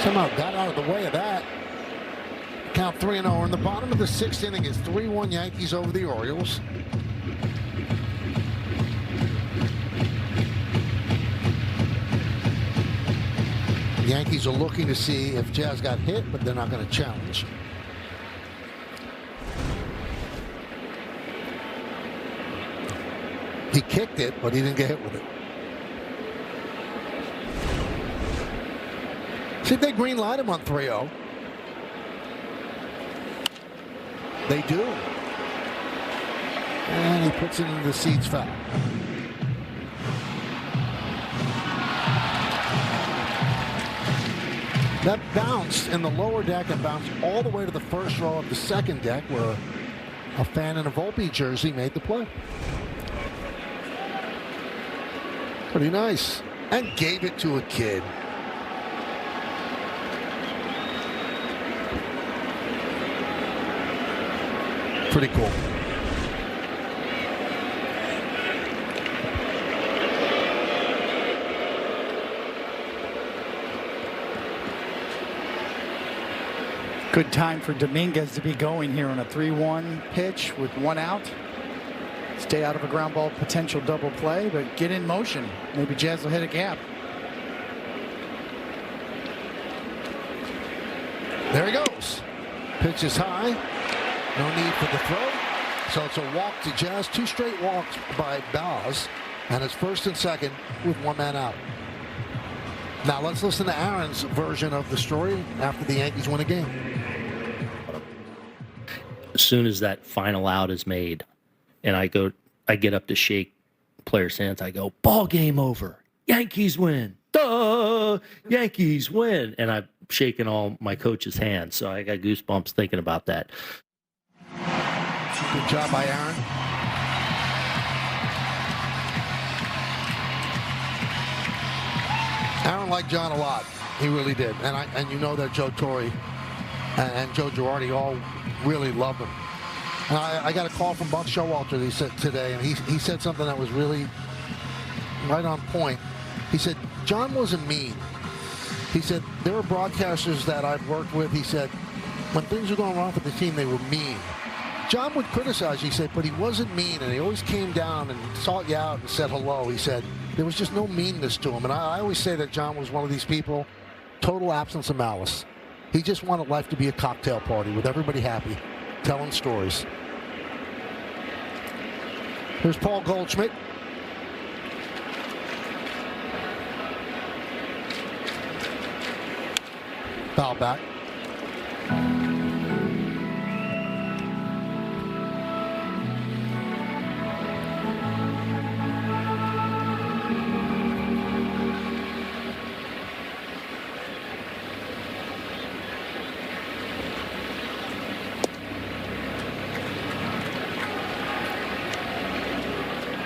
Somehow got out of the way of that. Count 3-0. In the bottom of the 6th inning is 3-1 Yankees over the Orioles. The Yankees are looking to see if Jazz got hit, but they're not going to challenge. He kicked it, but he didn't get hit with it. See if they green light him on 3-0. They do. And he puts it into the seats foul. That bounced in the lower deck and bounced all the way to the first row of the second deck, where a fan in a Volpe jersey made the play. Pretty nice. And gave it to a kid. Pretty cool. Good time for Dominguez to be going here on a 3-1 pitch with 1 out. Stay out of a ground ball potential double play, but get in motion. Maybe Jazz will hit a gap. There he goes. Pitch is high. No need for the throw. So it's a walk to Jazz. 2 straight walks by Baz. And it's first and second with 1 man out. Now let's listen to Aaron's version of the story after the Yankees win a game. As soon as that final out is made, and I get up to shake players' hands, I go, ball game over. Yankees win. Duh! Yankees win. And I'm shaking all my coach's hands, so I got goosebumps thinking about that. Good job by Aaron. Aaron liked John a lot. He really did. And you know that Joe Torre and Joe Girardi all really loved him. And I got a call from Buck Showalter he said today, and he said something that was really right on point. He said, John wasn't mean. He said, there were broadcasters that I've worked with. He said, when things were going wrong for the team, they were mean. John would criticize, he said, but he wasn't mean, and he always came down and sought you out and said hello. He said there was just no meanness to him. And I always say that John was one of these people, total absence of malice. He just wanted life to be a cocktail party with everybody happy, telling stories. Here's Paul Goldschmidt. Foul back.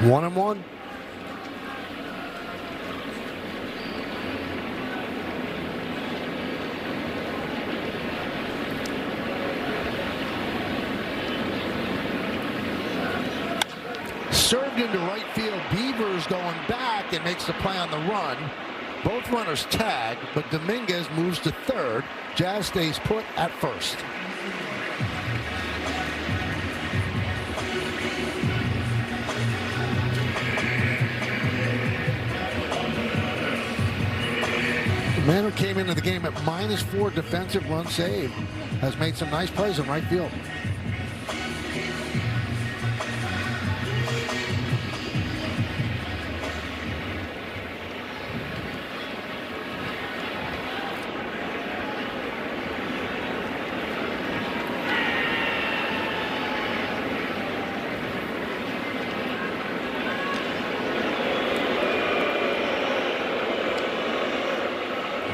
One and one. Served into right field. Beavers going back and makes the play on the run. Both runners tag, but Dominguez moves to third. Jazz stays put at first. The man who came into the game at -4 defensive run saved has made some nice plays in right field.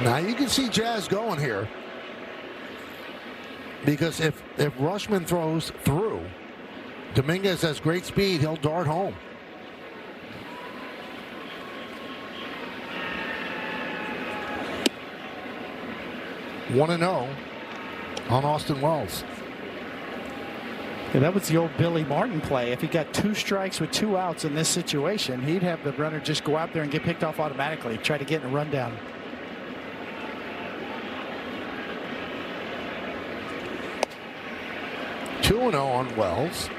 Now you can see Jazz going here, because if Rushman throws through, Dominguez has great speed. He'll dart home. One and 0 on Austin Wells. Yeah, that was the old Billy Martin play. If he got 2 strikes with 2 outs in this situation, he'd have the runner just go out there and get picked off automatically, try to get in a rundown. Two and 0 on Wells.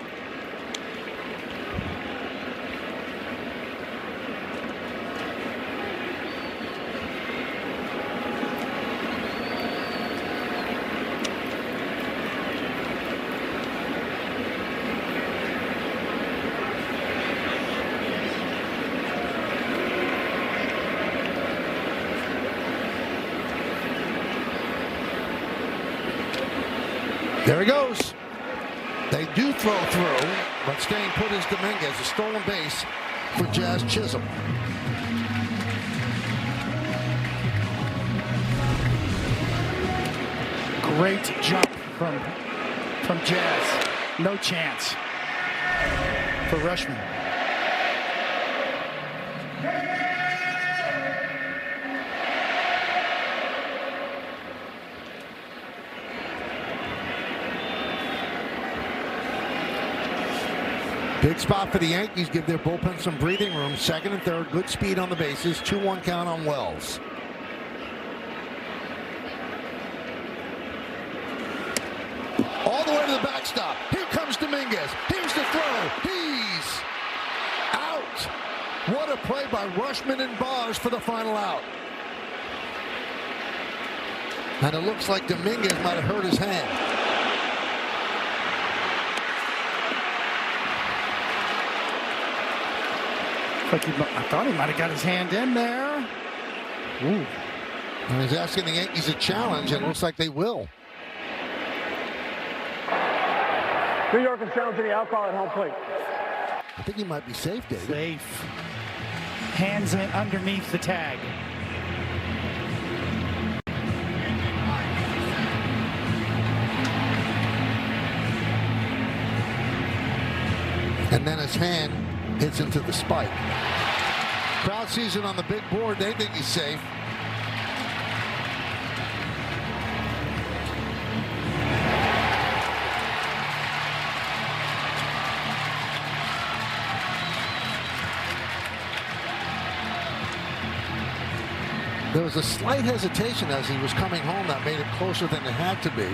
There he goes. They do throw through, but staying put is Dominguez. A stolen base for Jazz Chisholm. Great jump from Jazz. No chance for Rushman. Big spot for the Yankees. Give their bullpen some breathing room. Second and third. Good speed on the bases. 2-1 count on Wells. All the way to the backstop. Here comes Dominguez. Here's the throw. He's out. What a play by Rushman and Bars for the final out. And it looks like Dominguez might have hurt his hand. I thought he might have got his hand in there. Ooh. And he's asking the Yankees a challenge, and it looks like they will. New York is challenging the alcohol at home plate. I think he might be safe, David. Safe. Hands in underneath the tag. And then his hand hits into the spike. Crowd sees it on the big board. They think he's safe. There was a slight hesitation as he was coming home that made it closer than it had to be.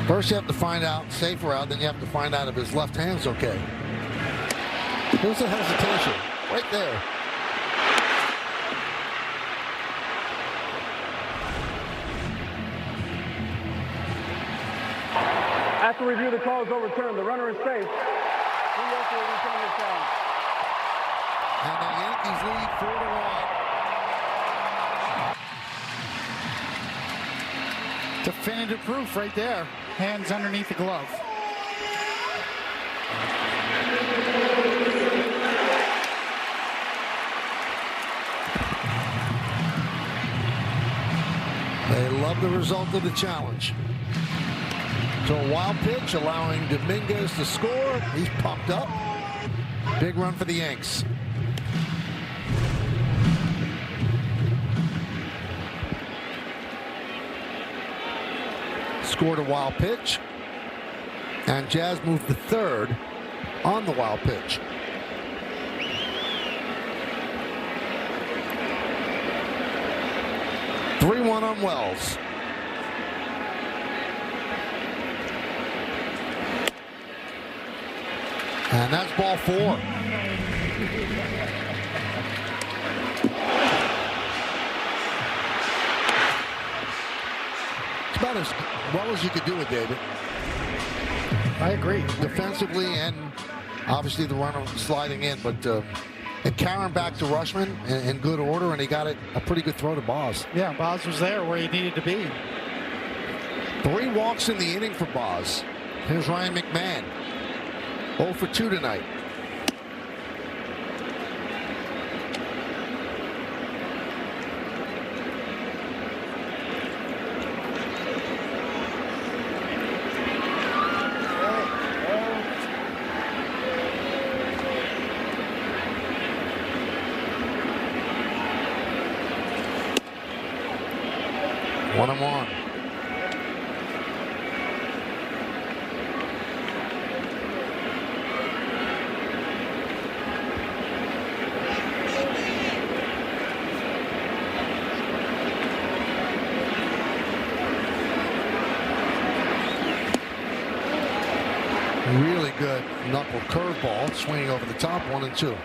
First you have to find out, safe route, then you have to find out if his left hand's okay. There's a hesitation, right there. After review, the call is overturned. The runner is safe. New York will return the challenge. And the Yankees lead 4-1. Definitive proof right there. Hands underneath the glove. They love the result of the challenge. So a wild pitch, allowing Dominguez to score. He's pumped up. Big run for the Yanks. Scored a wild pitch. And Jazz moved to third on the wild pitch. Three-1 on Wells. And that's ball 4. It's about as well as you could do it, David. I agree. Defensively and obviously the runner sliding in, but and carrying back to Rushman in good order, and he got it a pretty good throw to Boz. Yeah, Boz was there where he needed to be. 3 walks in the inning for Boz. Here's Ryan McMahon. 0 for 2 tonight. One and one. Really good knuckle curveball, swinging over the top, 1-2.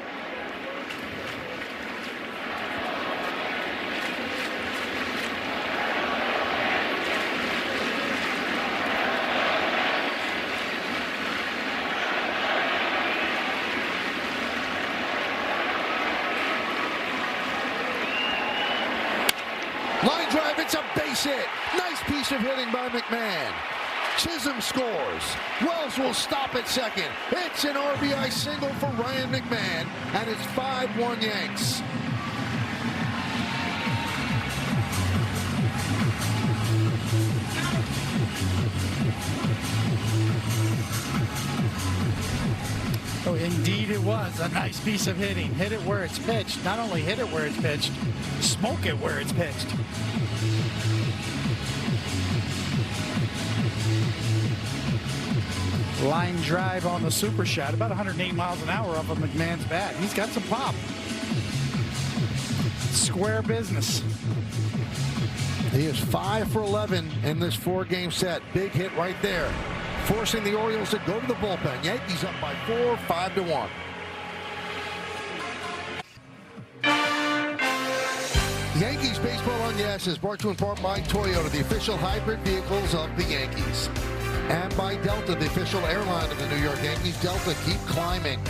Line drive, it's a base hit. Nice piece of hitting by McMahon. Chisholm scores. Wells will stop at second. It's an RBI single for Ryan McMahon, and it's 5-1 Yanks. Oh, indeed it was a nice piece of hitting. Hit it where it's pitched. Not only hit it where it's pitched, smoke it where it's pitched. Line drive on the super shot, about 108 miles an hour off of McMahon's bat. He's got some pop. Square business. He is 5 for 11 in this 4-game set. Big hit right there, forcing the Orioles to go to the bullpen. Yankees up by 4, 5-1. Yankees Baseball on Yes is brought to you in part by Toyota, the official hybrid vehicles of the Yankees. And by Delta, the official airline of the New York Yankees. Delta, keep climbing.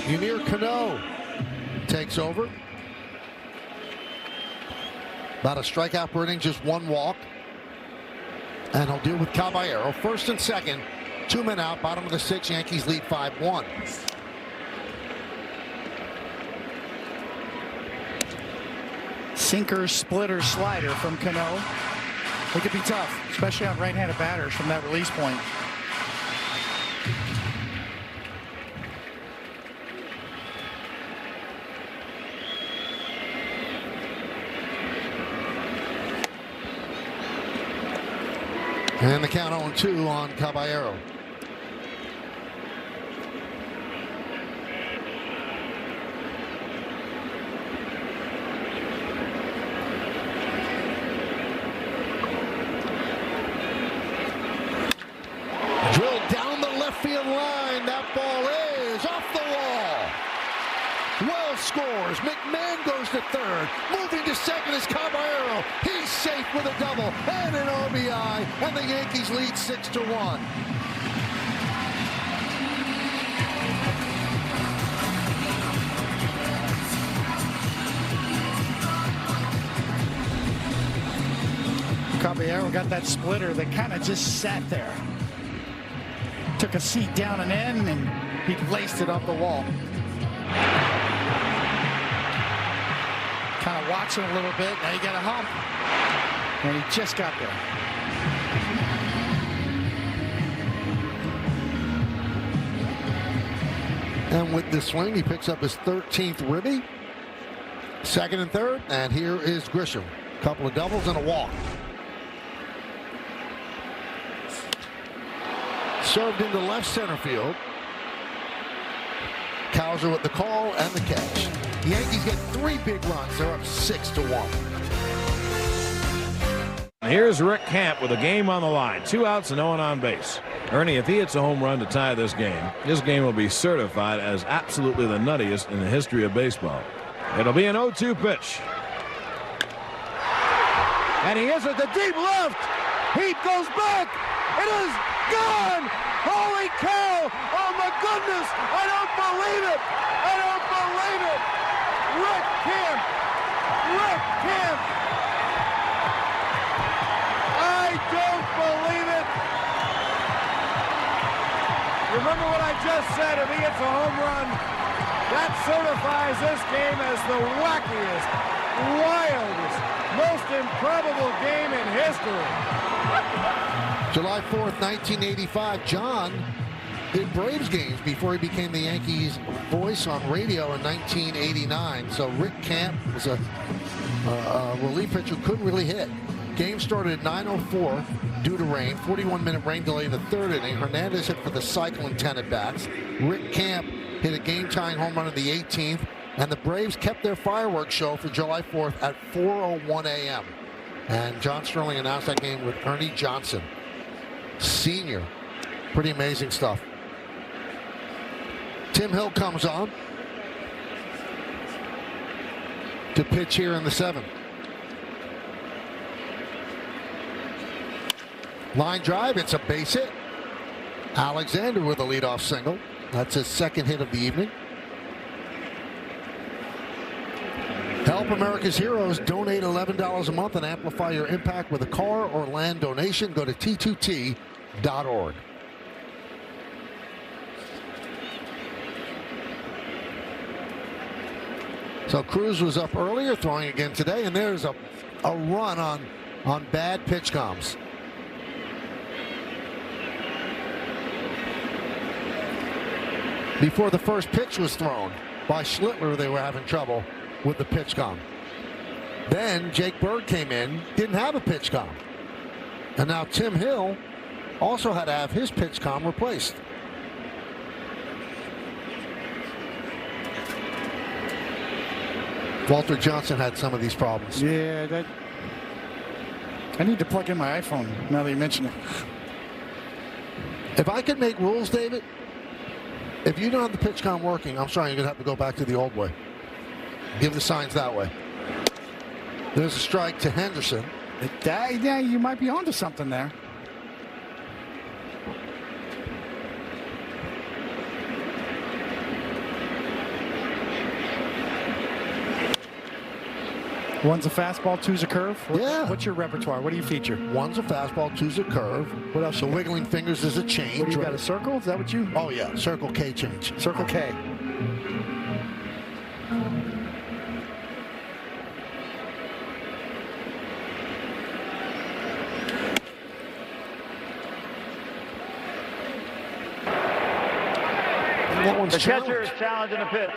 Yunier Cano takes over. About a strikeout per inning, just one walk. And he'll deal with Caballero. First and second, 2 men out, bottom of the 6th. Yankees lead 5-1. Sinker, splitter, slider from Cano. It could be tough, especially on right-handed batters from that release point. And the count 0-2 on Caballero. Drilled down the left field line. That ball is off the wall. Wells scores. McMahon goes to third. Moving to second is Caballero. He's safe with a double and an RBI. And the Yankees lead 6-1. Caballero got that splitter that kind of just sat there. Took a seat down and in, and he laced it up the wall. Kind of watching a little bit. Now you got a hump. And he just got there. And with the swing, he picks up his 13th ribby. Second and third. And here is Grisham. Couple of doubles and a walk. Served into left center field. Cowser with the call and the catch. The Yankees get 3 big runs. They're up 6-1. Here's Rick Camp with a game on the line. 2 outs and no one on base. Ernie, if he hits a home run to tie this game will be certified as absolutely the nuttiest in the history of baseball. It'll be an 0-2 pitch. And he hits it to deep left. Heat goes back. It is gone. Holy cow. Oh, my goodness. I don't believe it. I don't believe it. Rick Camp. Rick Camp. I don't believe it. Remember what I just said. If he hits a home run, that certifies this game as the wackiest, wildest, most improbable game in history. July 4th, 1985, John did Braves games before he became the Yankees voice on radio in 1989. So Rick Camp was a relief pitcher, couldn't really hit. Game started at 9:04 due to rain. 41-minute rain delay in the third inning. Hernandez hit for the cycle in 10 at-bats. Rick Camp hit a game-tying home run in the 18th. And the Braves kept their fireworks show for July 4th at 4:01 a.m. And John Sterling announced that game with Ernie Johnson, Sr. Pretty amazing stuff. Tim Hill comes on to pitch here in the 7th. Line drive, it's a base hit. Alexander with a leadoff single. That's his second hit of the evening. Help America's Heroes. Donate $11 a month and amplify your impact with a car or land donation. Go to T2T.org. So Cruz was up earlier, throwing again today, and there's a run on bad pitch comms. Before the first pitch was thrown by Schlittler, they were having trouble with the pitch com. Then Jake Bird came in, didn't have a pitch com. And now Tim Hill also had to have his pitch com replaced. Walter Johnson had some of these problems. Yeah, I need to plug in my iPhone now that you mention it. If I could make rules, David, if you don't have the pitch com working, I'm sorry, you're going to have to go back to the old way. Give the signs that way. There's a strike to Henderson. Yeah, you might be onto something there. One's a fastball, two's a curve? Yeah. What's your repertoire? What do you feature? One's a fastball, two's a curve. What else? So wiggling fingers is a change. What do you got, a circle? Is that what you? Oh, yeah. Circle K change. Circle K. That one's The catcher challenged. is challenging the pitch.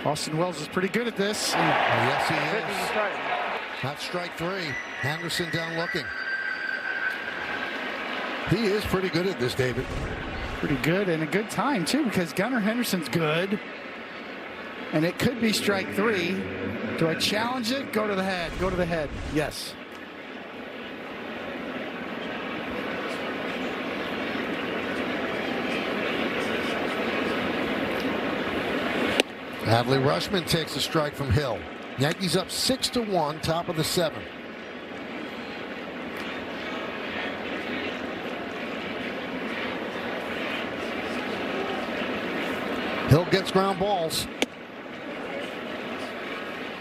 Austin Wells is pretty good at this. Yes, he Pitch is is. strike. That's strike 3. Henderson down looking. He is pretty good at this, David. Pretty good, and a good time, too, because Gunnar Henderson's good. And it could be strike 3. Do I challenge it? Go to the head. Go to the head. Yes. Adley Rushman takes a strike from Hill. Yankees up 6-1, top of the 7th. Hill gets ground balls.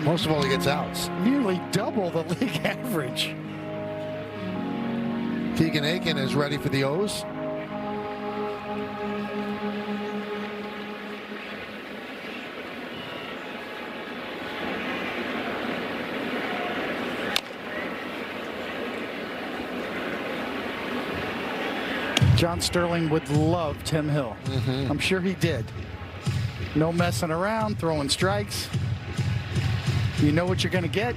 Most of all, he gets outs. Nearly double the league average. Keegan Aiken is ready for the O's. John Sterling would love Tim Hill. I'm sure he did. No messing around, throwing strikes. You know what you're going to get.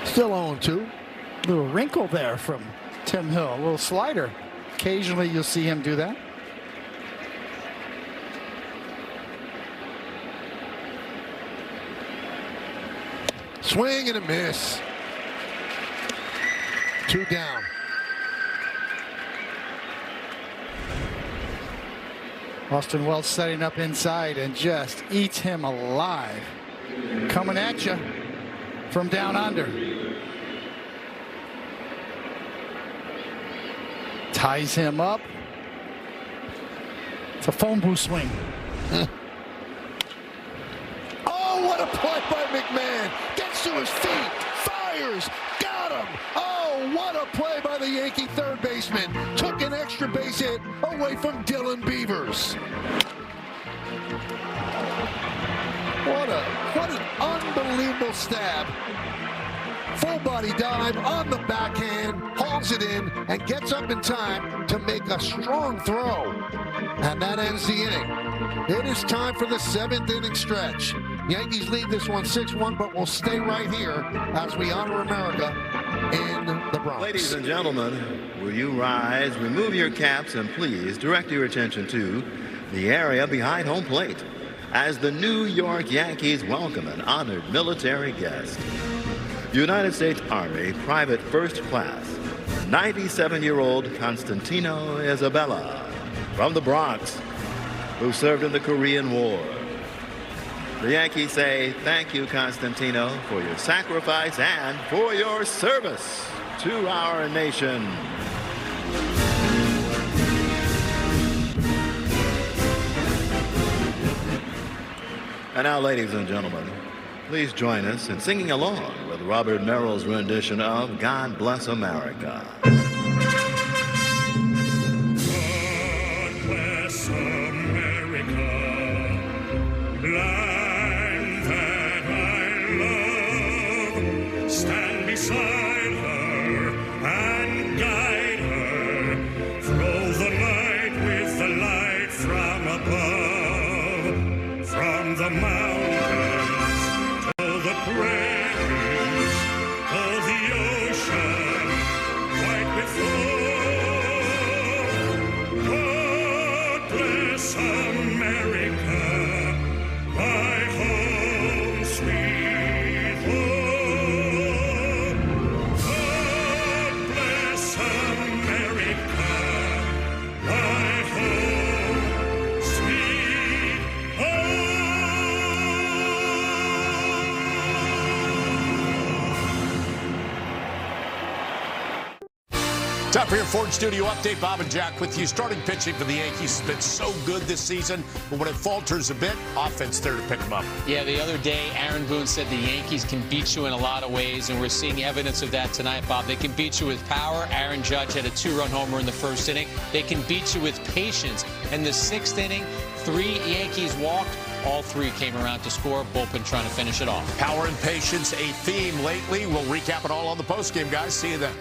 Still 0-2. Little wrinkle there from Tim Hill, a little slider. Occasionally you'll see him do that. Swing and a miss. 2 down. Austin Wells setting up inside and just eats him alive. Coming at you from down under. Ties him up. It's a phone booth swing. Oh, what a play by McMahon. Gets to his feet. Fires. Got him. Oh, what a play by the Yankee third baseman. Took an extra base hit away from Dylan Beavers. What an unbelievable stab. Full body dive on the backhand, hauls it in, and gets up in time to make a strong throw. And that ends the inning. It is time for the 7th inning stretch. Yankees lead this one 6-1, but we'll stay right here as we honor America in the Bronx. Ladies and gentlemen, will you rise, remove your caps, and please direct your attention to the area behind home plate as the New York Yankees welcome an honored military guest. United States Army Private First Class, 97-year-old Constantino Isabella from the Bronx, who served in the Korean War. The Yankees say thank you, Constantino, for your sacrifice and for your service to our nation. And now, ladies and gentlemen, please join us in singing along with Robert Merrill's rendition of God Bless America. God bless America, land that I love. Stand beside her and guide her. Throw the night with the light from above, from the mountains to the prairies, to the ocean, white with foam. God bless America. Time for your Ford Studio update. Bob and Jack with you. Starting pitching for the Yankees has been so good this season, but when it falters a bit, offense there to pick them up. Yeah, the other day, Aaron Boone said the Yankees can beat you in a lot of ways, and we're seeing evidence of that tonight, Bob. They can beat you with power. Aaron Judge had a 2-run homer in the first inning. They can beat you with patience. In the 6th inning, 3 Yankees walked. All 3 came around to score. Bullpen trying to finish it off. Power and patience, a theme lately. We'll recap it all on the postgame, guys. See you then.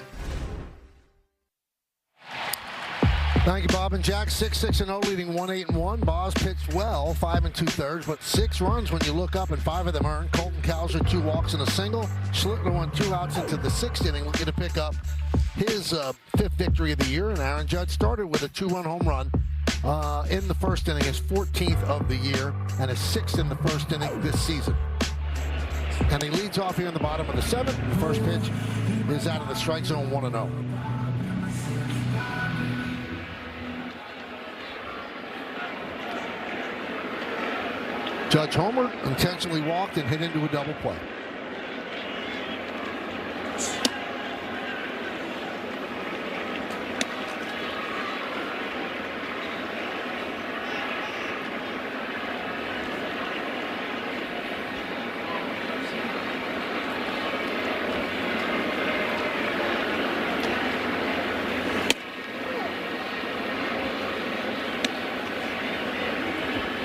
Thank you, Bob and Jack. 6-6-0, leading 1-8-1. Boz pitched well, 5 2/3, but 6 runs when you look up, and 5 of them earned. Colton Cowser, 2 walks and a single. Schlittler won 2 outs into the 6th inning, looking to pick up his 5th victory of the year. And Aaron Judge started with a 2-run home run in the 1st inning, his 14th of the year, and his 6th in the 1st inning this season. And he leads off here in the bottom of the 7th. The first pitch is out of the strike zone, 1-0. Judge homered, intentionally walked, and hit into a double play.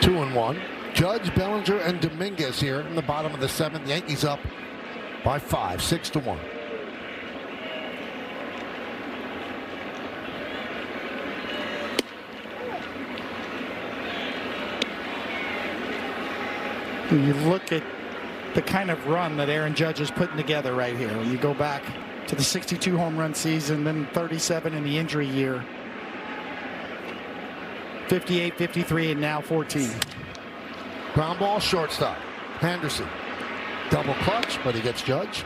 Two and one. Judge, Bellinger, and Dominguez here in the bottom of the 7th. Yankees up by 5, 6-1. You look at the kind of run that Aaron Judge is putting together right here. When you go back to the 62 home run season, then 37 in the injury year, 58, 53, and now 14. Ground ball, shortstop. Henderson. Double clutch, but he gets Judge.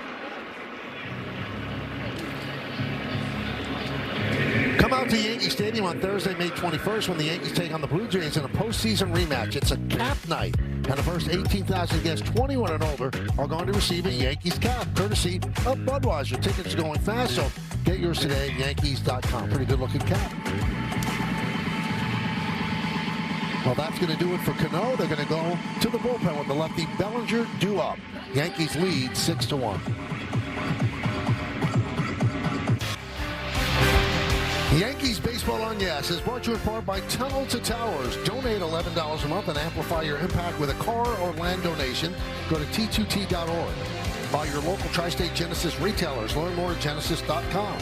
Come out to Yankee Stadium on Thursday, May 21st, when the Yankees take on the Blue Jays in a postseason rematch. It's a cap night, and the first 18,000 guests 21 and older are going to receive a Yankees cap, courtesy of Budweiser. Tickets are going fast, so get yours today at Yankees.com. Pretty good-looking cap. Well, that's going to do it for Cano. They're going to go to the bullpen with the lefty Bellinger due up. Yankees lead 6-1. Yankees Baseball on Yes is brought to you in part by Tunnel to Towers. Donate $11 a month and amplify your impact with a car or land donation. Go to T2T.org. By your local Tri-State Genesis retailers. Learn more at Genesis.com.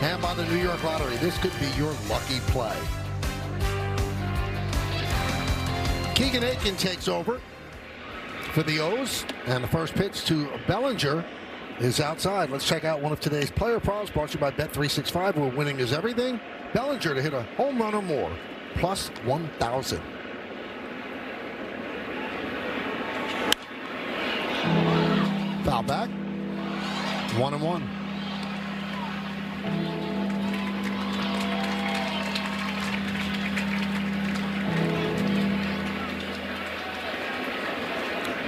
And by the New York Lottery. This could be your lucky play. Keegan Aiken takes over for the O's, and the first pitch to Bellinger is outside. Let's check out one of today's player props brought to you by Bet365, where winning is everything. Bellinger to hit a home run or more, plus 1,000. Foul back, 1-1.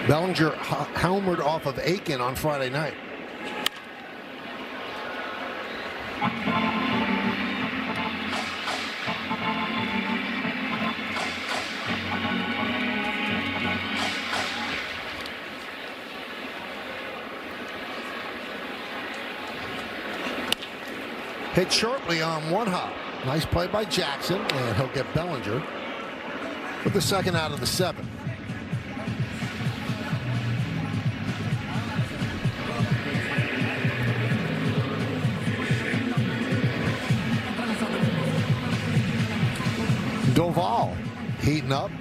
Bellinger homered off of Aiken on Friday night. Hit shortly on one hop. Nice play by Jackson, and he'll get Bellinger with the second out of the 7th. Doval heating up.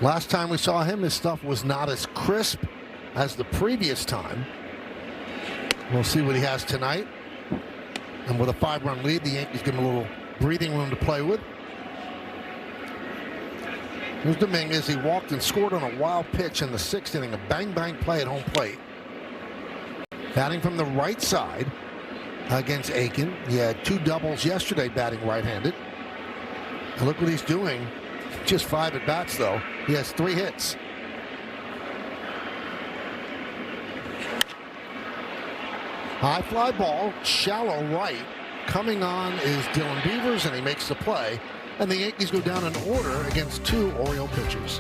Last time we saw him, his stuff was not as crisp as the previous time. We'll see what he has tonight. And with a 5-run lead, the Yankees give him a little breathing room to play with. Here's Dominguez. He walked and scored on a wild pitch in the 6th inning. A bang-bang play at home plate. Batting from the right side against Aiken. He had 2 doubles yesterday batting right-handed. And look what he's doing. Just 5 at-bats, though. He has 3 hits. High fly ball, shallow right. Coming on is Dylan Beavers, and he makes the play. And the Yankees go down in order against 2 Oriole pitchers.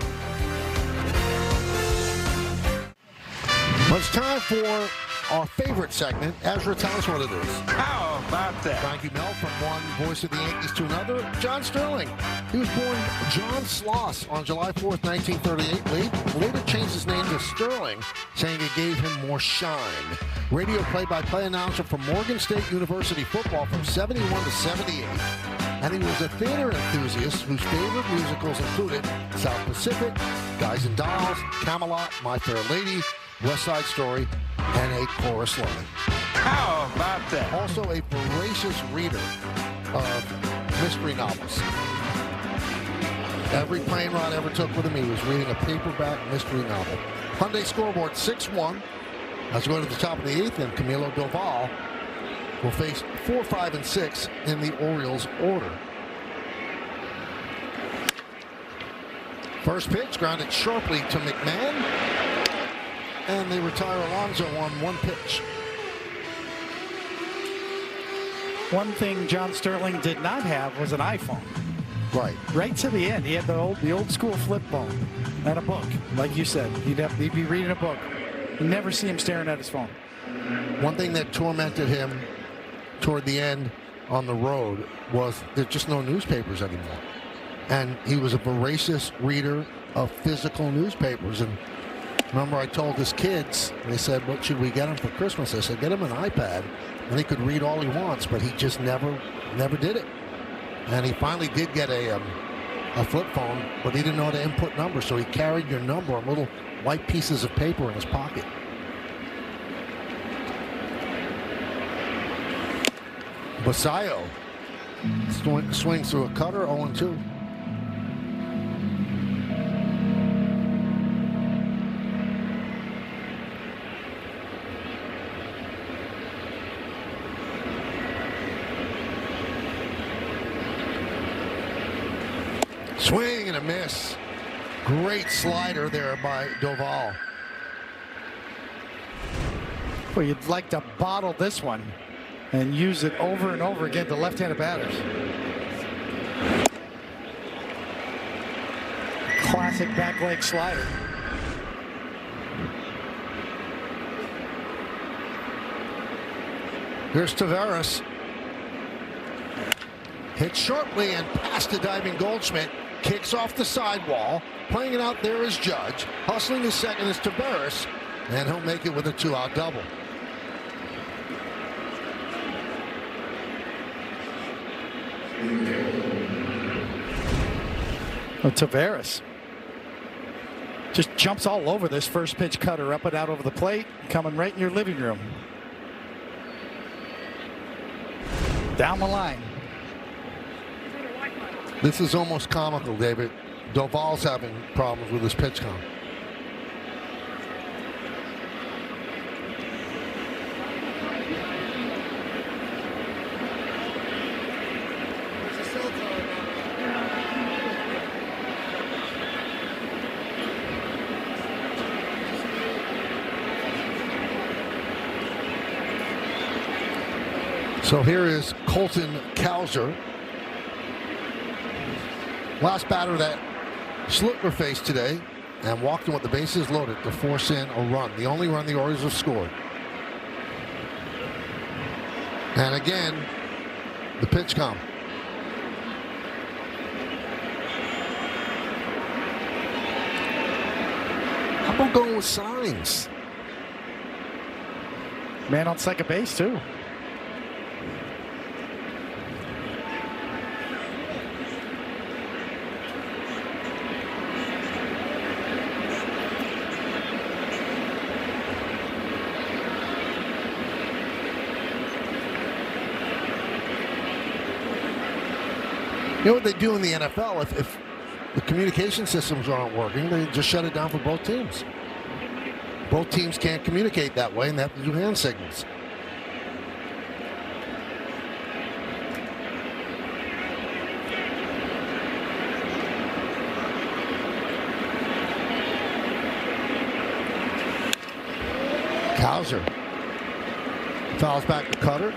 Well, it's time for our favorite segment. Ezra, tell us what it is. How about that? Thank you, Mel. From one voice of the Yankees to another, John Sterling. He was born John Sloss on July 4th, 1938. Later changed his name to Sterling, saying it gave him more shine. Radio play-by-play announcer for Morgan State University football from 71 to 78. And he was a theater enthusiast whose favorite musicals included South Pacific, Guys and Dolls, Camelot, My Fair Lady, West Side Story, and A Chorus Line. How about that? Also a voracious reader of mystery novels. Every plane ride I ever took with him, he was reading a paperback mystery novel. Hyundai scoreboard 6-1. As we go to the top of the 8th, and Camilo Doval will face 4, 5, and 6 in the Orioles order. First pitch grounded sharply to McMahon, and they retire Alonso on 1 pitch. One thing John Sterling did not have was an iPhone. Right to the end, he had the old school flip phone and a book. Like you said, he'd be reading a book. You never see him staring at his phone. One thing that tormented him toward the end on the road was there's just no newspapers anymore. And he was a voracious reader of physical newspapers. And remember, I told his kids, they said, what should we get him for Christmas? I said, get him an iPad, and he could read all he wants, but he just never did it. And he finally did get a flip phone, but he didn't know how to input numbers, so he carried your number on little white pieces of paper in his pocket. Basayo swings through a cutter, 0-2. Swing and a miss. Great slider there by Doval. Well, you'd like to bottle this one and use it over and over again to left-handed batters. Classic back leg slider. Here's Taveras. Hit sharply and past the diving Goldschmidt. Kicks off the sidewall. Playing it out there is Judge. Hustling his second is Taveras. And he'll make it with a 2-out double. Taveras just jumps all over this first pitch cutter, up and out over the plate, coming right in your living room. Down the line. This is almost comical, David. Doval's having problems with his pitch count. So here is Colton Cowser. Last batter that Schlittler faced today and walked in with the bases loaded to force in a run. The only run the Orioles have scored. And again, the pitch count. How about going with signs? Man on second base, too. You know what they do in the NFL? If the communication systems aren't working, they just shut it down for both teams. Both teams can't communicate that way, and they have to do hand signals. Cowser Fouls back to Cutter.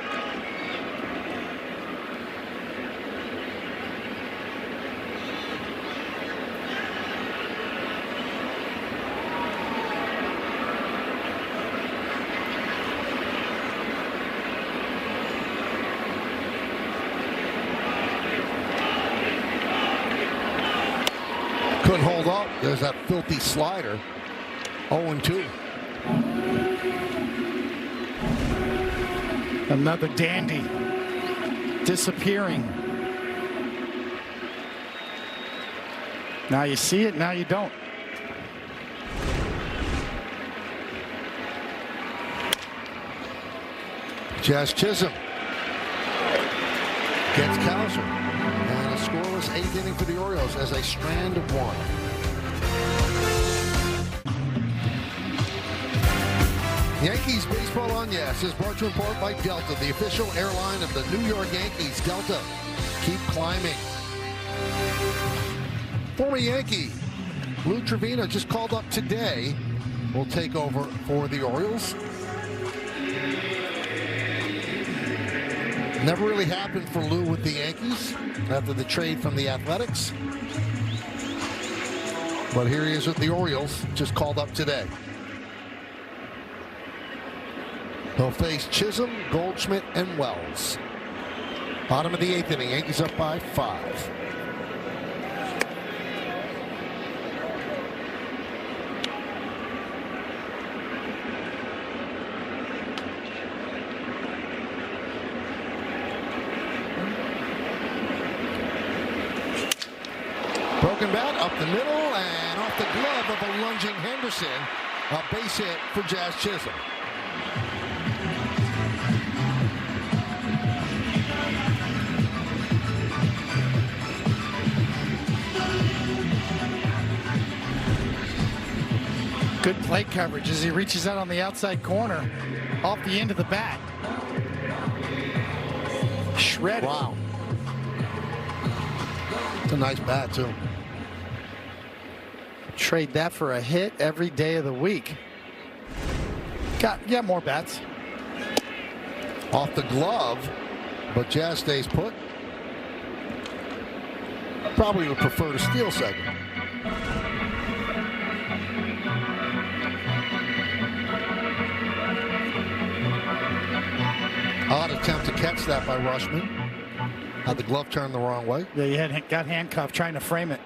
Couldn't hold up. There's that filthy slider. 0-2. Another dandy disappearing. Now you see it, now you don't. Jazz Chisholm gets Cowser. And a scoreless 8th inning for the Orioles as they strand one. Yankees baseball on Yes is brought to you in part by Delta, the official airline of the New York Yankees. Delta, keep climbing. Former Yankee Lou Trevino just called up today. Will take over for the Orioles. Never really happened for Lou with the Yankees after the trade from the Athletics. But here he is with the Orioles, just called up today. He'll face Chisholm, Goldschmidt, and Wells. Bottom of the 8th inning, Yankees up by 5. Broken bat up the middle and off the glove of a lunging Henderson. A base hit for Jazz Chisholm. Good plate coverage as he reaches out on the outside corner off the end of the bat. Shredded. Wow. It's a nice bat, too. Trade that for a hit every day of the week. Got more bats. Off the glove, but Jazz stays put. Probably would prefer to steal second. Odd attempt to catch that by Rushman. Had the glove turned the wrong way. Yeah, he got handcuffed trying to frame it.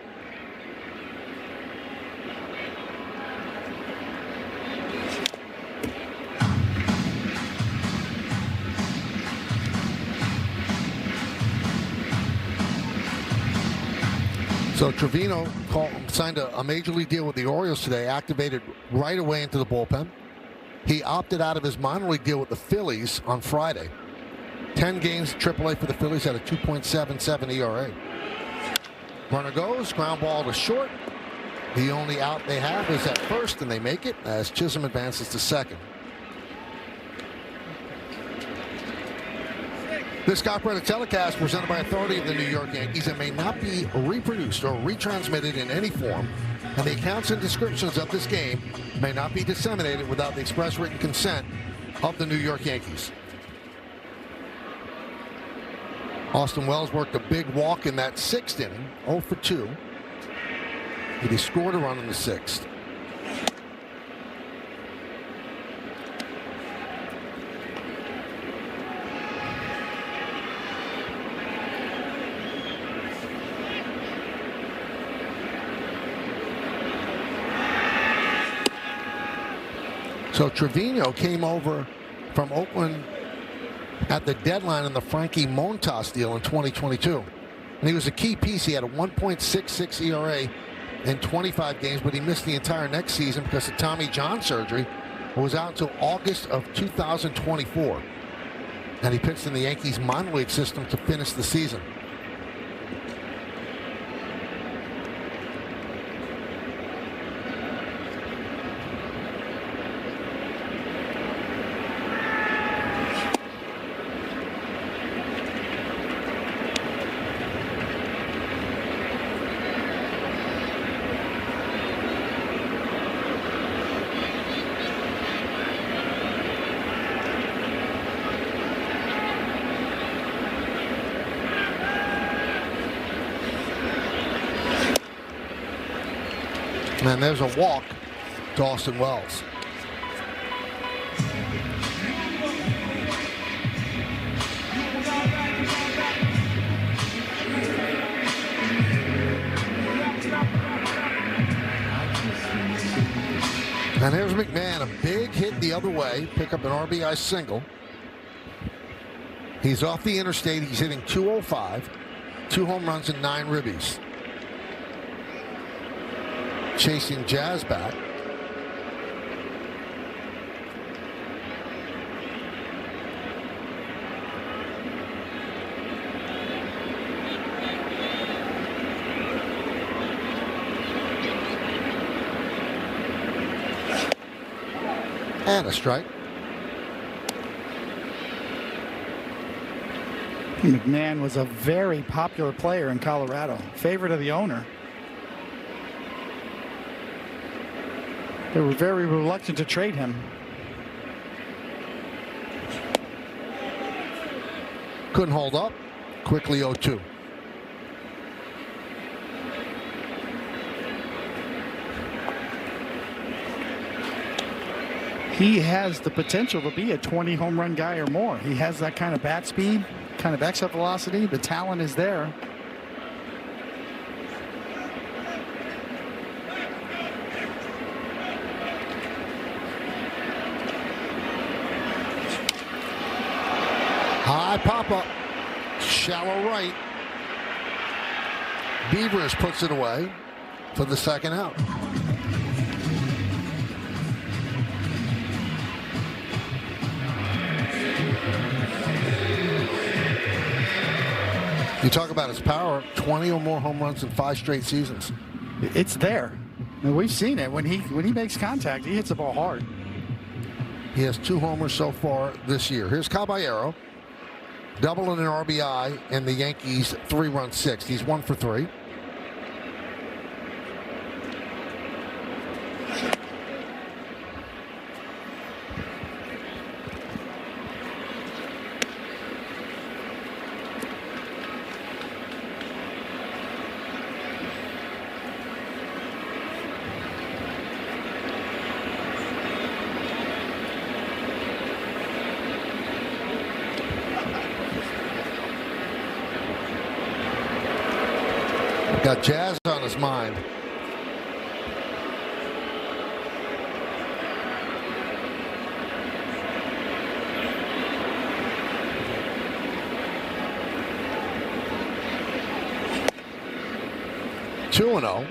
So Trevino signed a major league deal with the Orioles today, activated right away into the bullpen. He opted out of his minor league deal with the Phillies on Friday. 10 games AAA for the Phillies at a 2.77 ERA. Runner goes, ground ball to short. The only out they have is at first, and they make it as Chisholm advances to second. This copyrighted telecast presented by authority of the New York Yankees and may not be reproduced or retransmitted in any form, and the accounts and descriptions of this game may not be disseminated without the express written consent of the New York Yankees. Austin Wells worked a big walk in that 6th inning, 0 for 2. But he scored a run in the 6th. So Trevino came over from Oakland at the deadline in the Frankie Montas deal in 2022. And he was a key piece. He had a 1.66 ERA in 25 games, but he missed the entire next season because of Tommy John surgery. Was out until August of 2024. And he pitched in the Yankees minor league system to finish the season. And there's a walk to Austin Wells. And here's McMahon, a big hit the other way, pick up an RBI single. He's off the interstate. He's hitting .205, 2 home runs and 9 ribbies. Chasing Jazz back. And a strike. McMahon was a very popular player in Colorado, favorite of the owner. They were very reluctant to trade him. Couldn't hold up. Quickly 0-2. He has the potential to be a 20 home run guy or more. He has that kind of bat speed, kind of exit velocity. The talent is there. High pop-up, shallow right. Beavers puts it away for the second out. You talk about his power, 20 or more home runs in 5 straight seasons. It's there. And we've seen it. When he makes contact, he hits the ball hard. He has 2 homers so far this year. Here's Caballero. Double and an RBI in the Yankees' 3-run 6th. He's 1 for 3. Got Jazz on his mind. Two 2-0.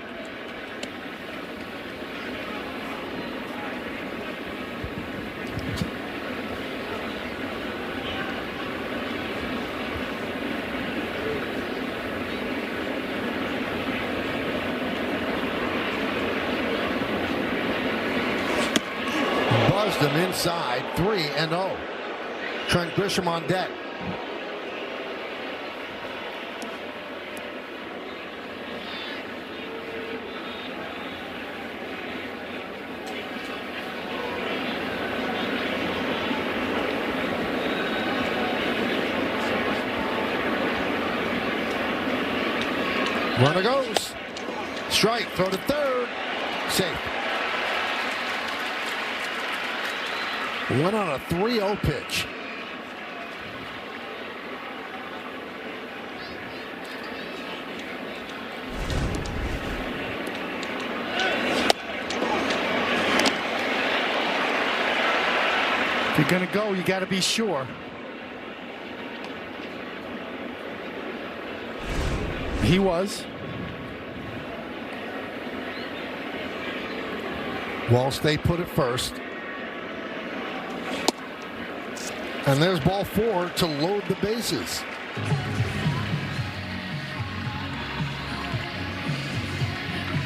Them inside, 3-0. Trent Grisham on deck. Runner goes. Strike, throw to third. Safe. Went on a 3-0 pitch. If you're going to go, you got to be sure. He was. Wall State put it first. And there's ball 4 to load the bases.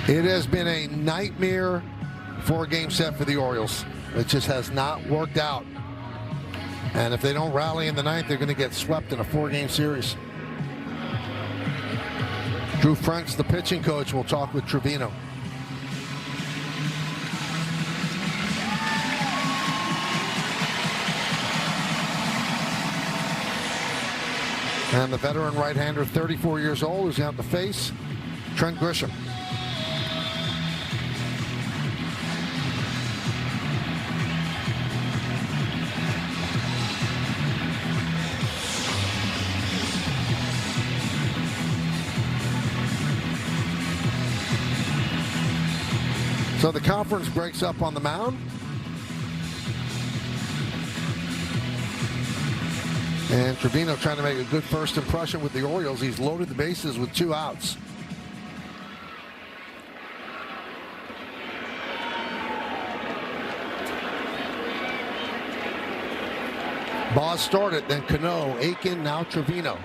It has been a nightmare 4-game set for the Orioles. It just has not worked out. And if they don't rally in the 9th, they're going to get swept in a 4-game series. Drew Franks, the pitching coach, will talk with Trevino. And the veteran right-hander, 34 years old, is out to face Trent Grisham. So the conference breaks up on the mound. And Trevino trying to make a good first impression with the Orioles. He's loaded the bases with 2 outs. Boz started, then Cano, Aiken, now Trevino.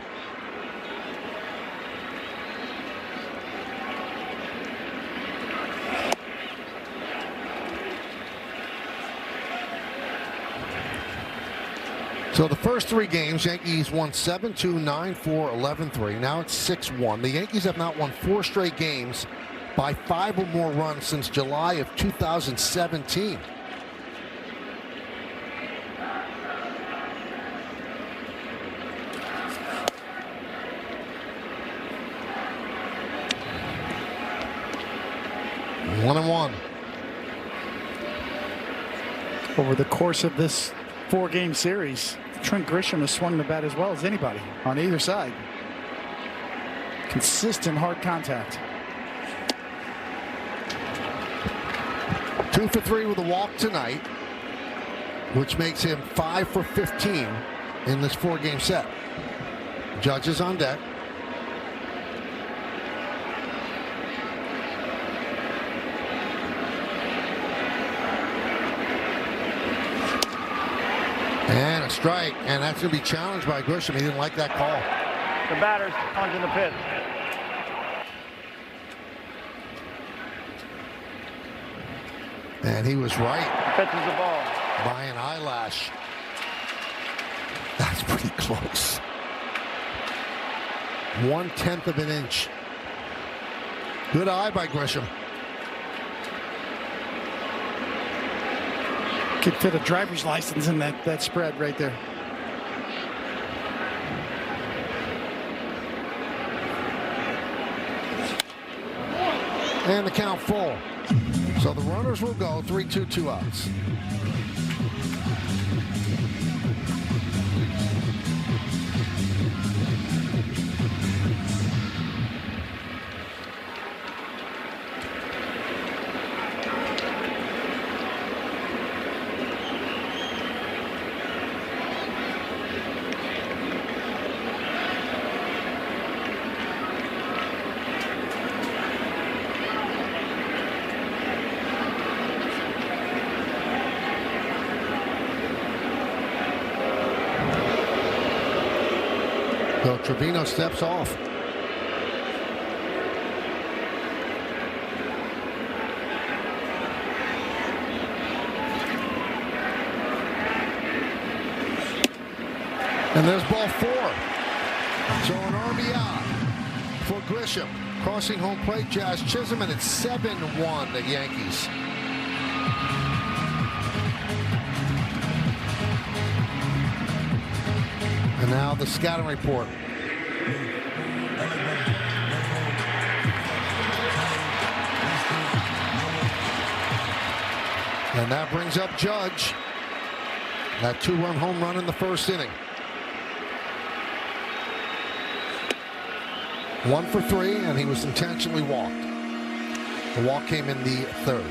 So the first 3 games, Yankees won 7-2, 9-4, 11-3. Now it's 6-1. The Yankees have not won 4 straight games by 5 or more runs since July of 2017. One and one. Over the course of this 4-game series, Trent Grisham has swung the bat as well as anybody on either side. Consistent hard contact. 2 for 3 with a walk tonight, which makes him 5 for 15 in this 4-game set. Judge is on deck. And a strike, and that's going to be challenged by Grisham. He didn't like that call. The batter's punching the pitch. And he was right. Pitches the ball. By an eyelash. That's pretty close. 1/10 of an inch. Good eye by Grisham. Could fit a driver's license in that spread right there. And the count full. So the runners will go 3-2, 2 outs. So Trevino steps off. And there's ball 4. So an RBI for Grisham. Crossing home plate, Jazz Chisholm, and it's 7-1 the Yankees. And now the scouting report. And that brings up Judge. That 2-run home run in the first inning. 1 for 3, and he was intentionally walked. The walk came in the 3rd.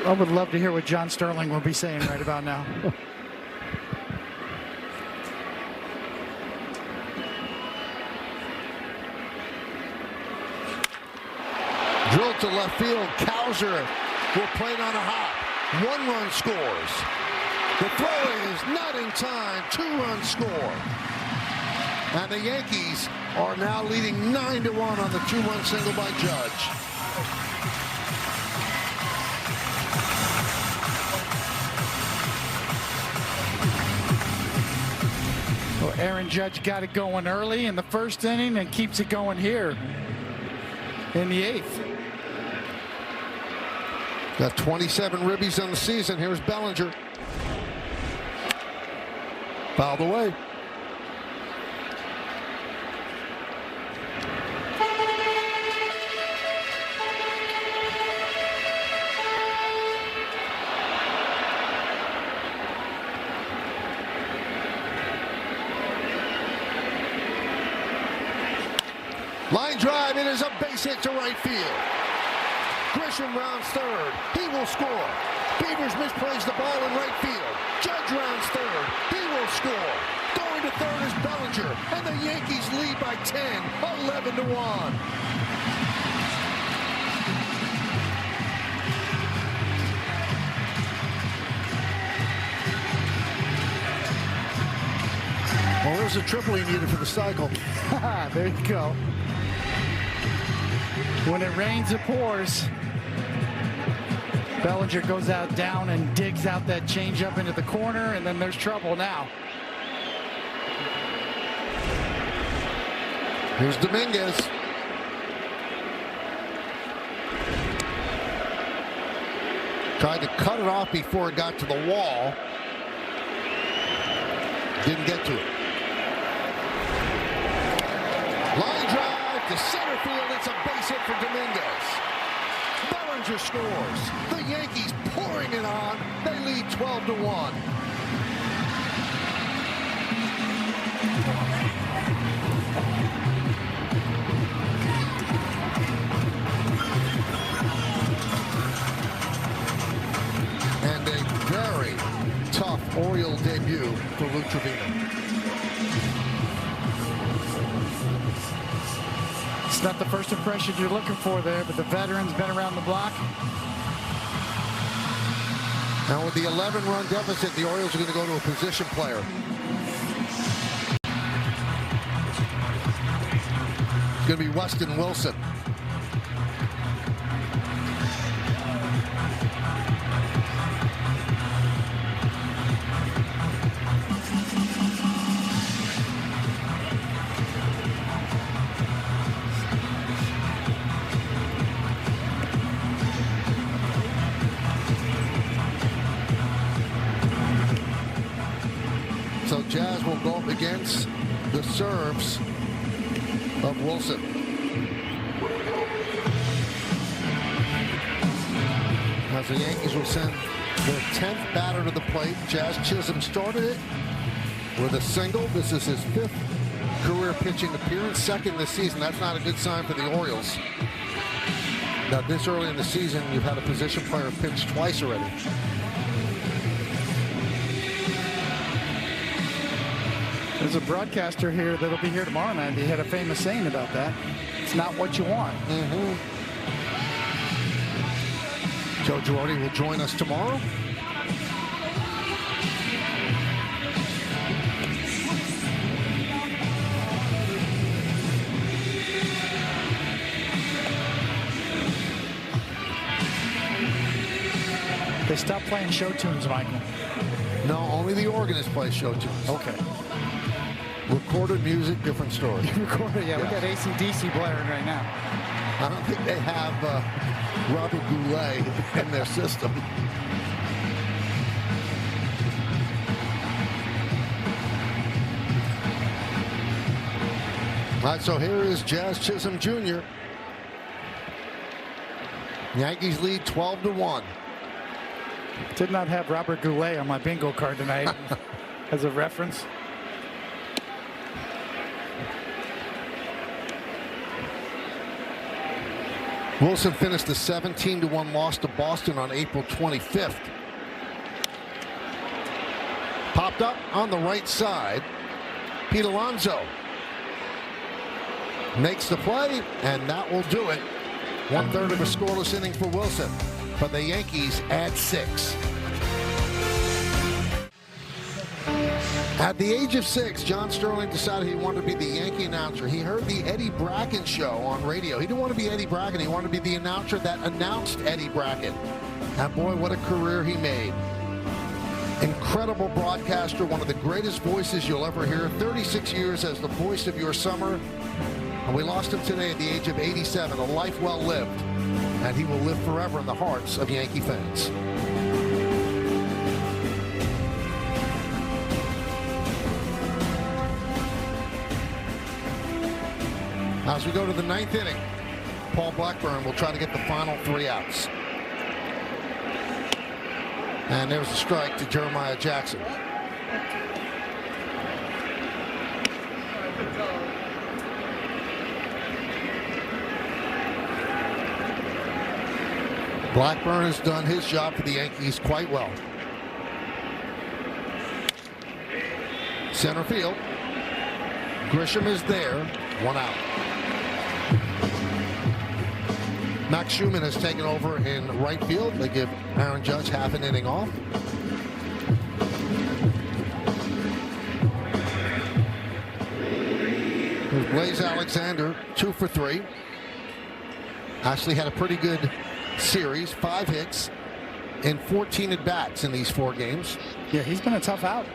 I would love to hear what John Sterling will be saying right about now. Drilled to left field. Cowser will play it on a hop. 1-run scores. The throw is not in time. 2-run score. And the Yankees are now leading 9-1 on the 2-run single by Judge. Well, Aaron Judge got it going early in the first inning and keeps it going here in the 8th. Got 27 ribbies on the season. Here's Bellinger. Fouled away. Line drive, it is a base hit to right field. Grisham rounds third. He will score. Beavers misplays the ball in right field. Judge rounds third. He will score. Going to third is Bellinger, and the Yankees lead by 10, 11-1. Well, there's a triple he needed for the cycle. There you go. When it rains, it pours. Bellinger goes out down and digs out that changeup into the corner, and then there's trouble now. Here's Dominguez. Tried to cut it off before it got to the wall. Didn't get to it. Line drive to center field. It's a base hit for Dominguez. Bellinger scores. The Yankees pouring it on. They lead 12-1. And a very tough Oriole debut for Lou Trevino. It's not the first impression you're looking for there, but the veteran's been around the block. Now with the 11-run deficit, the Orioles are going to go to a position player. It's going to be Weston Wilson. So Jazz will go up against the serves of Wilson. As the Yankees will send their 10th batter to the plate. Jazz Chisholm started it with a single. This is his 5th career pitching appearance, 2nd this season. That's not a good sign for the Orioles. Now this early in the season, you've had a position player pitch twice already. There's a broadcaster here that'll be here tomorrow night. He had a famous saying about that. It's not what you want. Joe Girardi will join us tomorrow. They stopped playing show tunes, Michael. No, only the organist plays show tunes. Okay. Recorded music, different story. Recorded, yeah. We got AC/DC blaring right now. I don't think they have Robert Goulet in their system. All right, so here is Jazz Chisholm Jr. Yankees lead 12-1. Did not have Robert Goulet on my bingo card tonight as a reference. Wilson finished the 17-1 loss to Boston on April 25th. Popped up on the right side. Pete Alonso makes the play, and that will do it. 1/3 of a scoreless inning for Wilson, but the Yankees add 6. At the age of 6, John Sterling decided he wanted to be the Yankee announcer. He heard the Eddie Bracken show on radio. He didn't want to be Eddie Bracken. He wanted to be the announcer that announced Eddie Bracken. And boy, what a career he made. Incredible broadcaster, one of the greatest voices you'll ever hear. 36 years as the voice of your summer. And we lost him today at the age of 87, a life well lived. And he will live forever in the hearts of Yankee fans. As we go to the 9th inning, Paul Blackburn will try to get the final 3 outs. And there's a strike to Jeremiah Jackson. Blackburn has done his job for the Yankees quite well. Center field. Grisham is there. 1 out. Max Schumann has taken over in right field. They give Aaron Judge half an inning off. There's Blaze Alexander, 2 for 3. Actually had a pretty good series, 5 hits and 14 at-bats in these 4 games. Yeah, he's been a tough out.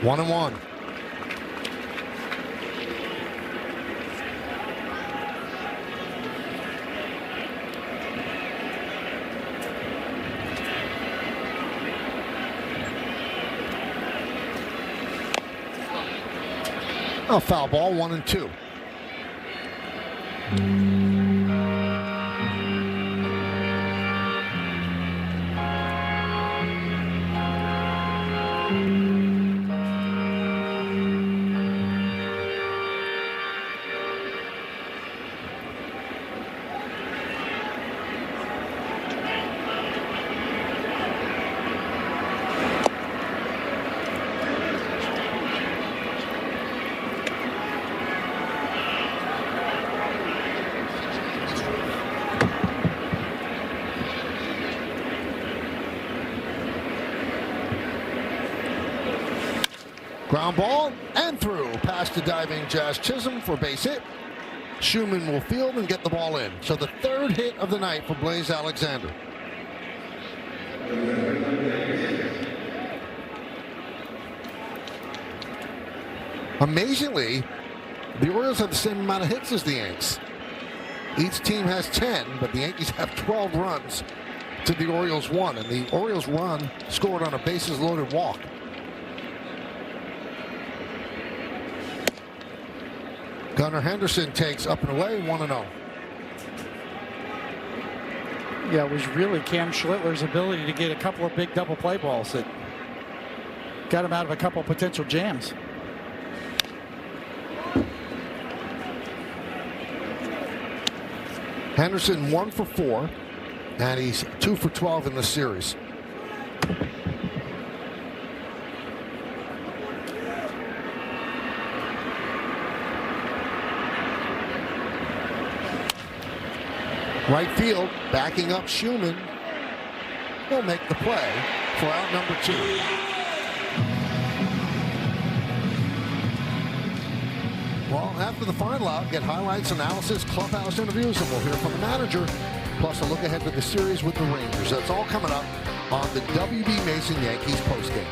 One and one. Oh, foul ball, 1 and 2. Ground ball and through past the diving Jazz Chisholm for base hit. Schumann will field and get the ball in. So the 3rd hit of the night for Blaze Alexander. Amazingly, the Orioles have the same amount of hits as the Yanks. Each team has 10, but the Yankees have 12 runs to the Orioles 1, and the Orioles run scored on a bases loaded walk. Gunnar Henderson takes up and away, 1-0. Yeah, it was really Cam Schlittler's ability to get a couple of big double play balls that got him out of a couple of potential jams. Henderson 1 for 4, and he's 2 for 12 in the series. Right field, backing up Schumann. Will make the play for out number 2. Well, after the final out, get highlights, analysis, clubhouse interviews, and we'll hear from the manager. Plus a look ahead to the series with the Rangers. That's all coming up on the W.B. Mason Yankees postgame.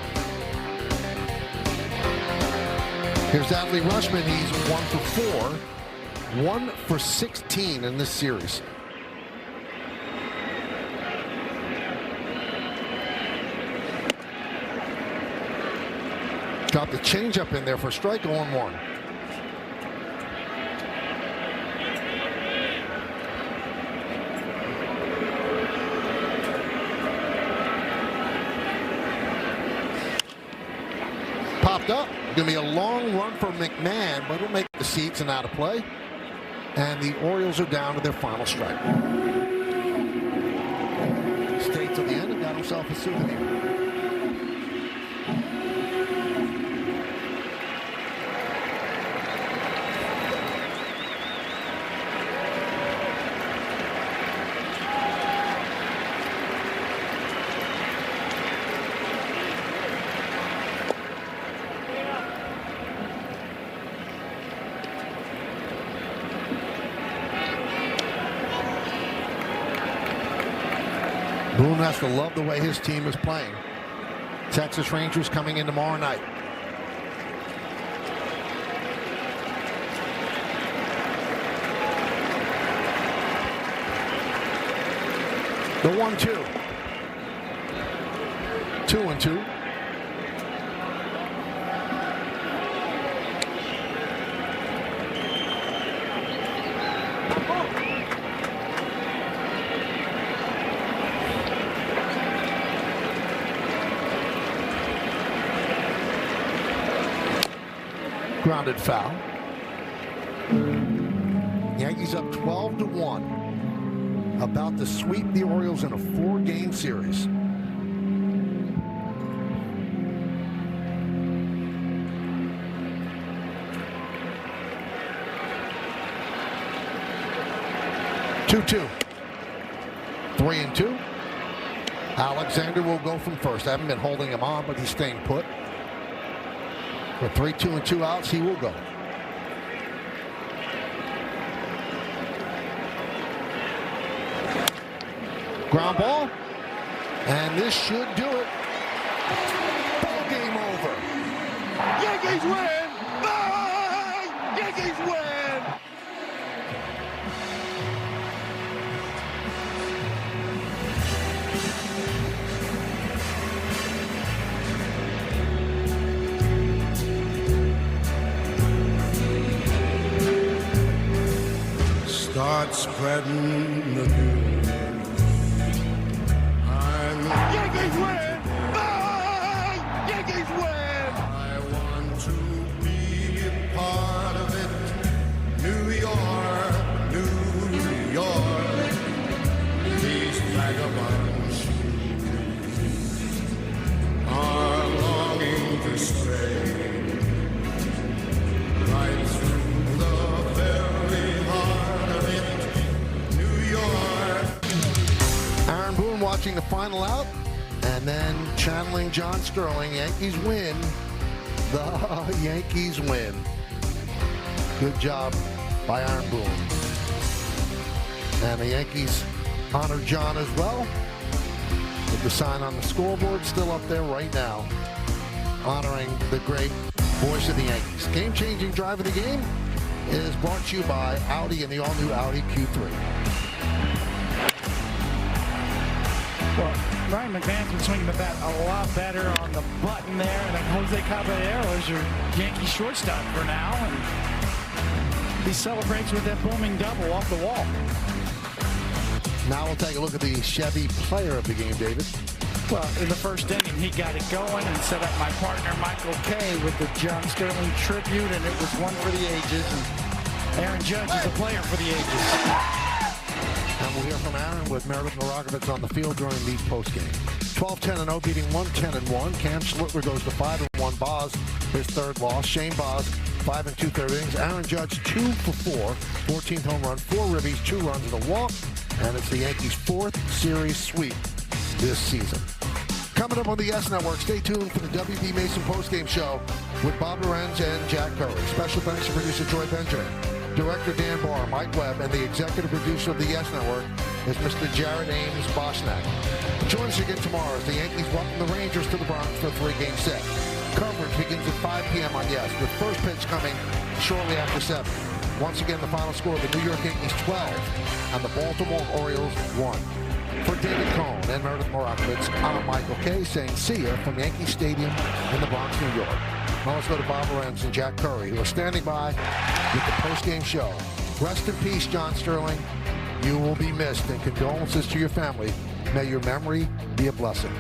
Here's Adley Rutschman. He's 1 for 4. 1 for 16 in this series. Got the changeup in there for strike, 0-1. Popped up. Going to be a long run for McMahon, but it'll make the seats and out of play. And the Orioles are down to their final strike. Stayed till the end and got himself a souvenir. Boone has to love the way his team is playing. Texas Rangers coming in tomorrow night. The 1-2. 2-2. Grounded foul. Yankees up 12-1. About to sweep the Orioles in a 4-game series. Two. 3-2. Alexander will go from first. I haven't been holding him on, but he's staying put. With 3, 2, and 2 outs, he will go. Ground ball. And this should do it. Ball game over. Yankees win! Bye! Yankees win! Start spreading the news. Yankees win! Bye! Yankees win! I want to be a part of it. New York, New York. These vagabonds are longing to stray right through the very heart of it. New York. Aaron Boone watching the final out, and then channeling John Sterling. Yankees win. The Yankees win. Good job by Aaron Boone. And the Yankees honor John as well, with the sign on the scoreboard still up there right now, honoring the great voice of the Yankees. Game-changing drive of the game is brought to you by Audi and the all-new Audi Q3. Well, Ryan McMahon's been swinging the bat a lot better on the button there than Jose Caballero is your Yankee shortstop for now. And he celebrates with that booming double off the wall. Now we'll take a look at the Chevy player of the game, David. Well, in the first inning, he got it going and set up my partner, Michael Kay, with the John Sterling tribute, and it was one for the ages. And Aaron Judge is a player for the ages. And we'll hear from Aaron with Meredith Moragovitz on the field during the postgame. 12-10-0, beating 110-1. Cam Schlittler goes to 5-1. Boz, his third loss. Shane Boz, 5 2/3 innings. Aaron Judge, 2 for 4. 14th home run, 4 ribbies, 2 runs and a walk. And it's the Yankees' 4th series sweep this season. Coming up on the Yes Network, stay tuned for the W.B. Mason postgame show with Bob Lorenz and Jack Curry. Special thanks to producer Joy Benjamin, Director Dan Barr, Mike Webb, and the executive producer of the Yes Network is Mr. Jared Ames Boschnack. Join us again tomorrow as the Yankees welcome the Rangers to the Bronx for a 3-game set. Coverage begins at 5 p.m. on Yes, with first pitch coming shortly after 7. Once again, the final score, the New York Yankees 12 and the Baltimore Orioles 1. For David Cohn and Meredith Morakovitz, I'm Michael Kay saying see ya from Yankee Stadium in the Bronx, New York. Now let's go to Bob Lorenz and Jack Curry, who are standing by with the post-game show. Rest in peace, John Sterling. You will be missed, and condolences to your family. May your memory be a blessing.